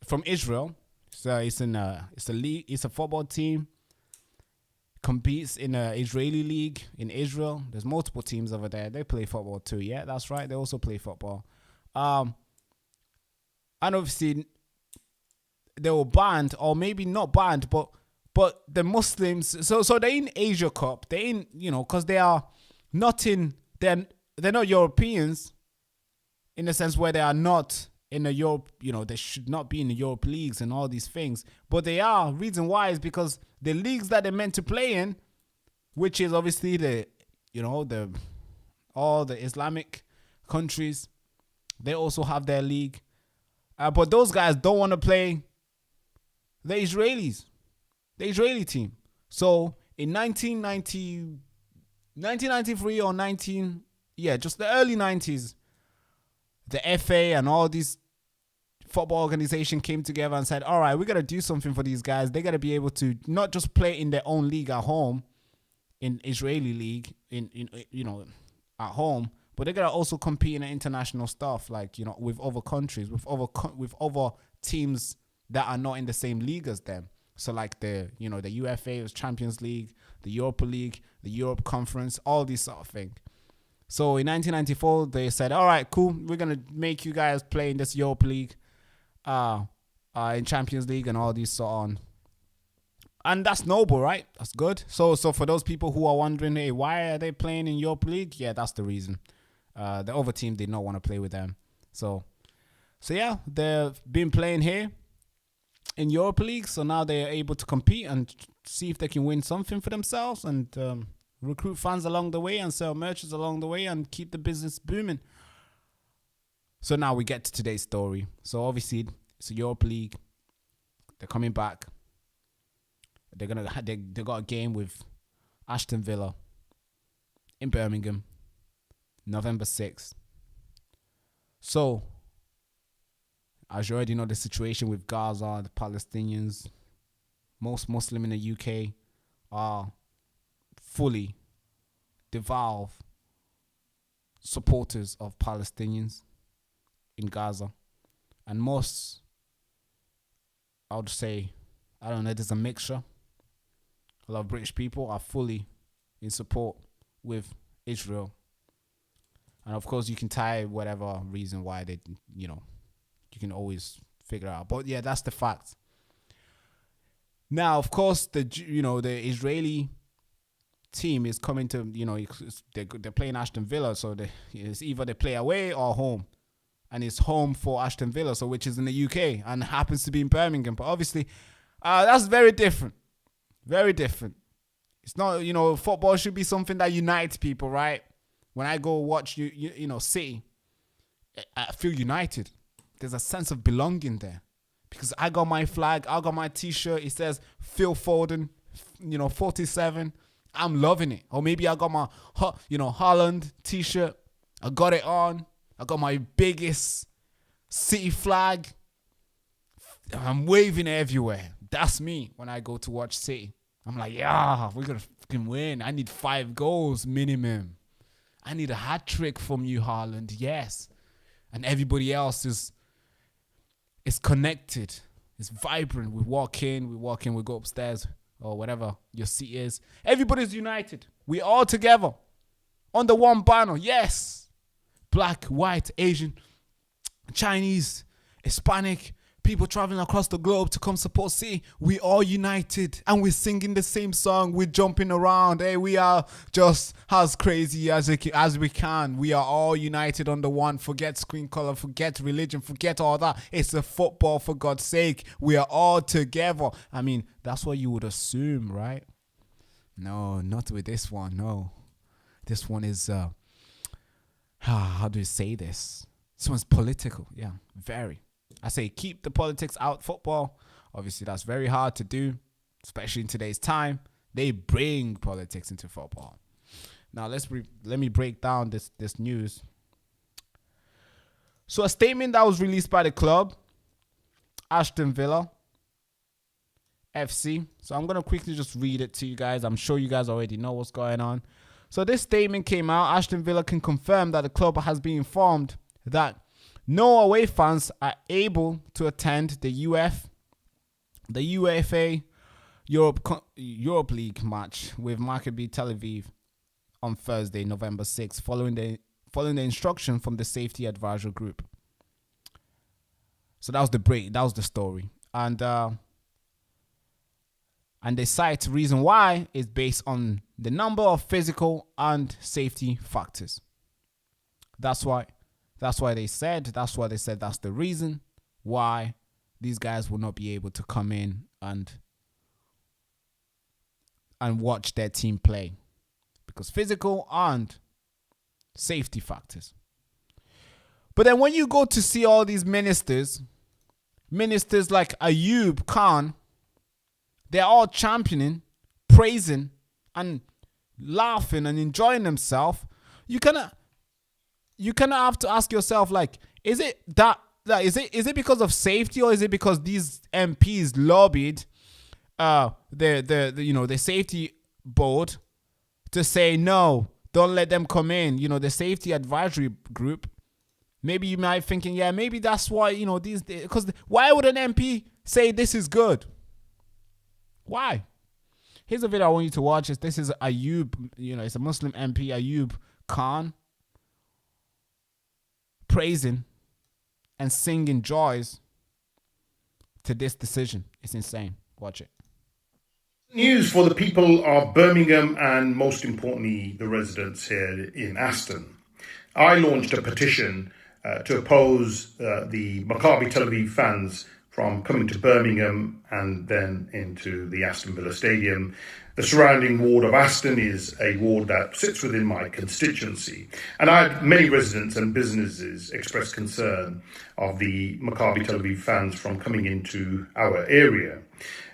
from Israel. So it's a league. It's a football team. Competes in a Israeli league in Israel. There's multiple teams over there. They play football too. Yeah, that's right. They also play football. And obviously they were banned, or maybe not banned, but But the Muslims, so they're in Asia Cup. They're in, because they are not in, they're not Europeans in the sense where they are not in the Europe, they should not be in the Europe leagues and all these things. But they are. Reason why is because the leagues that they're meant to play in, which is obviously all the Islamic countries, they also have their league. But those guys don't want to play the Israelis, the Israeli team. So in 1993 or just the early 90s, the FA and all these football organization came together and said, all right, we got to do something for these guys. They got to be able to not just play in their own league at home, in Israeli league, at home, but they got to also compete in international stuff, like, with other countries, with other teams that are not in the same league as them. So like the UFA was Champions League, the Europa League, the Europe Conference, all these sort of things. So in 1994, they said, all right, cool, we're going to make you guys play in this Europa League, in Champions League and all these sort on. And that's noble, right? That's good. So for those people who are wondering, hey, why are they playing in Europa League? Yeah, that's the reason. The other team did not want to play with them. So yeah, they've been playing here in Europa League. So now they're able to compete and see if they can win something for themselves and recruit fans along the way and sell merchandise along the way and keep the business booming. So now we get to today's story. So obviously it's a Europa League. They're coming back. They got a game with Aston Villa in Birmingham, November 6th. So, as you already know, the situation with Gaza, the Palestinians, most Muslim in the UK are fully devout supporters of Palestinians in Gaza. And most, I would say, I don't know, there's a mixture. A lot of British people are fully in support with Israel. And of course, you can tie whatever reason why they, you can always figure out. But yeah, that's the fact. Now, of course, the Israeli team is coming to, they're playing Aston Villa. So it's either they play away or home. And it's home for Aston Villa, so which is in the UK and happens to be in Birmingham. But obviously, that's very different. Very different. It's not, football should be something that unites people, right? When I go watch City, I feel united. There's a sense of belonging there. Because I got my flag, I got my t-shirt, it says Phil Foden, 47. I'm loving it. Or maybe I got my, Holland t-shirt. I got it on. I got my biggest City flag. I'm waving it everywhere. That's me when I go to watch City. I'm like, yeah, we're going to fucking win. I need 5 goals minimum. I need a hat trick from you, Haaland. Yes. And everybody else is connected. It's vibrant. We walk in, we go upstairs or whatever your seat is. Everybody's united. We all together under one banner. Yes. Black, white, Asian, Chinese, Hispanic, people traveling across the globe to come support City. We all united and we're singing the same song. We're jumping around. Hey, we are just as crazy as we can. We are all united under one. Forget skin color, forget religion, forget all that. It's a football, for God's sake. We are all together. I mean, that's what you would assume, right? No, not with this one. No, this one is how do you say this? This one's political. Yeah, very. I say keep the politics out football. Obviously, that's very hard to do, especially in today's time. They bring politics into football. Now, let me break down this news. So, a statement that was released by the club, Aston Villa FC. So, I'm going to quickly just read it to you guys. I'm sure you guys already know what's going on. So, this statement came out. Aston Villa can confirm that the club has been informed that no away fans are able to attend the UEFA Europe League match with Maccabi Tel Aviv on Thursday, November 6th, following the instruction from the Safety Advisory Group. So that was the story. And And they cite the reason why is based on the number of physical and safety factors. That's why they said that's the reason why these guys will not be able to come in and watch their team play, because physical and safety factors. But then when you go to see all these ministers like Ayub Khan, they're all championing, praising, and laughing and enjoying themselves. You kind of have to ask yourself, like, is it because of safety, or is it because these MPs lobbied the safety board to say no, don't let them come in? The safety advisory group. Maybe you might be thinking, yeah, maybe that's why because why would an MP say this is good? Why? Here's a video I want you to watch. This is Ayub, it's a Muslim MP, Ayub Khan, praising and singing joys to this decision. It's insane. Watch it. News for the people of Birmingham and, most importantly, the residents here in Aston. I launched a petition to oppose the Maccabi Tel Aviv fans from coming to Birmingham and then into the Aston Villa Stadium. The surrounding ward of Aston is a ward that sits within my constituency. And I had many residents and businesses express concern of the Maccabi Tel Aviv fans from coming into our area.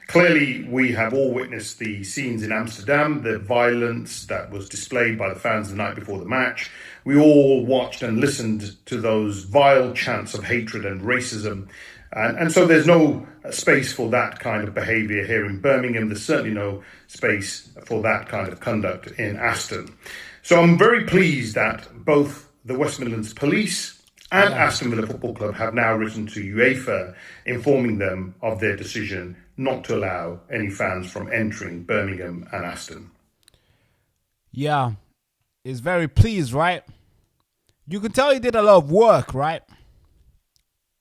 Clearly, we have all witnessed the scenes in Amsterdam, the violence that was displayed by the fans the night before the match. We all watched and listened to those vile chants of hatred and racism. And so there's no space for that kind of behaviour here in Birmingham. There's certainly no space for that kind of conduct in Aston. So I'm very pleased that both the West Midlands Police and Aston Villa Football Club have now written to UEFA informing them of their decision not to allow any fans from entering Birmingham and Aston. Yeah, he's very pleased, right? You can tell he did a lot of work, right?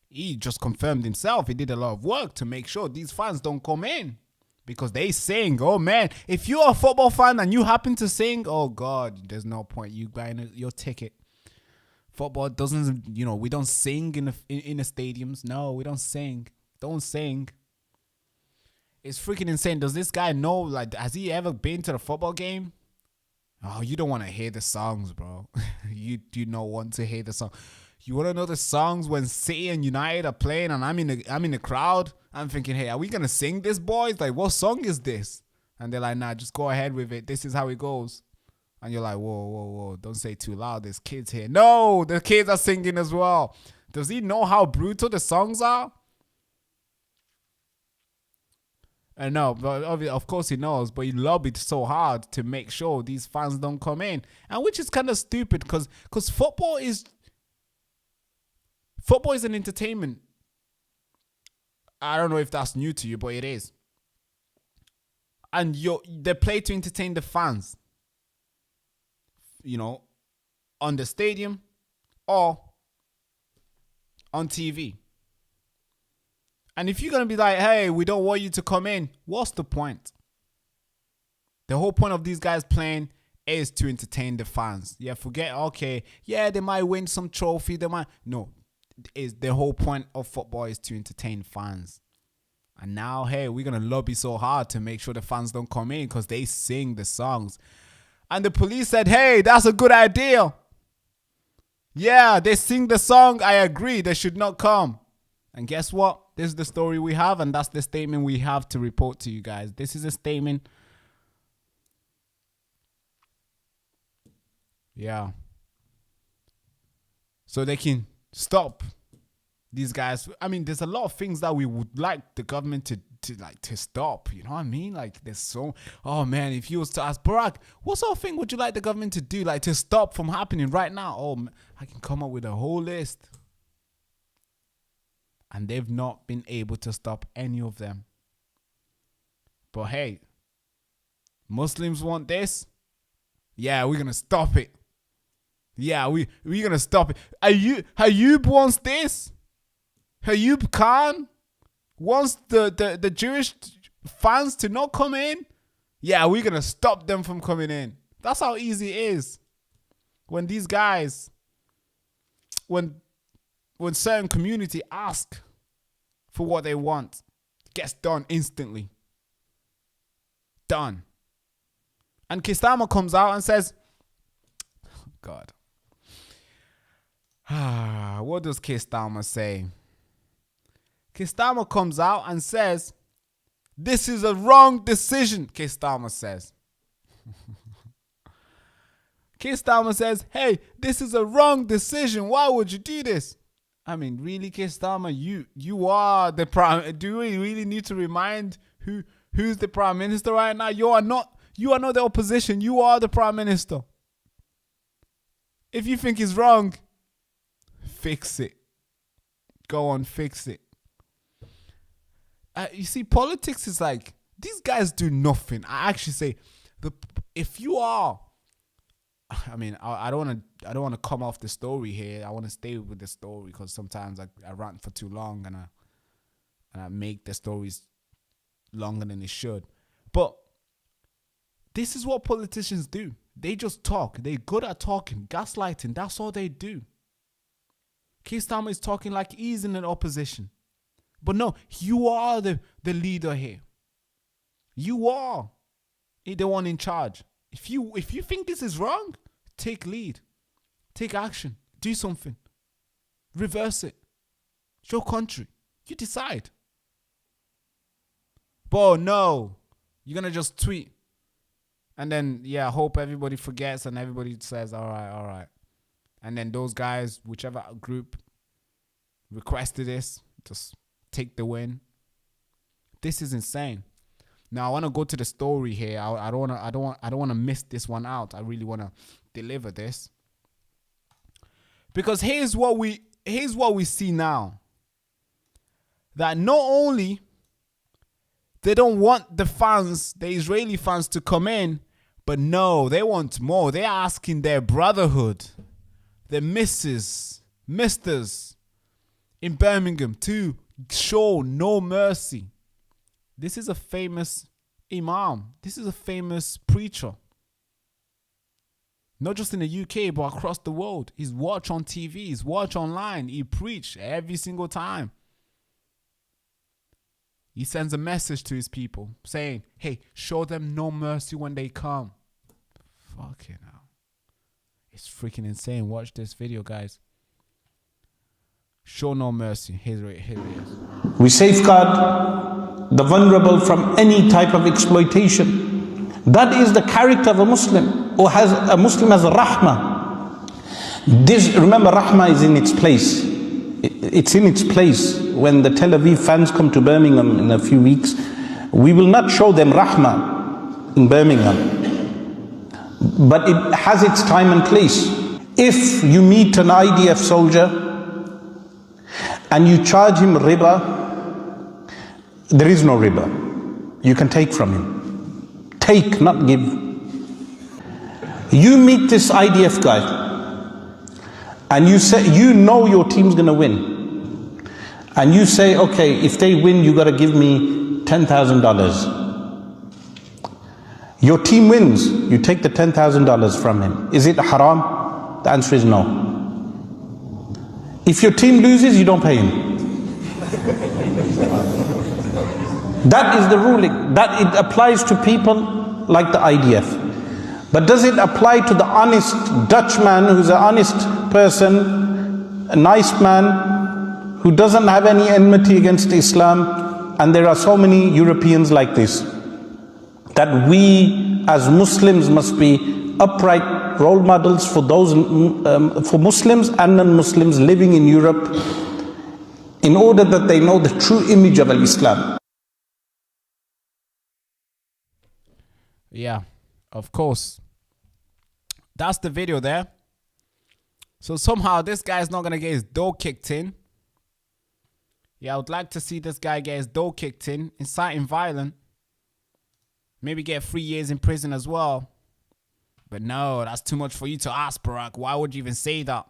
He just confirmed himself. He did a lot of work to make sure these fans don't come in, because they sing. Oh man, if you're a football fan and you happen to sing, oh God, there's no point you buying your ticket. Football doesn't, we don't sing in the stadiums. No, we don't sing. Don't sing. It's freaking insane. Does this guy know, like, has he ever been to the football game? Oh, you don't want to hear the songs, bro. You do not want to hear the song. You want to know the songs when City and United are playing and I'm in the crowd? I'm thinking, hey, are we going to sing this, boys? Like, what song is this? And they're like, nah, just go ahead with it. This is how it goes. And you're like, whoa, don't say too loud. There's kids here. No, the kids are singing as well. Does he know how brutal the songs are? I know, but of course he knows, but he lobbied so hard to make sure these fans don't come in. And which is kind of stupid, because football is an entertainment. I don't know if that's new to you, but it is. And they play to entertain the fans. On the stadium or on TV. And if you're going to be like, hey, we don't want you to come in, what's the point? The whole point of these guys playing is to entertain the fans. Yeah, forget, okay, yeah, they might win some trophy. No, the whole point of football is to entertain fans. And now, hey, we're going to lobby so hard to make sure the fans don't come in because they sing the songs. And the police said, hey, that's a good idea. Yeah, they sing the song. I agree. They should not come. And guess what? This is the story we have, and that's the statement we have to report to you guys. This is a statement. Yeah. So they can stop these guys. I mean, there's a lot of things that we would like the government to stop. You know what I mean? Like, there's so, oh man, if you was to ask Barack, what sort of thing would you like the government to do, like, to stop from happening right now? Oh, I can come up with a whole list. And they've not been able to stop any of them. But hey, Muslims want this? Yeah, we're going to stop it. Yeah, we're going to stop it. Ayub wants this? Ayub Khan wants the Jewish fans to not come in, yeah, we're going to stop them from coming in. That's how easy it is. When these guys, when certain community ask for what they want, it gets done instantly. Done. And Kistama comes out and says, oh God. What does Kistama say? Kistama comes out and says, this is a wrong decision, Kistama says. Kistama says, hey, this is a wrong decision. Why would you do this? I mean, really, Kistama, you are the prime. Do we really need to remind who's the prime minister right now? You are not the opposition. You are the prime minister. If you think it's wrong, fix it. Go on, fix it. You see, politics is like, these guys do nothing. I actually say, if you are, I mean, I don't want to come off the story here. I want to stay with the story because sometimes I rant for too long and I make the stories longer than they should. But this is what politicians do. They just talk. They're good at talking, gaslighting. That's all they do. Keir Starmer is talking like he's in an opposition. But no, you are the leader here. You are the one in charge. If you think this is wrong, take lead. Take action. Do something. Reverse it. It's your country. You decide. But no, you're going to just tweet. And then, yeah, hope everybody forgets and everybody says, all right. And then those guys, whichever group requested this, just take the win. This is insane. Now I want to go to the story here. I don't want to miss this one out. I really want to deliver this. Because here's what we see now. That not only they don't want the Israeli fans to come in, but no, they want more. They're asking their brotherhood, the misters in Birmingham to show no mercy. This is a famous imam. This is a famous preacher. Not just in the UK, but across the world. He's watched on TV. He's watched online. He preached every single time. He sends a message to his people saying, hey, show them no mercy when they come. Fucking hell. It's freaking insane. Watch this video, guys. Show no mercy. Here it is. We safeguard the vulnerable from any type of exploitation. That is the character of a Muslim, or has a Muslim as a rahmah. This, remember, rahmah is in its place. It's in its place. When the Tel Aviv fans come to Birmingham in a few weeks, we will not show them rahmah in Birmingham. But it has its time and place. If you meet an IDF soldier and you charge him riba, there is no riba. You can take from him. Take, not give. You meet this IDF guy and you say, you know your team's gonna win. And you say, okay, if they win, you gotta give me $10,000. Your team wins, you take the $10,000 from him. Is it haram? The answer is no. If your team loses, you don't pay him. That is the ruling. That it applies to people like the IDF. But does it apply to the honest Dutchman who's an honest person, a nice man, who doesn't have any enmity against Islam? And there are so many Europeans like this. That we as Muslims must be upright role models for those, for Muslims and non-Muslims living in Europe, in order that they know the true image of Islam. Yeah, of course. That's the video there. So somehow this guy's not gonna get his door kicked in. Yeah, I would like to see this guy get his door kicked in, inciting violence. Maybe get 3 years in prison as well. But no, that's too much for you to ask, Barack. Why would you even say that?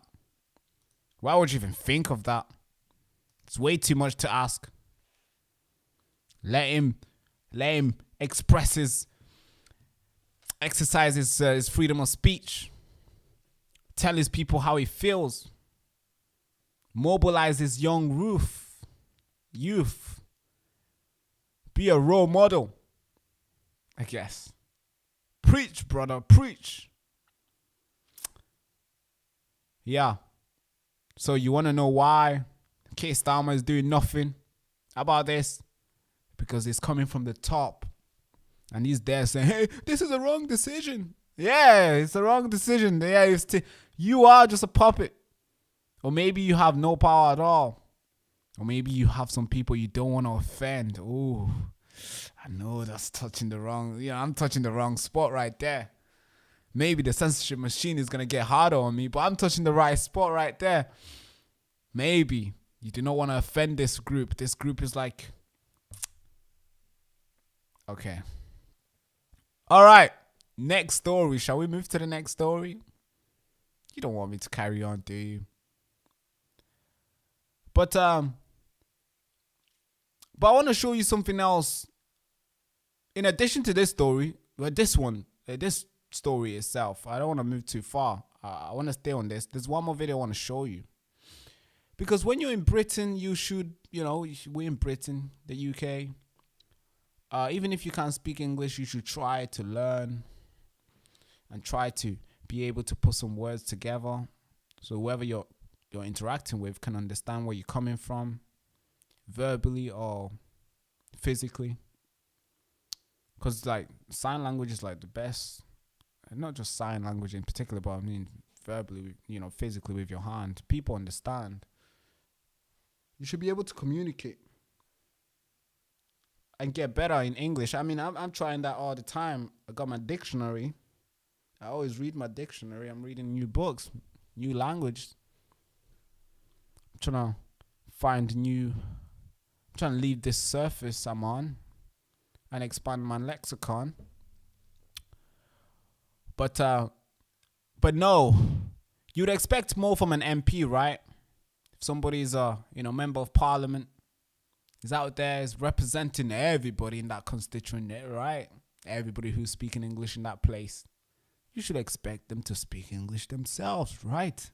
Why would you even think of that? It's way too much to ask. Let him Let him exercise his freedom of speech. Tell his people how he feels. Mobilize his young youth. Be a role model, I guess. Preach, brother, preach. Yeah. So you want to know why Keir Starmer is doing nothing about this? Because it's coming from the top. And he's there saying, hey, this is a wrong decision. Yeah, it's a wrong decision. Yeah, you are just a puppet. Or maybe you have no power at all. Or maybe you have some people you don't want to offend. Ooh, I know that's touching the wrong, I'm touching the wrong spot right there. Maybe the censorship machine is going to get harder on me, but I'm touching the right spot right there. Maybe you do not want to offend this group. This group is like, okay. All right. Next story. Shall we move to the next story? You don't want me to carry on, do you? But I want to show you something else. In addition to this story, this story itself, I don't want to move too far. I want to stay on this. There's one more video I want to show you. Because when you're in Britain, you should, we're in Britain, the UK. Even if you can't speak English, you should try to learn and try to be able to put some words together. So whoever you're interacting with can understand where you're coming from, verbally or physically. Because like sign language is like the best, and not just sign language in particular, but I mean verbally, physically with your hand. People understand. You should be able to communicate and get better in English. I mean, I'm trying that all the time. I got my dictionary. I always read my dictionary. I'm reading new books, new language. I'm trying to find I'm trying to leave this surface I'm on and expand my lexicon. But no, you'd expect more from an MP, right? If somebody is a member of parliament, is out there, is representing everybody in that constituent, right? Everybody who's speaking English in that place. You should expect them to speak English themselves, right?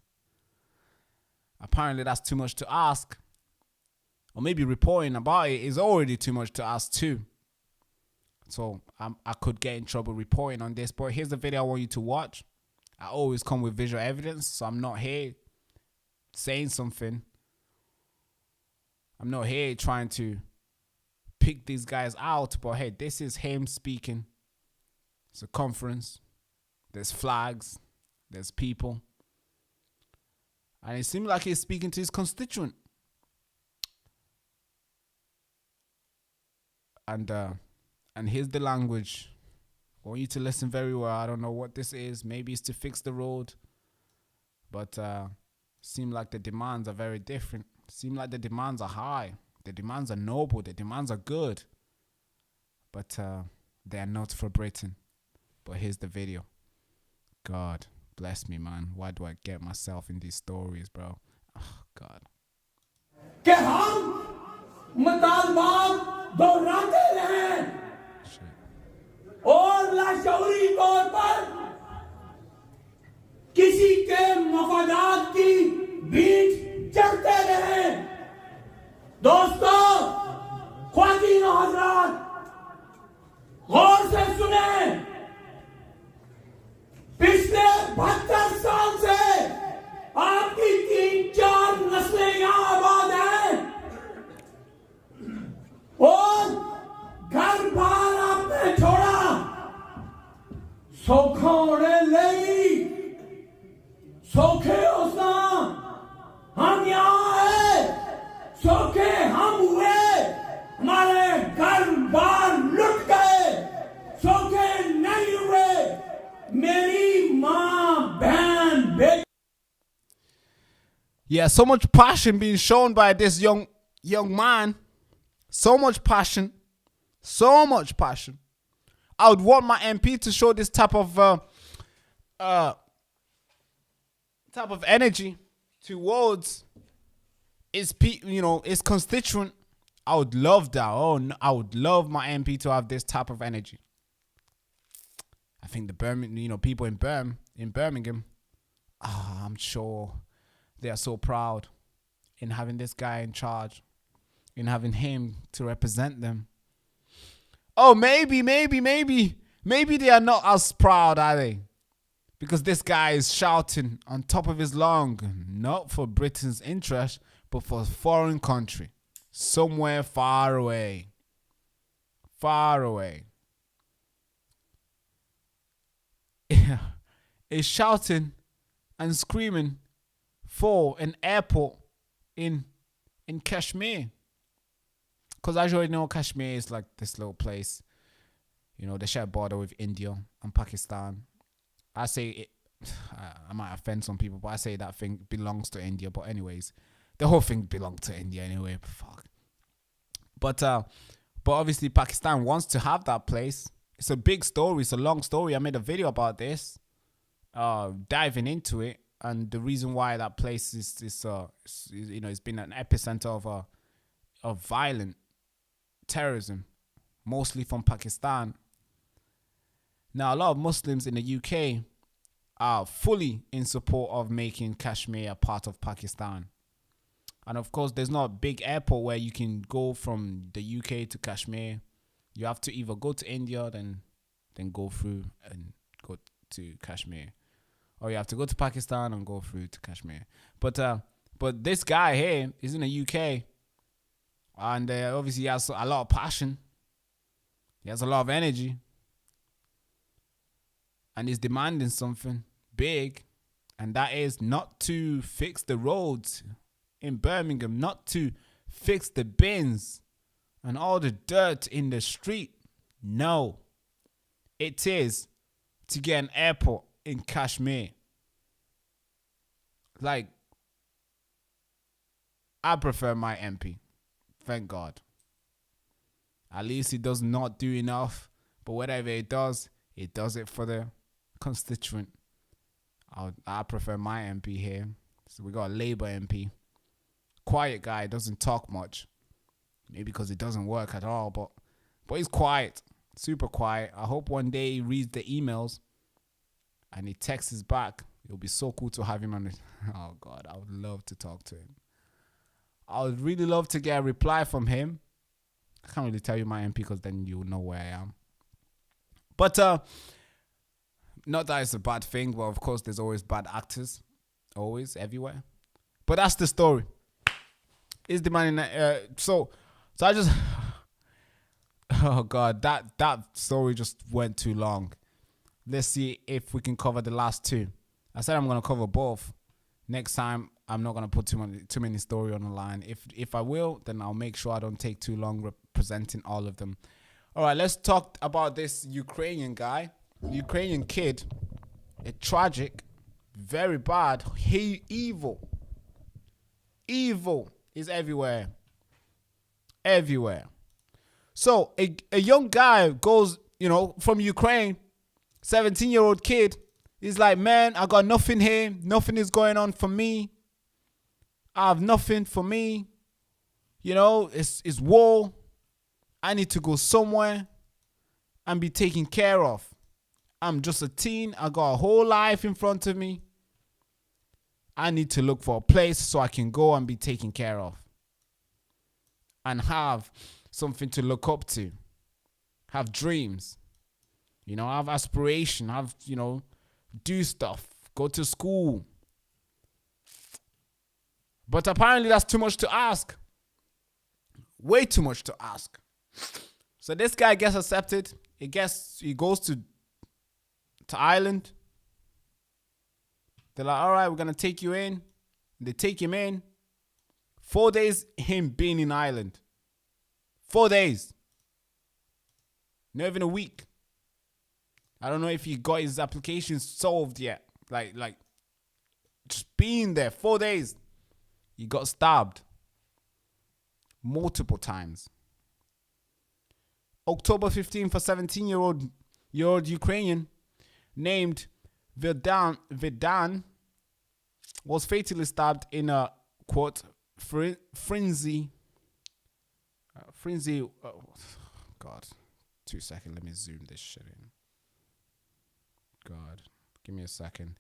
Apparently that's too much to ask. Or maybe reporting about it is already too much to ask too. So I could get in trouble reporting on this. But here's the video I want you to watch. I always come with visual evidence, so I'm not here saying something. I'm not here trying to pick these guys out. But hey, this is him speaking. It's a conference. There's flags. There's people. And it seems like he's speaking to his constituent. And here's the language. I want you to listen very well. I don't know what this is. Maybe it's to fix the road. But seem like the demands are very different. Seem like the demands are high. The demands are noble. The demands are good. But they are not for Britain. But here's the video. God bless me, man. Why do I get myself in these stories, bro? Oh, God. कि हम मुतालबात दोहराते रहें और लाशऊरी तौर पर किसी के मफादात की बीच चढ़ते रहें। दोस्तों, ख्वातीन और हज़रात, गौर से सुने। पिछले 72 साल से आपकी 3-4 नस्लें यहाँ आबाद हैं और घर बार आपने छोड़ा, सौखोड़े ले सौखे उसना हम यहाँ हैं, सौखे हम हुए, हमारे घर बार लुट गए, सौखे नहीं हुए, मेरी माँ बहन बेटी। Yeah, so much passion being shown by this young man. So much passion. So much passion. I would want my MP to show this type of energy towards his constituent. I would love that. Oh, no, I would love my MP to have this type of energy. I think the Birmingham, people in Birmingham, I'm sure they are so proud in having this guy in charge, in having him to represent them. Oh, maybe they are not as proud, are they? Because this guy is shouting on top of his lung, not for Britain's interest, but for a foreign country, somewhere far away. Far away. Is shouting and screaming for an airport in Kashmir. Because as you already know, Kashmir is like this little place. They share a border with India and Pakistan. I say it, I might offend some people, but I say that thing belongs to India. But anyways, the whole thing belongs to India anyway. Fuck. But obviously Pakistan wants to have that place. It's a big story. It's a long story. I made a video about this, diving into it, and the reason why that place is it's been an epicenter of violent terrorism, mostly from Pakistan. Now, a lot of Muslims in the UK are fully in support of making Kashmir a part of Pakistan. And of course, there's not a big airport where you can go from the UK to Kashmir. You have to either go to India, then go through and go to Kashmir. Or you have to go to Pakistan and go through to Kashmir. But this guy here is in the UK. And obviously he has a lot of passion. He has a lot of energy. And he's demanding something big. And that is not to fix the roads in Birmingham. Not to fix the bins and all the dirt in the street. No. It is to get an airport in Kashmir. Like, I prefer my MP. Thank God. At least he does not do enough. But whatever it does it for the constituent. I prefer my MP here. So we got a Labour MP. Quiet guy, doesn't talk much. Maybe because it doesn't work at all. But he's quiet. Super quiet. I hope one day he reads the emails and he texts back. It'll be so cool to have him on it. Oh God, I would love to talk to him. I would really love to get a reply from him. I can't really tell you my MP because then you'll know where I am. But not that it's a bad thing. Well, of course, there's always bad actors. Always, everywhere. But that's the story. Is demanding so I just oh God, that story just went too long. Let's see if we can cover the last two. I said I'm gonna cover both. Next time I'm not gonna put too many story on the line. If I will, then I'll make sure I don't take too long representing all of them. All right, let's talk about this Ukrainian guy, Ukrainian kid. A tragic, very bad, evil is everywhere. Everywhere. So a young guy goes, from Ukraine, 17-year-old kid. He's like, man, I got nothing here. Nothing is going on for me. I have nothing for me. It's war. I need to go somewhere and be taken care of. I'm just a teen. I got a whole life in front of me. I need to look for a place so I can go and be taken care of. And have something to look up to. Have dreams. Have aspiration. Have, do stuff. Go to school. But apparently that's too much to ask. Way too much to ask. So this guy gets accepted. He goes to Ireland. They're like, all right, we're going to take you in. They take him in. 4 days him being in Ireland. 4 days. Not even a week. I don't know if he got his application solved yet. Like just being there 4 days. He got stabbed. Multiple times. October 15th, a 17-year-old Ukrainian named Vidan was fatally stabbed in a, quote, frenzy. Frenzy. Oh, God. 2 seconds. Let me zoom this shit in. God. Give me a second.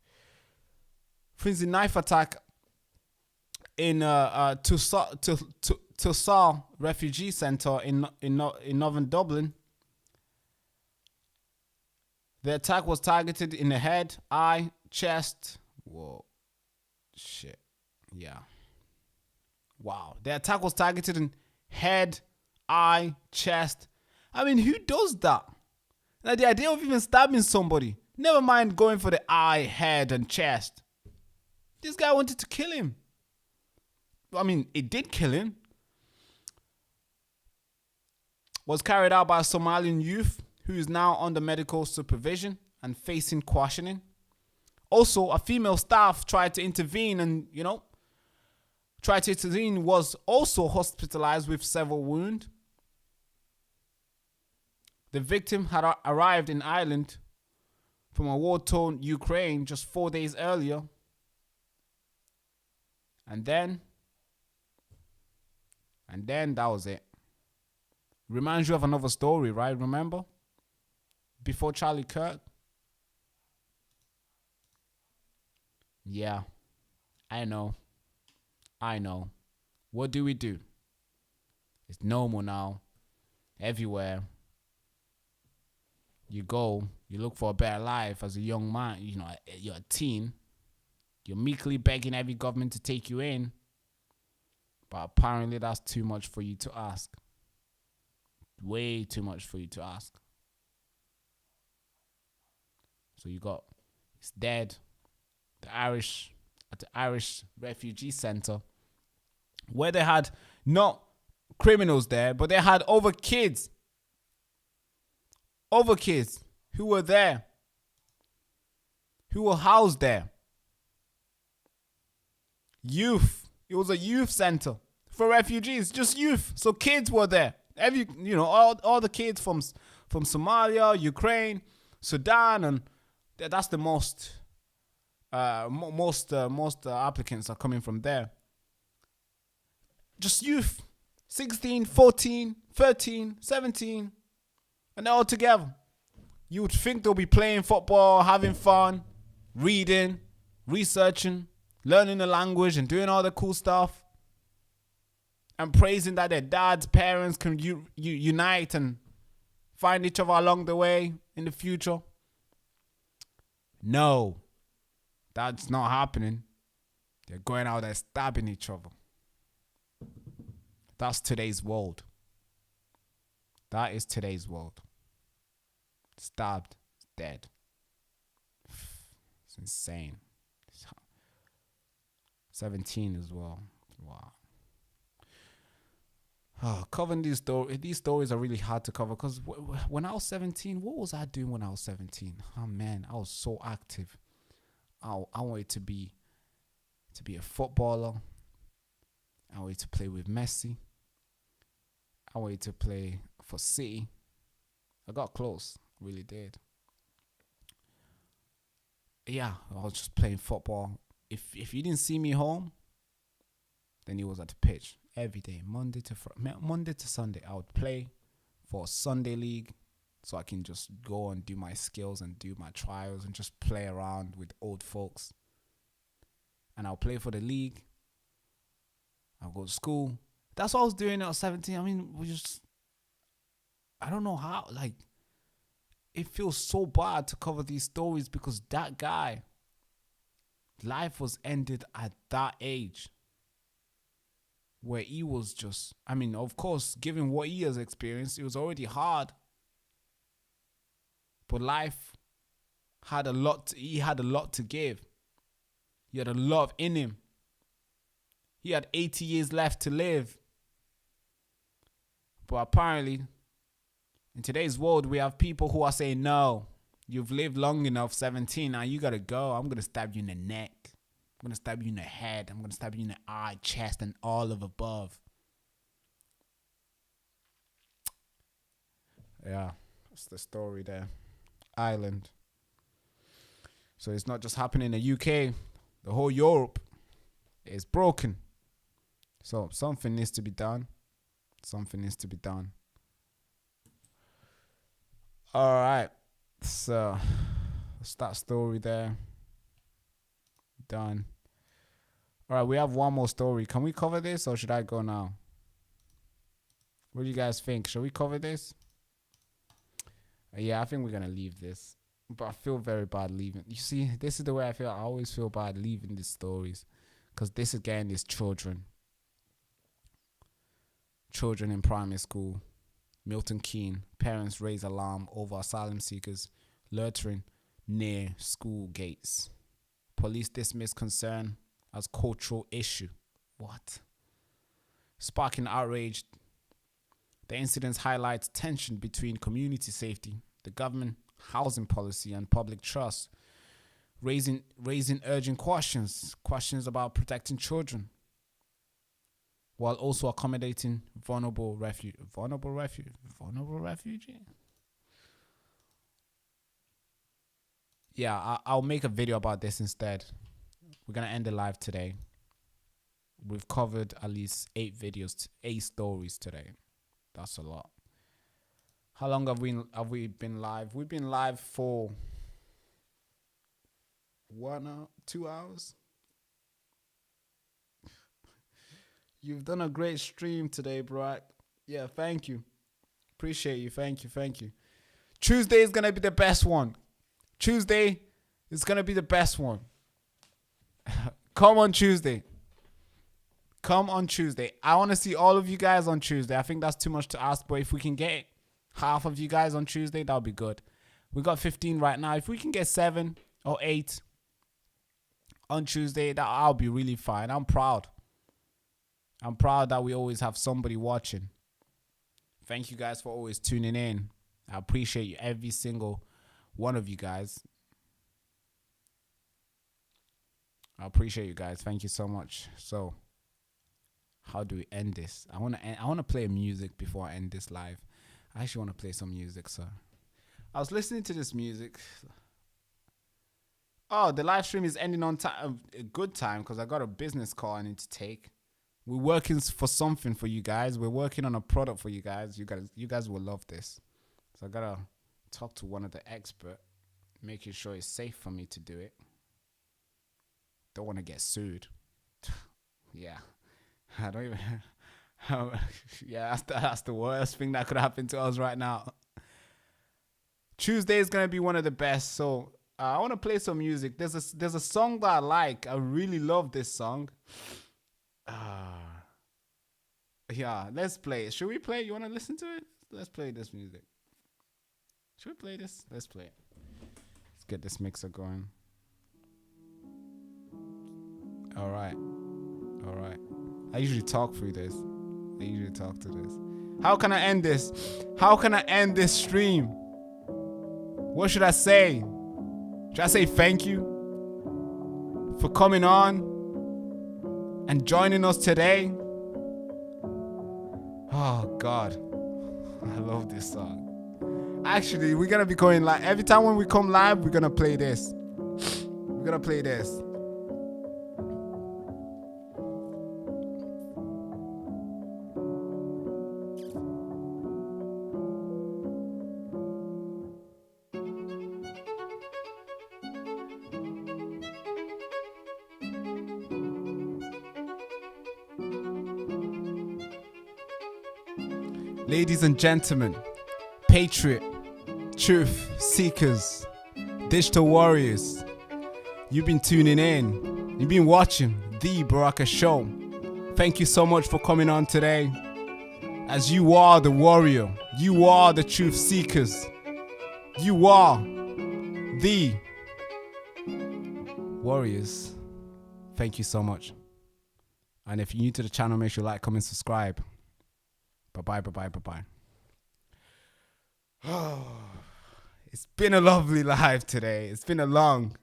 Frenzy knife attack in Tulsa refugee center in northern Dublin. The attack was targeted in the head, eye, chest. Whoa. Shit. Yeah. Wow. The attack was targeted in head, eye, chest. I mean, who does that? Like, the idea of even stabbing somebody. Never mind going for the eye, head, and chest. This guy wanted to kill him. I mean, it did kill him. Was carried out by a Somalian youth who is now under medical supervision and facing questioning. Also, a female staff tried to intervene was also hospitalized with several wounds. The victim had arrived in Ireland from a war-torn Ukraine just 4 days earlier. And then that was it. Reminds you of another story, right? Remember? Before Charlie Kirk? Yeah. I know. What do we do? It's normal now. Everywhere. You go, you look for a better life as a young man. You know, you're a teen. You're meekly begging every government to take you in. But apparently that's too much for you to ask. Way too much for you to ask. So you got, it's dead. At the Irish refugee center, where they had not criminals there, but they had other kids who were there, who were housed there. Youth. It was a youth center for refugees, just youth. So kids were there. All the kids from Somalia, Ukraine, Sudan, and that's the most applicants are coming from there. Just youth, 16, 14, 13, 17, and they're all together. You would think they'll be playing football, having fun, reading, researching, learning the language and doing all the cool stuff, and praising that their dad's parents can unite and find each other along the way in the future. No, that's not happening. They're going out there stabbing each other. That's today's world. That is today's world. Stabbed, dead. It's insane. 17 as well. Wow. Covering these stories are really hard to cover because when I was 17, what was I doing when I was 17? Oh man, I was so active. I wanted to be a footballer. I wanted to play with Messi. I wanted to play for City. I got close, really did. Yeah, I was just playing football. If you didn't see me home, then he was at the pitch every day, Monday to Sunday. I would play for a Sunday league, so I can just go and do my skills and do my trials and just play around with old folks. And I'll play for the league. I'll go to school. That's what I was doing at 17. I mean, I don't know how, it feels so bad to cover these stories because that guy, life was ended at that age where he was just, of course, given what he has experienced, it was already hard. But life had a lot, he had a lot to give. He had a lot in him. He had 80 years left to live. But apparently, in today's world, we have people who are saying, no, you've lived long enough, 17, now you gotta go. I'm gonna stab you in the neck. I'm gonna stab you in the head. I'm gonna stab you in the eye, chest, and all of above. Yeah, that's the story there. Ireland. So it's not just happening in the UK. The whole Europe is broken. So something needs to be done. Something needs to be done. All right. So that's that story there. Done. All right, we have one more story. Can we cover this or should I go now? What do you guys think? Should we cover this? Yeah, I think we're going to leave this. But I feel very bad leaving. You see, this is the way I feel. I always feel bad leaving these stories. Because this, again, is children. Children in primary school. Milton Keynes. Parents raise alarm over asylum seekers loitering near school gates. Police dismiss concern as cultural issue. What? Sparking outrage. The incidents highlights tension between community safety, the government housing policy, and public trust, raising urgent questions about protecting children, while also accommodating vulnerable refugee. Yeah, I'll make a video about this instead. We're gonna end the live today. We've covered at least 8 stories today. That's a lot. How long have we been live? We've been live for 1 hour, 2 hours. You've done a great stream today, Barack. Yeah, thank you. Appreciate you. Thank you. Tuesday is gonna be the best one. Tuesday is gonna be the best one. Come on Tuesday. I want to see all of you guys on Tuesday. I think that's too much to ask, but if we can get half of you guys on Tuesday, that'll be good. We got 15 right now. If we can get 7 or 8 on Tuesday, I'll be really fine. I'm proud that we always have somebody watching. Thank you guys for always tuning in. I appreciate you, every single one of you guys. I appreciate you guys. Thank you so much. So, how do we end this? I want to play music before I end this live. I actually want to play some music, so I was listening to this music. Oh, the live stream is ending on time, a good time, because I got a business call I need to take. We're working for something for you guys. We're working on a product for you guys. You guys will love this. So I gotta talk to one of the experts, making sure it's safe for me to do it. Don't want to get sued. Yeah. I don't even. Yeah, that's the worst thing that could happen to us right now. Tuesday is gonna be one of the best. So I want to play some music. There's a song that I like. I really love this song. Yeah, let's play it. Should we play? You want to listen to it? Let's play this music. Should we play this? Let's play it. Let's get this mixer going. All right. I usually talk through this. I usually talk to this. How can I end this? How can I end this stream? What should I say? Should I say thank you for coming on and joining us today? Oh God, I love this song. Actually, we're gonna be going live. Every time when we come live, we're gonna play this. We're gonna play this. Ladies and gentlemen, patriot, truth seekers, digital warriors, you've been tuning in. You've been watching The Baraka Show. Thank you so much for coming on today. As you are the warrior, you are the truth seekers, you are the warriors. Thank you so much. And if you're new to the channel, make sure you like, comment, subscribe. Bye-bye. Oh, it's been a lovely live today. It's been long.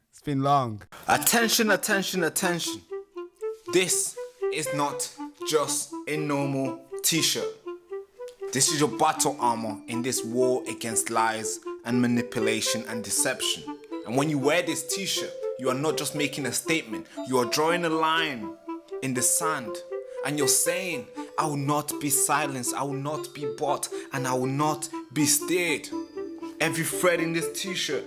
Attention. This is not just a normal t-shirt. This is your battle armor in this war against lies and manipulation and deception. And when you wear this t-shirt, you are not just making a statement. You are drawing a line in the sand. And you're saying, I will not be silenced, I will not be bought, and I will not be steered. Every thread in this t-shirt,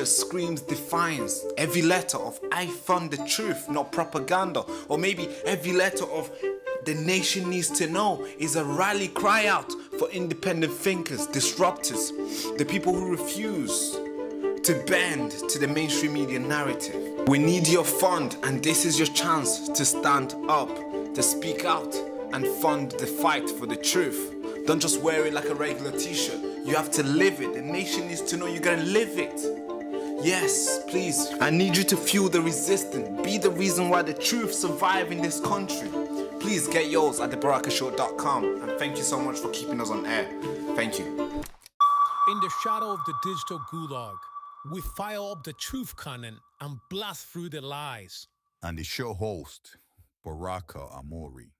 screams defiance. Every letter of I fund the truth, not propaganda. Or maybe every letter of the nation needs to know is a rally cry out for independent thinkers, disruptors, the people who refuse to bend to the mainstream media narrative. We need your fund, and this is your chance to stand up, to speak out and fund the fight for the truth. Don't just wear it like a regular t-shirt. You have to live it. The nation needs to know you're gonna live it. Yes, please. I need you to fuel the resistance. Be the reason why the truth survives in this country. Please get yours at thebarakashow.com. And thank you so much for keeping us on air. Thank you. In the shadow of the digital gulag, we fire up the truth cannon and blast through the lies. And the show host, Baraka Amuri.